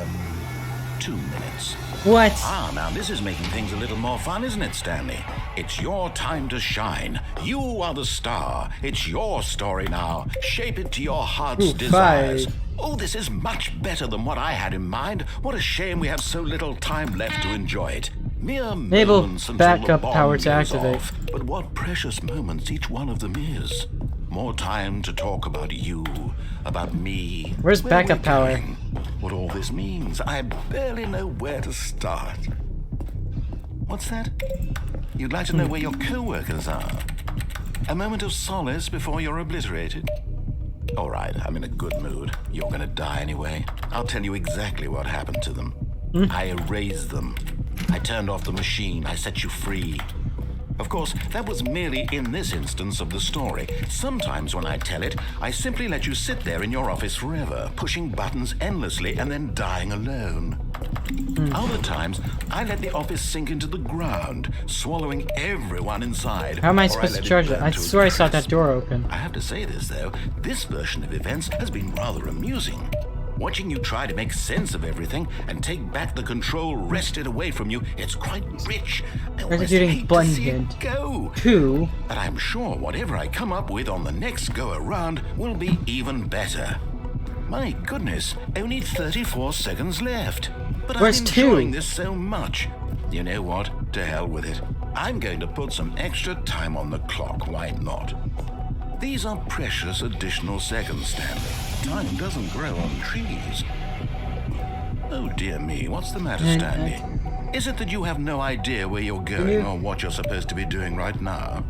2 minutes. What? Ah, now this is making things a little more fun, isn't it, Stanley? It's your time to shine. You are the star. It's your story now. Shape it to your heart's Ooh, desires. fine. Oh, this is much better than what I had in mind. What a shame we have so little time left to enjoy it. Mere Enable moments until backup the bomb power to goes activate. off. But what precious moments each one of them is. More time to talk about you, about me. Where's where backup we're power? going, what all this means. I barely know where to start. What's that? You'd like to know where your co-workers are? A moment of solace before you're obliterated? All right, I'm in a good mood. You're gonna die anyway. I'll tell you exactly what happened to them. I erased them. I turned off the machine. I set you free. Of course, that was merely in this instance of the story. Sometimes when I tell it, I simply let you sit there in your office forever, pushing buttons endlessly and then dying alone. Other times, I let the office sink into the ground, swallowing everyone inside. How am I or supposed let to it charge it? burn I to a swear I saw that crisp. door open. I have to say this, though. This version of events has been rather amusing. Watching you try to make sense of everything and take back the control wrested away from you, it's quite rich. I almost Executing hate to button see it hint. go. 2. But I'm sure whatever I come up with on the next go around will be even better. My goodness, only 34 seconds left. But Where's I'm 2? enjoying this so much. You know what? To hell with it. I'm going to put some extra time on the clock, why not? These are precious additional seconds, Stanley. Time doesn't grow on trees. Oh dear me, what's the matter, Stanley? Is it that you have no idea where you're going or what you're supposed to be doing right now?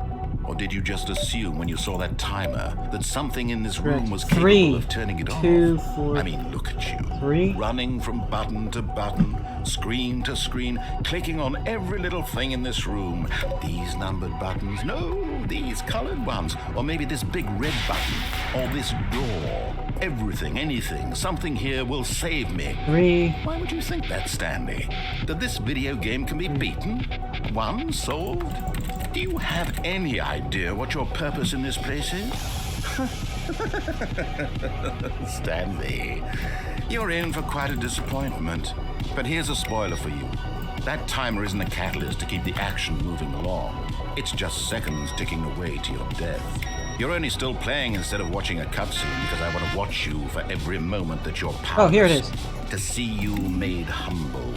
Or did you just assume when you saw that timer that something in this room was capable 3, of turning it 2, off? 4, I mean, look at you. 3. Running from button to button, screen to screen, clicking on every little thing in this room. These numbered buttons, no, these colored ones. Or maybe this big red button, or this door. Everything, anything, something here will save me. 3. Why would you think that, Stanley? That this video game can be beaten? Won? Solved? Do you have any idea what your purpose in this place is? Stanley, you're in for quite a disappointment. But here's a spoiler for you. That timer isn't a catalyst to keep the action moving along. It's just seconds ticking away to your death. You're only still playing instead of watching a cutscene because I want to watch you for every moment that you're powerless. Oh, here it is. To see you made humble.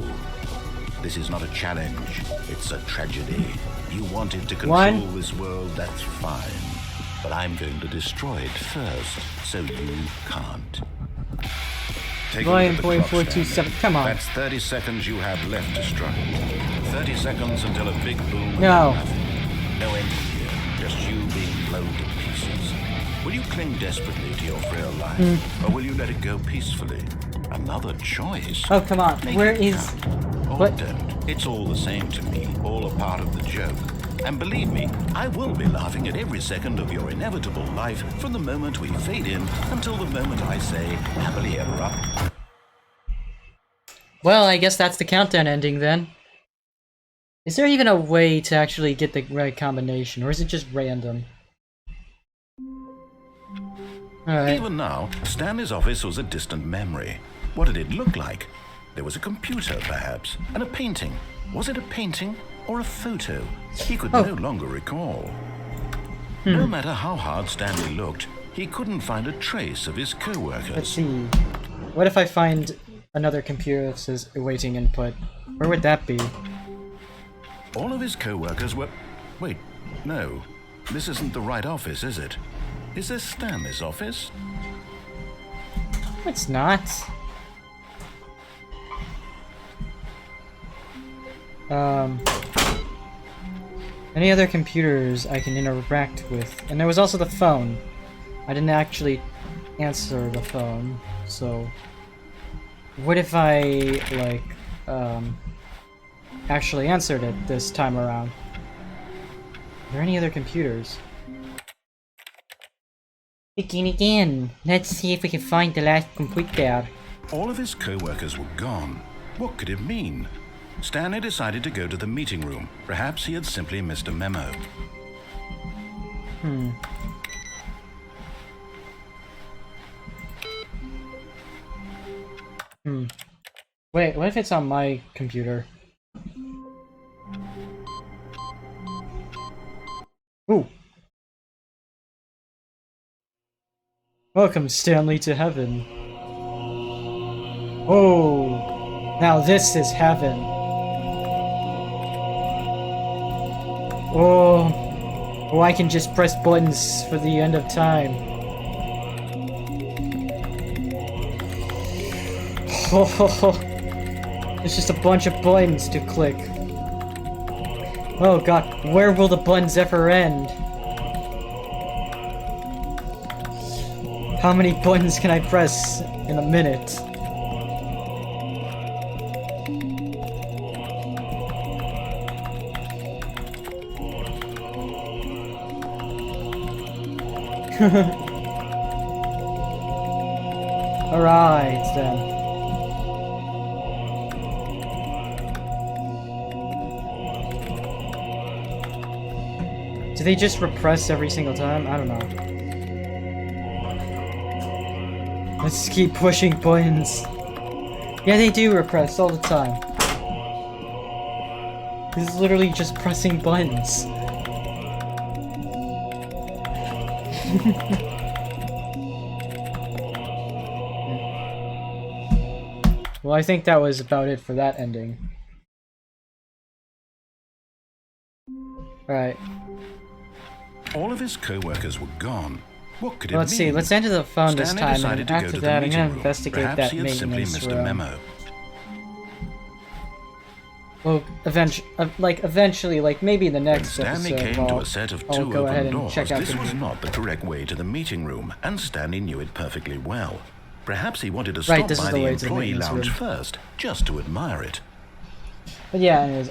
This is not a challenge. It's a tragedy. You wanted to control 1. this world, that's fine. But I'm going to destroy it first, so you can't. Take a look at the clock, 427. Stanley. Come on. That's 30 seconds you have left to struggle. 30 seconds until a big boom. No. And nothing. No ending here. Just you being blown to pieces. Will you cling desperately to your frail life, or will you let it go peacefully? Another choice. Oh, come on. Make Where it is... count. Or What? don't. It's all the same to me. All a part of the joke. And believe me, I will be laughing at every second of your inevitable life from the moment we fade in until the moment I say happily ever after. Well, I guess that's the countdown ending then. Is there even a way to actually get the right combination, or is it just random? Alright. Even now, Stanley's office was a distant memory. What did it look like? There was a computer, perhaps, and a painting. Was it a painting or a photo? He could no longer recall. No matter how hard Stanley looked, he couldn't find a trace of his Let's co-workers. see. What if I find another computer that says awaiting input? Where would that be? All of his co-workers were... Wait, no. This isn't the right office, is it? Is this Stanley's office? It's not. Any other computers I can interact with? And there was also the phone. I didn't actually answer the phone, so... What if I, like, actually answered it this time around? Are there any other computers? Begin again. Let's see if we can find the last computer. All of his co-workers were gone. What could it mean? Stanley decided to go to the meeting room. Perhaps he had simply missed a memo. Wait, what if it's on my computer? Ooh. Welcome, Stanley, to heaven. Oh, now this is heaven. Oh, I can just press buttons for the end of time. Oh, it's just a bunch of buttons to click. Oh god, where will the buttons ever end? How many buttons can I press in a minute? Alright, then. Do they just repress every single time? I don't know. Let's keep pushing buttons. Yeah, they do repress all the time. This is literally just pressing buttons. Well, I think that was about it for that ending. Alright. All of his co-workers were gone. What could it Let's mean? see, let's enter the phone this Stanley time, decided and to go after to the that, I'm meeting gonna room. investigate Perhaps that he had simply maintenance missed a room. memo. Well, eventually, like maybe in the When next Stanley episode, came to a set of I'll two go ahead open and doors, check out this the was not the correct way to the meeting room, and Stanley knew it perfectly well. Perhaps he wanted to stop this is by the the way to the employee maintenance lounge room. first, just to admire it. But yeah, anyways,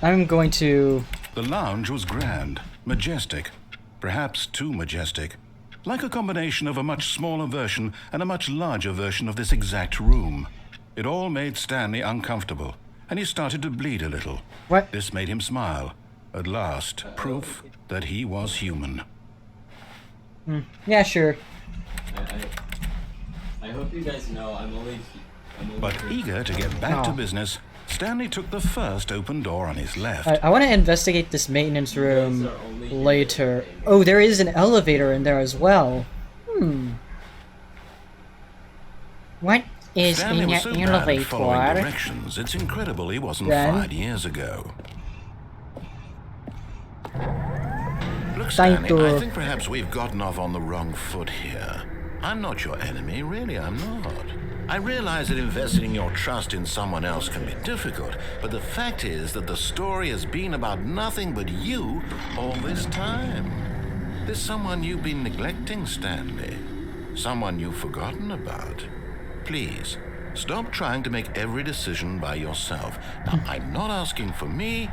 I'm going to... The lounge was grand, majestic, perhaps too majestic. Like a combination of a much smaller version and a much larger version of this exact room. It all made Stanley uncomfortable, and he started to bleed a little. What? This made him smile. At last, proof that he was human. Yeah, sure. I hope you guys know I'm only But eager to get back to Oh. business, Stanley took the first open door on his left. I want to investigate this maintenance room later. Oh, there is an elevator in there as well. What is Stanley in was the so bad at following elevator? directions, it's incredible he wasn't Then? fired years ago. Look, Thank Stanley, you. I think perhaps we've gotten off on the wrong foot here. I'm not your enemy, really, I'm not. I realize that investing your trust in someone else can be difficult, but the fact is that the story has been about nothing but you all this time. There's someone you've been neglecting, Stanley. Someone you've forgotten about. Please, stop trying to make every decision by yourself. Now, I'm not asking for me,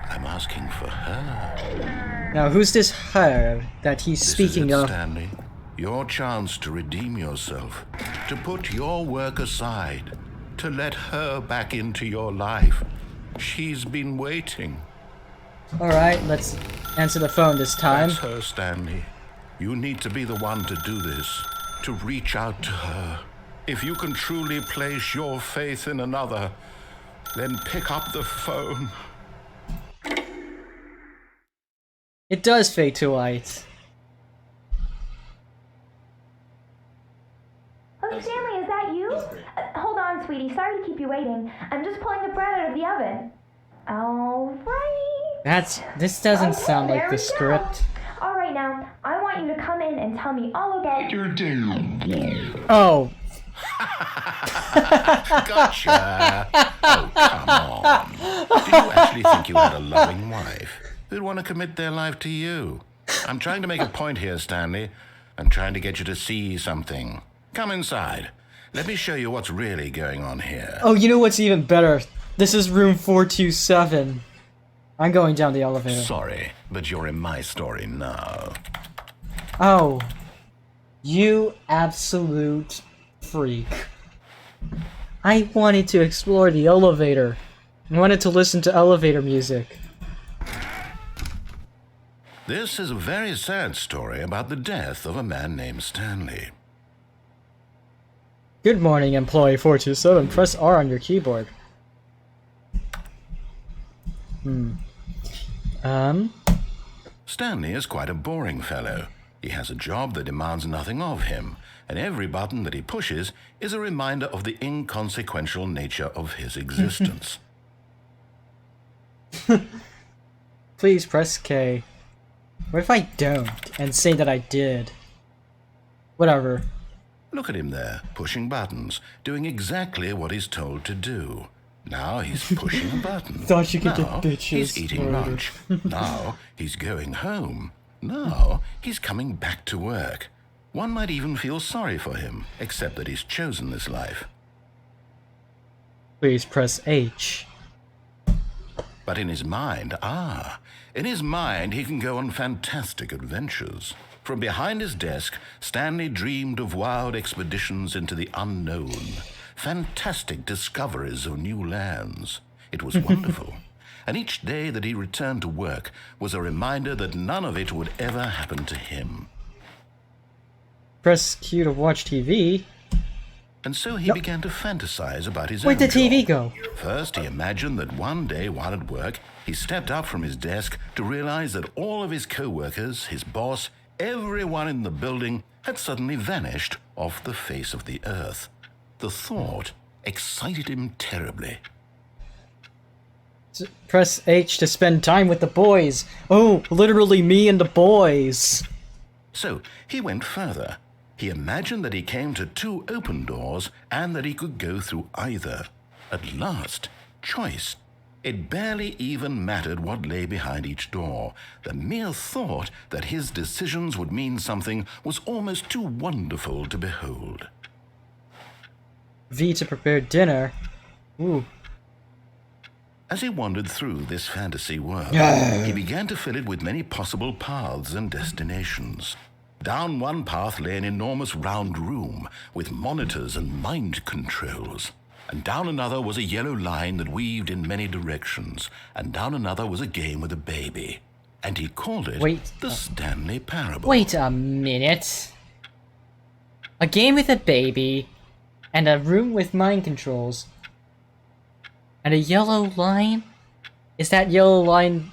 I'm asking for her. Now, who's this her that he's This speaking is it, of? Stanley. Your chance to redeem yourself, to put your work aside, to let her back into your life. She's been waiting. Alright, let's answer the phone this time. That's her, Stanley. You need to be the one to do this, to reach out to her. If you can truly place your faith in another, then pick up the phone. It does fade to white. Oh, Stanley, is that you? Hold on, sweetie. Sorry to keep you waiting. I'm just pulling the bread out of the oven. Alright. This doesn't Okay, sound like there the we go. script. Alright, now, I want you to come in and tell me all about your Oh, Gotcha! Oh, come on. Do you actually think you had a loving wife who'd want to commit their life to you? I'm trying to make a point here, Stanley. I'm trying to get you to see something. Come inside. Let me show you what's really going on here. oh, you know what's even better? This is room 427. I'm going down the elevator. Sorry, but you're in my story now. Oh, you absolute freak. I wanted to explore the elevator. I wanted to listen to elevator music. This is a very sad story about the death of a man named Stanley. Good morning, employee 427. Press R on your keyboard. Stanley is quite a boring fellow. He has a job that demands nothing of him, and every button that he pushes is a reminder of the inconsequential nature of his existence. Please press K. What if I don't and say that I did? Whatever. Look at him there, pushing buttons, doing exactly what he's told to do. Now he's pushing a button. Thought you could Now get he's bitches eating murdered. lunch. Now he's going home. Now he's coming back to work. One might even feel sorry for him, except that he's chosen this life. Please press H. But in his mind, he can go on fantastic adventures. From behind his desk, Stanley dreamed of wild expeditions into the unknown, fantastic discoveries of new lands. It was wonderful. And each day that he returned to work was a reminder that none of it would ever happen to him. Press Q to watch TV. And so he began to fantasize about his Where'd own the TV job. go? First, he imagined that one day while at work, he stepped up from his desk to realize that all of his co-workers, his boss, everyone in the building had suddenly vanished off the face of the earth. The thought excited him terribly. Press H to spend time with the boys. Oh, literally me and the boys. So he went further. He imagined that he came to 2 open doors and that he could go through either. At last, choice. It barely even mattered what lay behind each door. The mere thought that his decisions would mean something was almost too wonderful to behold. V to prepare dinner. Ooh. As he wandered through this fantasy world, he began to fill it with many possible paths and destinations. Down one path lay an enormous round room with monitors and mind controls. And down another was a yellow line that weaved in many directions. And down another was a game with a baby. And he called it the Stanley Parable. Wait a minute. A game with a baby, and a room with mind controls, and a yellow line? Is that yellow line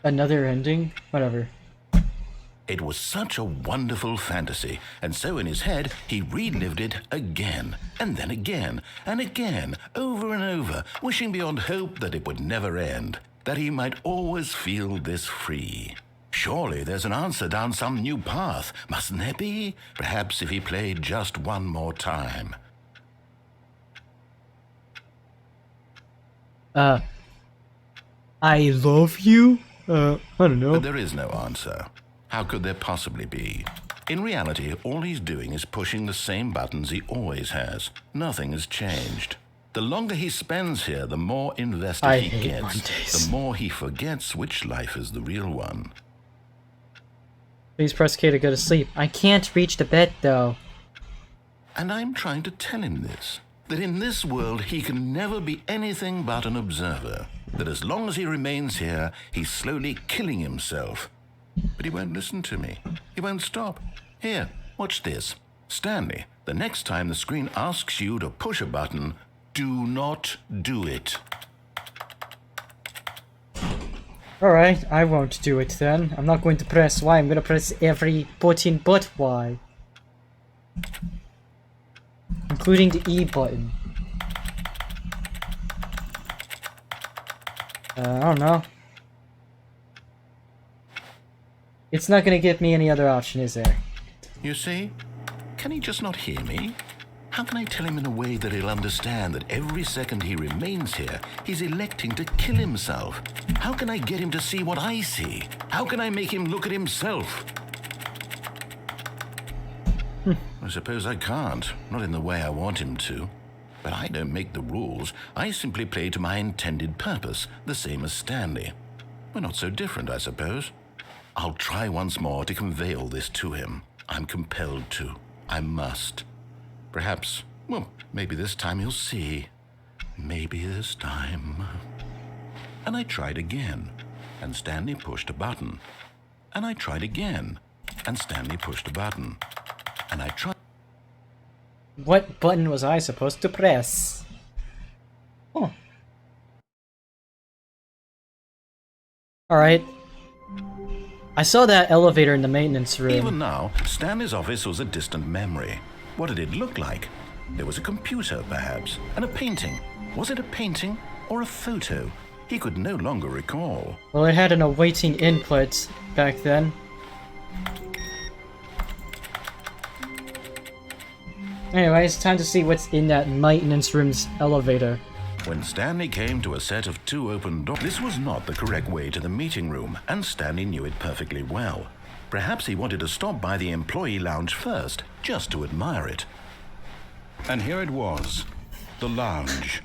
another ending? Whatever. It was such a wonderful fantasy, and so in his head, he relived it again, and then again, and again, over and over, wishing beyond hope that it would never end, that he might always feel this free. Surely there's an answer down some new path, mustn't there be? Perhaps if he played just one more time. I love you? I don't know. But there is no answer. How could there possibly be? In reality, all he's doing is pushing the same buttons he always has. Nothing has changed. The longer he spends here, the more invested he gets. Mondays. The more he forgets which life is the real one. Please press K to go to sleep. I can't reach the bed, though. And I'm trying to tell him this. That in this world, he can never be anything but an observer. That as long as he remains here, he's slowly killing himself. But he won't listen to me. He won't stop. Here, watch this. Stanley, the next time the screen asks you to push a button, do not do it. Alright, I won't do it then. I'm not going to press Y, I'm gonna press every button but Y. Including the E button. I don't know. It's not gonna give me any other option, is there? You see? Can he just not hear me? How can I tell him in a way that he'll understand that every second he remains here, he's electing to kill himself? How can I get him to see what I see? How can I make him look at himself? I suppose I can't, not in the way I want him to. But I don't make the rules. I simply play to my intended purpose, the same as Stanley. We're not so different, I suppose. I'll try once more to convey all this to him. I'm compelled to. I must. Perhaps, well, maybe this time he'll see. Maybe this time. And I tried again, and Stanley pushed a button. And I tried again, and Stanley pushed a button. And I tried. What button was I supposed to press? Oh. Alright. I saw that elevator in the maintenance room. Even now, Stanley's office was a distant memory. What did it look like? There was a computer, perhaps, and a painting. Was it a painting or a photo? He could no longer recall. Well, it had an awaiting input back then. Anyway, it's time to see what's in that maintenance room's elevator. When Stanley came to a set of 2 open doors, this was not the correct way to the meeting room, and Stanley knew it perfectly well. Perhaps he wanted to stop by the employee lounge first, just to admire it. And here it was, the lounge.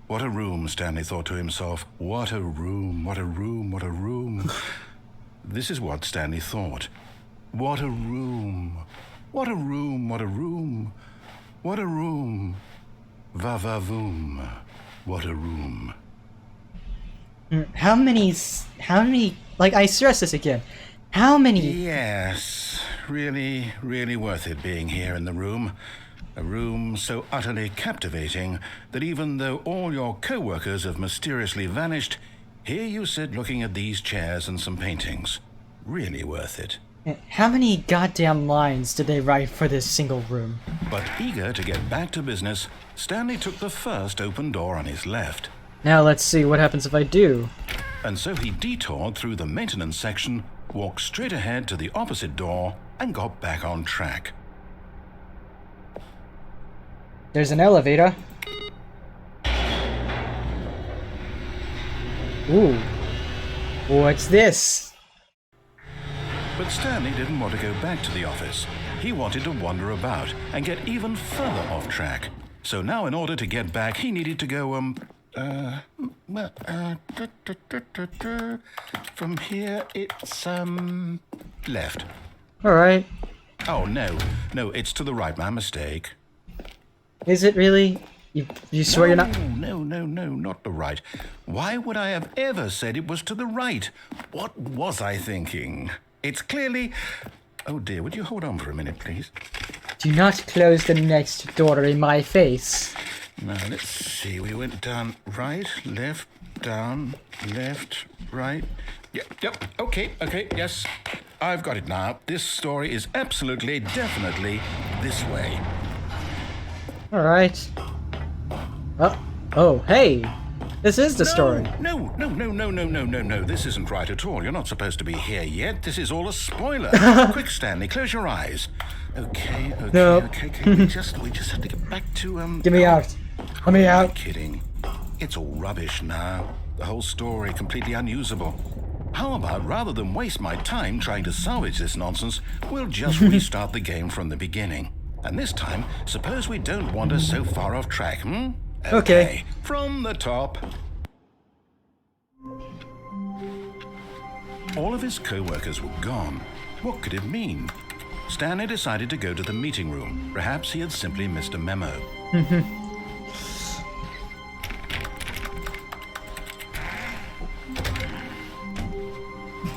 What a room, Stanley thought to himself. What a room, what a room, what a room. This is what Stanley thought. What a room. What a room, what a room. What a room. Va-va-voom. What a room. How many, like, I stress this again. How many? Yes, really, really worth it being here in the room. A room so utterly captivating that even though all your co-workers have mysteriously vanished, here you sit looking at these chairs and some paintings. Really worth it. How many goddamn lines did they write for this single room? But eager to get back to business, Stanley took the first open door on his left. Now let's see what happens if I do. And so he detoured through the maintenance section, walked straight ahead to the opposite door, and got back on track. There's an elevator. Ooh. What's this? But Stanley didn't want to go back to the office. He wanted to wander about and get even further off track. So now in order to get back, he needed to go, from here it's, left. Alright. Oh, no, it's to the right, my mistake. Is it really? You swear you're not? No, not the right. Why would I have ever said it was to the right? What was I thinking? It's clearly... Oh dear, would you hold on for a minute, please? Do not close the next door in my face. Now, let's see. We went down right, left, down, left, right. Yep, okay, yes. I've got it now. This story is absolutely, definitely this way. Alright. Oh, hey! This is the story. No. This isn't right at all. You're not supposed to be here yet. This is all a spoiler. Quick, Stanley, close your eyes. Okay. No. Okay. We just have to get back to, Get me out. Let me out. Kidding. It's all rubbish now. The whole story completely unusable. How about, rather than waste my time trying to salvage this nonsense, we'll just restart the game from the beginning. And this time, suppose we don't wander so far off track, Okay. From the top. All of his co-workers were gone. What could it mean? Stanley decided to go to the meeting room. Perhaps he had simply missed a memo.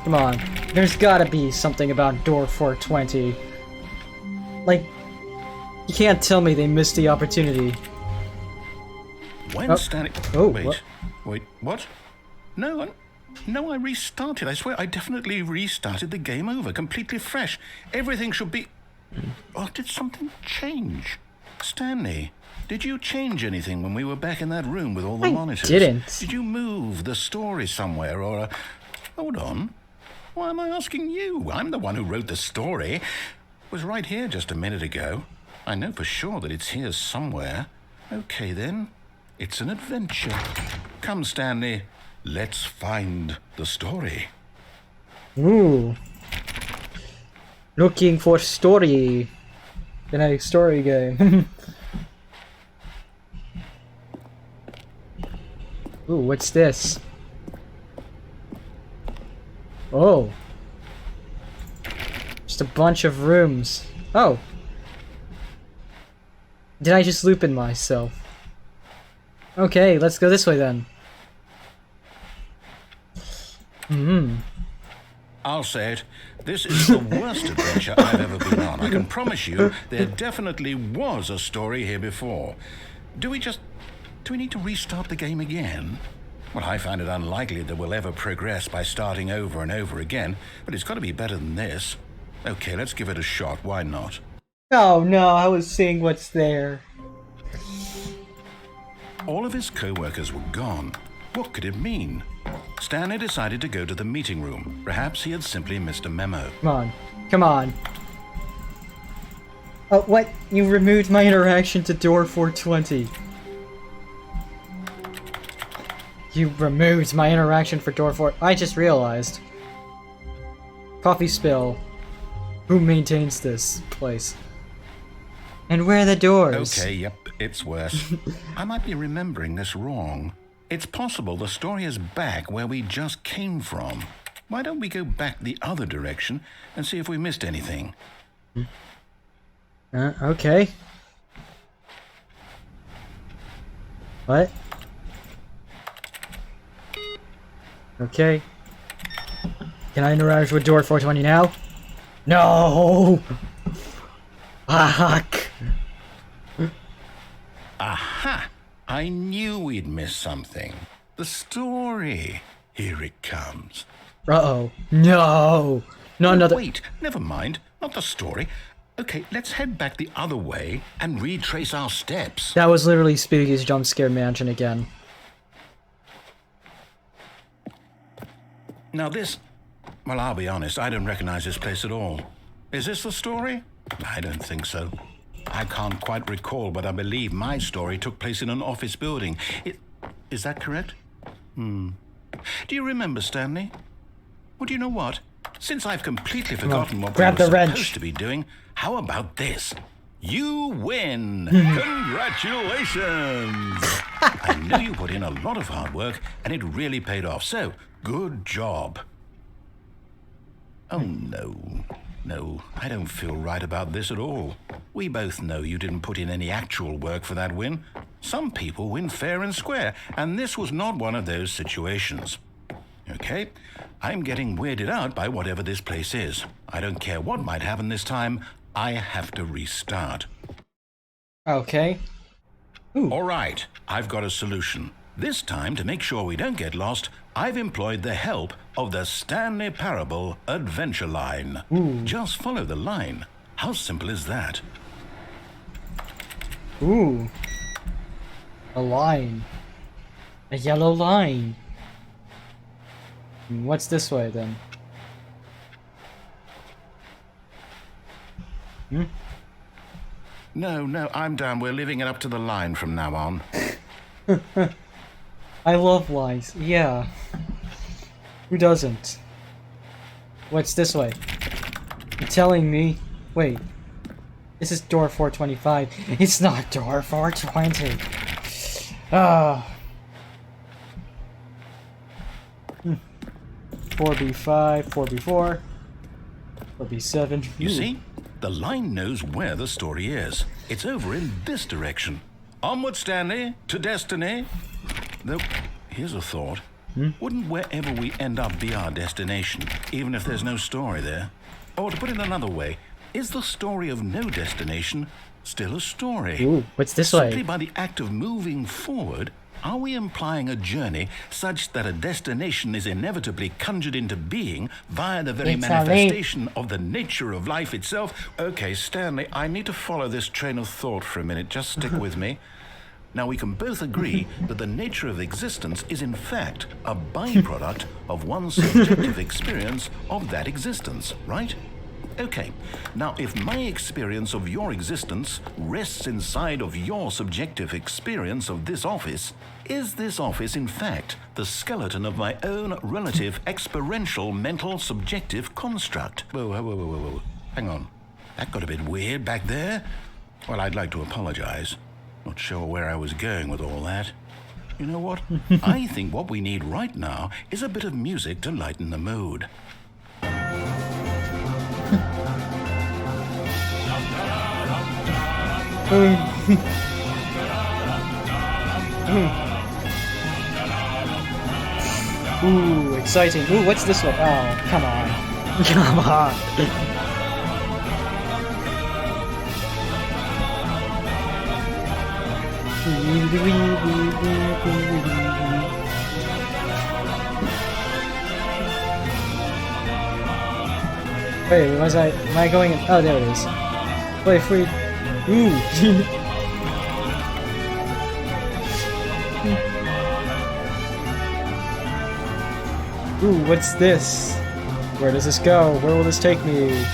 Come on. There's gotta be something about door 420. Like, you can't tell me they missed the opportunity. When Stanley... Oh, Wait, what? No, I restarted. I swear, I definitely restarted the game over, completely fresh. Everything should be... Oh, did something change? Stanley, did you change anything when we were back in that room with all the monitors? I didn't. Did you move the story somewhere, or... Hold on. Why am I asking you? I'm the one who wrote the story. It was right here just a minute ago. I know for sure that it's here somewhere. Okay, then. It's an adventure. Come, Stanley. Let's find the story. Ooh. Looking for story. In a story game. Ooh, what's this? Oh. Just a bunch of rooms. Oh. Did I just loop in myself? Okay, let's go this way then. I'll say it. This is the worst adventure I've ever been on. I can promise you there definitely was a story here before. Do we need to restart the game again? Well, I find it unlikely that we'll ever progress by starting over and over again, but it's got to be better than this. Okay, let's give it a shot. Why not? Oh no, I was seeing what's there. All of his co-workers were gone. What could it mean? Stanley decided to go to the meeting room. Perhaps he had simply missed a memo. Come on. Oh, what? You removed my interaction to door 420. You removed my interaction for door 4... I just realized. Coffee spill. Who maintains this place? And where are the doors? Okay, yep, it's worse. I might be remembering this wrong. It's possible the story is back where we just came from. Why don't we go back the other direction and see if we missed anything? Okay. What? Okay. Can I interact with door 420 now? No! Fuck! Aha! I knew we'd miss something. The story. Here it comes. Uh-oh. No! Not another- Wait, never mind. Not the story. Okay, let's head back the other way and retrace our steps. That was literally Spooky's jump scare mansion again. Now this... Well, I'll be honest, I don't recognize this place at all. Is this the story? I don't think so. I can't quite recall, but I believe my story took place in an office building. Is that correct? Do you remember, Stanley? Well, do you know what? Since I've completely forgotten what we grab were the wrench. supposed to be doing, how about this? You win! Congratulations! I know you put in a lot of hard work, and it really paid off, so good job. Oh, no. No, I don't feel right about this at all. We both know you didn't put in any actual work for that win. Some people win fair and square, and this was not one of those situations. Okay, I'm getting weirded out by whatever this place is. I don't care what might happen this time. I have to restart. Okay. All right, I've got a solution. This time, to make sure we don't get lost, I've employed the help of the Stanley Parable Adventure Line. Just follow the line. How simple is that? Ooh. A line. A yellow line. What's this way then? No, I'm down. We're leaving it up to the line from now on. I love lines. Yeah. Who doesn't? What's this way? You're telling me... Wait. This is door 425. It's not door 420. Ah. 4B5, 4B4, 4B7. You see? The line knows where the story is. It's over in this direction. Onward, Stanley, to destiny. Though, here's a thought. Wouldn't wherever we end up be our destination, even if there's no story there? Or to put it another way, is the story of no destination still a story? Ooh, what's this Simply way? by the act of moving forward, are we implying a journey such that a destination is inevitably conjured into being via the very It's a manifestation of the nature of life itself? Okay, Stanley, I need to follow this train of thought for a minute. Just stick with me. Now, we can both agree that the nature of existence is in fact a byproduct of one's subjective experience of that existence, right? Okay, now if my experience of your existence rests inside of your subjective experience of this office, is this office in fact the skeleton of my own relative experiential mental subjective construct? Whoa. Hang on. That got a bit weird back there. Well, I'd like to apologize. Not sure where I was going with all that. You know what? I think what we need right now is a bit of music to lighten the mood. Ooh, exciting. Ooh, what's this way? Oh, come on. Come on. Wait, am I going in? Oh, there it is. Wait, free. Ooh. Ooh, what's this? Where does this go? Where will this take me?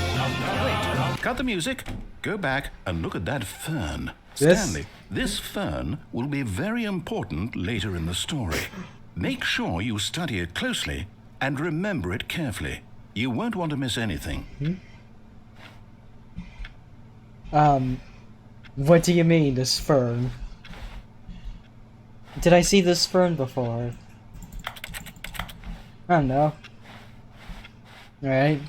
Cut the music, go back and look at that fern. This? Stanley, this fern will be very important later in the story. Make sure you study it closely and remember it carefully. You won't want to miss anything. What do you mean, this fern? Did I see this fern before? I don't know. Alright.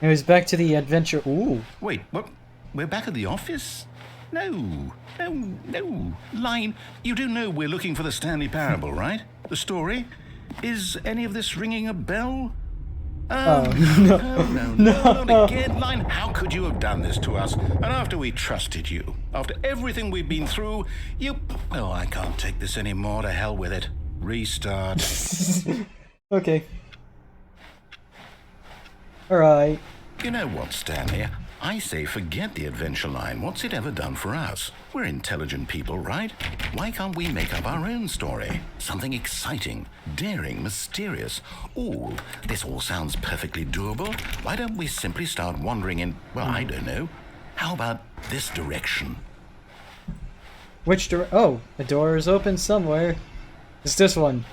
It was back to the adventure. Ooh. Wait, what? We're back at the office? No. Line, you do know we're looking for the Stanley Parable, right? The story? Is any of this ringing a bell? No. No, not again, Line. How could you have done this to us? And after we trusted you, after everything we've been through, you... Oh, I can't take this anymore. To hell with it. Restart. Okay. Alright. You know what, Stanley? I say forget the adventure line. What's it ever done for us? We're intelligent people, right? Why can't we make up our own story? Something exciting, daring, mysterious. Ooh, this all sounds perfectly doable. Why don't we simply start wandering in, well, I don't know. How about this direction? Which Oh, a door is open somewhere. It's this one.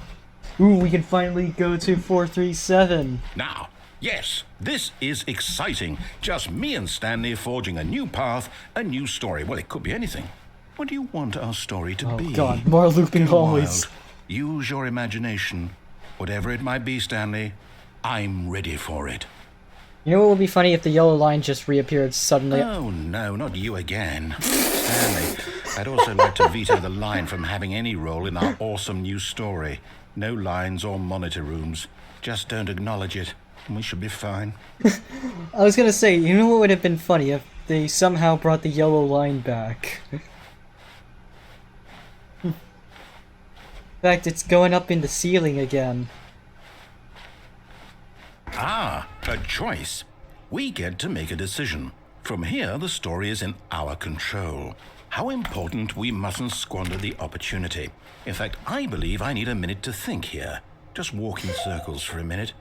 Ooh, we can finally go to 437. Now, yes, this is exciting. Just me and Stanley forging a new path, a new story. Well, it could be anything. What do you want our story to be? Oh god, more looping Go hallways. wild. Use your imagination. Whatever it might be, Stanley, I'm ready for it. You know what would be funny if the yellow line just reappeared suddenly? Oh, no, not you again. Stanley, I'd also like to veto the line from having any role in our awesome new story. No lines or monitor rooms. Just don't acknowledge it, and we should be fine. I was gonna say, you know what would have been funny if they somehow brought the yellow line back? In fact, it's going up in the ceiling again. Ah, a choice. We get to make a decision. From here, the story is in our control. How important we mustn't squander the opportunity. In fact, I believe I need a minute to think here. Just walk in circles for a minute.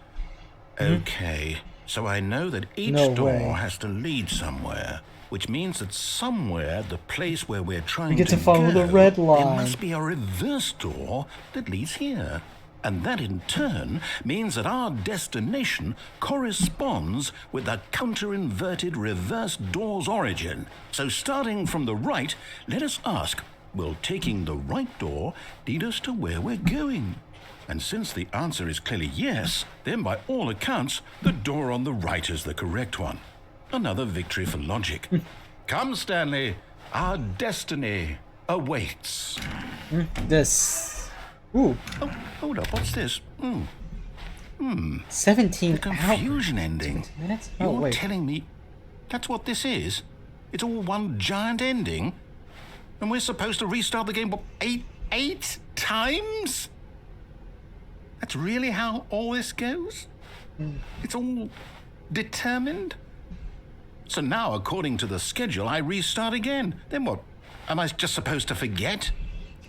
Okay, so I know that each No door way. has to lead somewhere, which means that somewhere, the place where we're trying get to follow go, the red there line. must be a reverse door that leads here. And that in turn means that our destination corresponds with the counter-inverted reverse door's origin. So starting from the right, let us ask, will taking the right door lead us to where we're going? And since the answer is clearly yes, then by all accounts, the door on the right is the correct one. Another victory for logic. Come, Stanley, our destiny awaits. This. Ooh, Oh, hold up, what's this? 17 The confusion ending. minutes? Oh, You're wait. telling me that's what this is? It's all one giant ending? And we're supposed to restart the game, what, eight times? That's really how all this goes? It's all determined? So now, according to the schedule, I restart again. Then what? Am I just supposed to forget?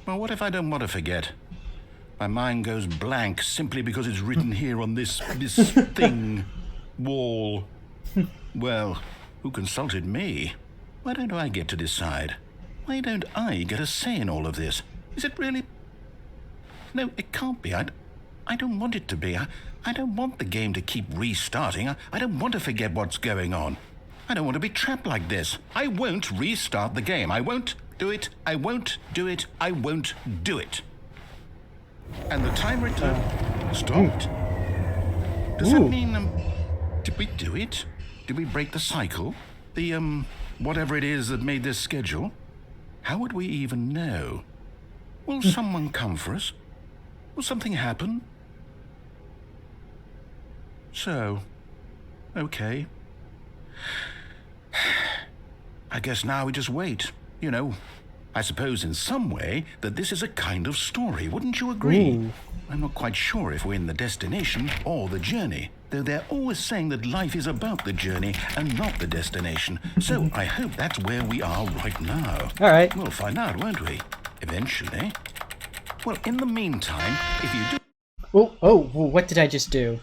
Well, what if I don't want to forget? My mind goes blank simply because it's written here on this thing, wall. Well, who consulted me? Why don't I get to decide? Why don't I get a say in all of this? Is it really? No, it can't be. I don't want it to be. I don't want the game to keep restarting. I don't want to forget what's going on. I don't want to be trapped like this. I won't restart the game. I won't do it. I won't do it. I won't do it. And the timer stopped. Does that mean, did we do it? Did we break the cycle? The, whatever it is that made this schedule? How would we even know? Will someone come for us? Will something happen? So, okay. I guess now we just wait, you know. I suppose in some way that this is a kind of story, wouldn't you agree? Ooh. I'm not quite sure if we're in the destination or the journey, though they're always saying that life is about the journey and not the destination. So I hope that's where we are right now. All right. We'll find out, won't we? Eventually. Well, in the meantime, if you do... Oh, what did I just do?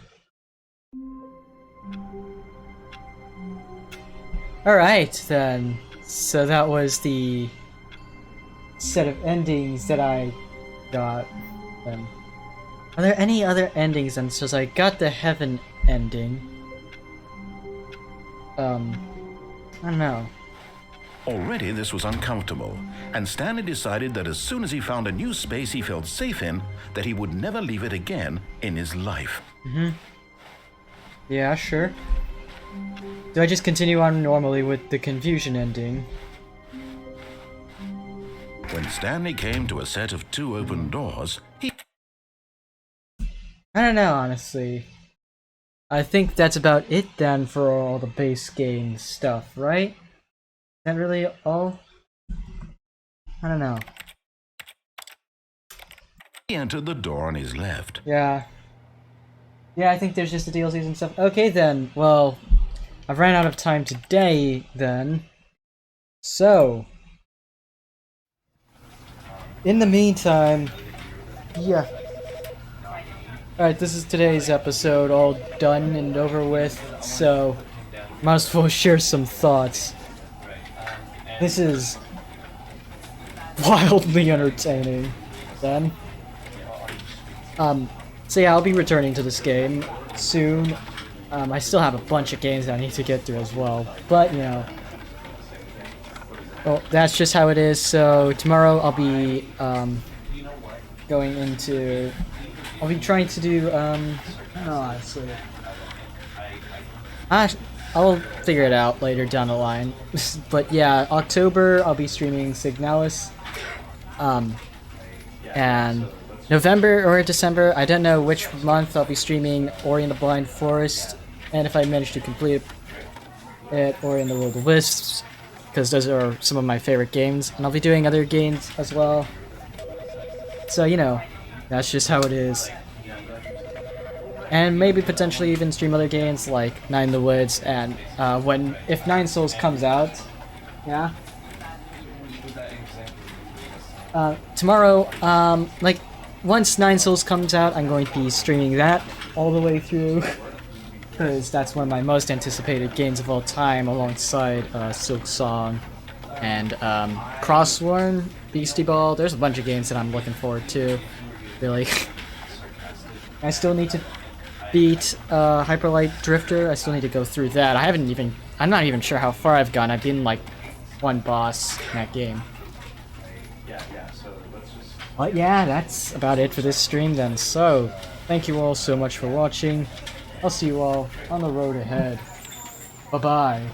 Alright, then. So that was the set of endings that I got. Are there any other endings? And so I got the heaven ending. I don't know. Already this was uncomfortable, and Stanley decided that as soon as he found a new space he felt safe in, that he would never leave it again in his life. Yeah, sure. Do I just continue on normally with the confusion ending? When Stanley came to a set of 2 open doors, he I don't know, honestly. I think that's about it then for all the base game stuff, right? Is that really all? I don't know. entered the door on his left. Yeah. Yeah, I think there's just the DLCs and stuff. Okay then, well, I've ran out of time today then. So, in the meantime, yeah. Alright, this is today's episode all done and over with, so might as well share some thoughts. This is wildly entertaining, then. So yeah, I'll be returning to this game soon. I still have a bunch of games that I need to get through as well, but you know. Well, that's just how it is, so tomorrow I'll be, going into... I'll be trying to do, I don't know, honestly. I'll figure it out later down the line. But yeah, October I'll be streaming Signalis. And November or December, I don't know which month I'll be streaming Ori and the Blind Forest. And if I manage to complete it, Ori and the Will of the Wisps. Because those are some of my favorite games. And I'll be doing other games as well. So, you know, that's just how it is. And maybe potentially even stream other games like Nine in the Woods and if Nine Souls comes out, yeah. Tomorrow, like once Nine Souls comes out, I'm going to be streaming that all the way through because that's one of my most anticipated games of all time, alongside Silk Song and Crossworn, Beastie Ball. There's a bunch of games that I'm looking forward to. Really, I still need to beat Hyperlight Drifter. I still need to go through that. I'm not even sure how far I've gone. I've been like one boss in that game. But yeah, that's about it for this stream then. So, thank you all so much for watching. I'll see you all on the road ahead. Bye-bye.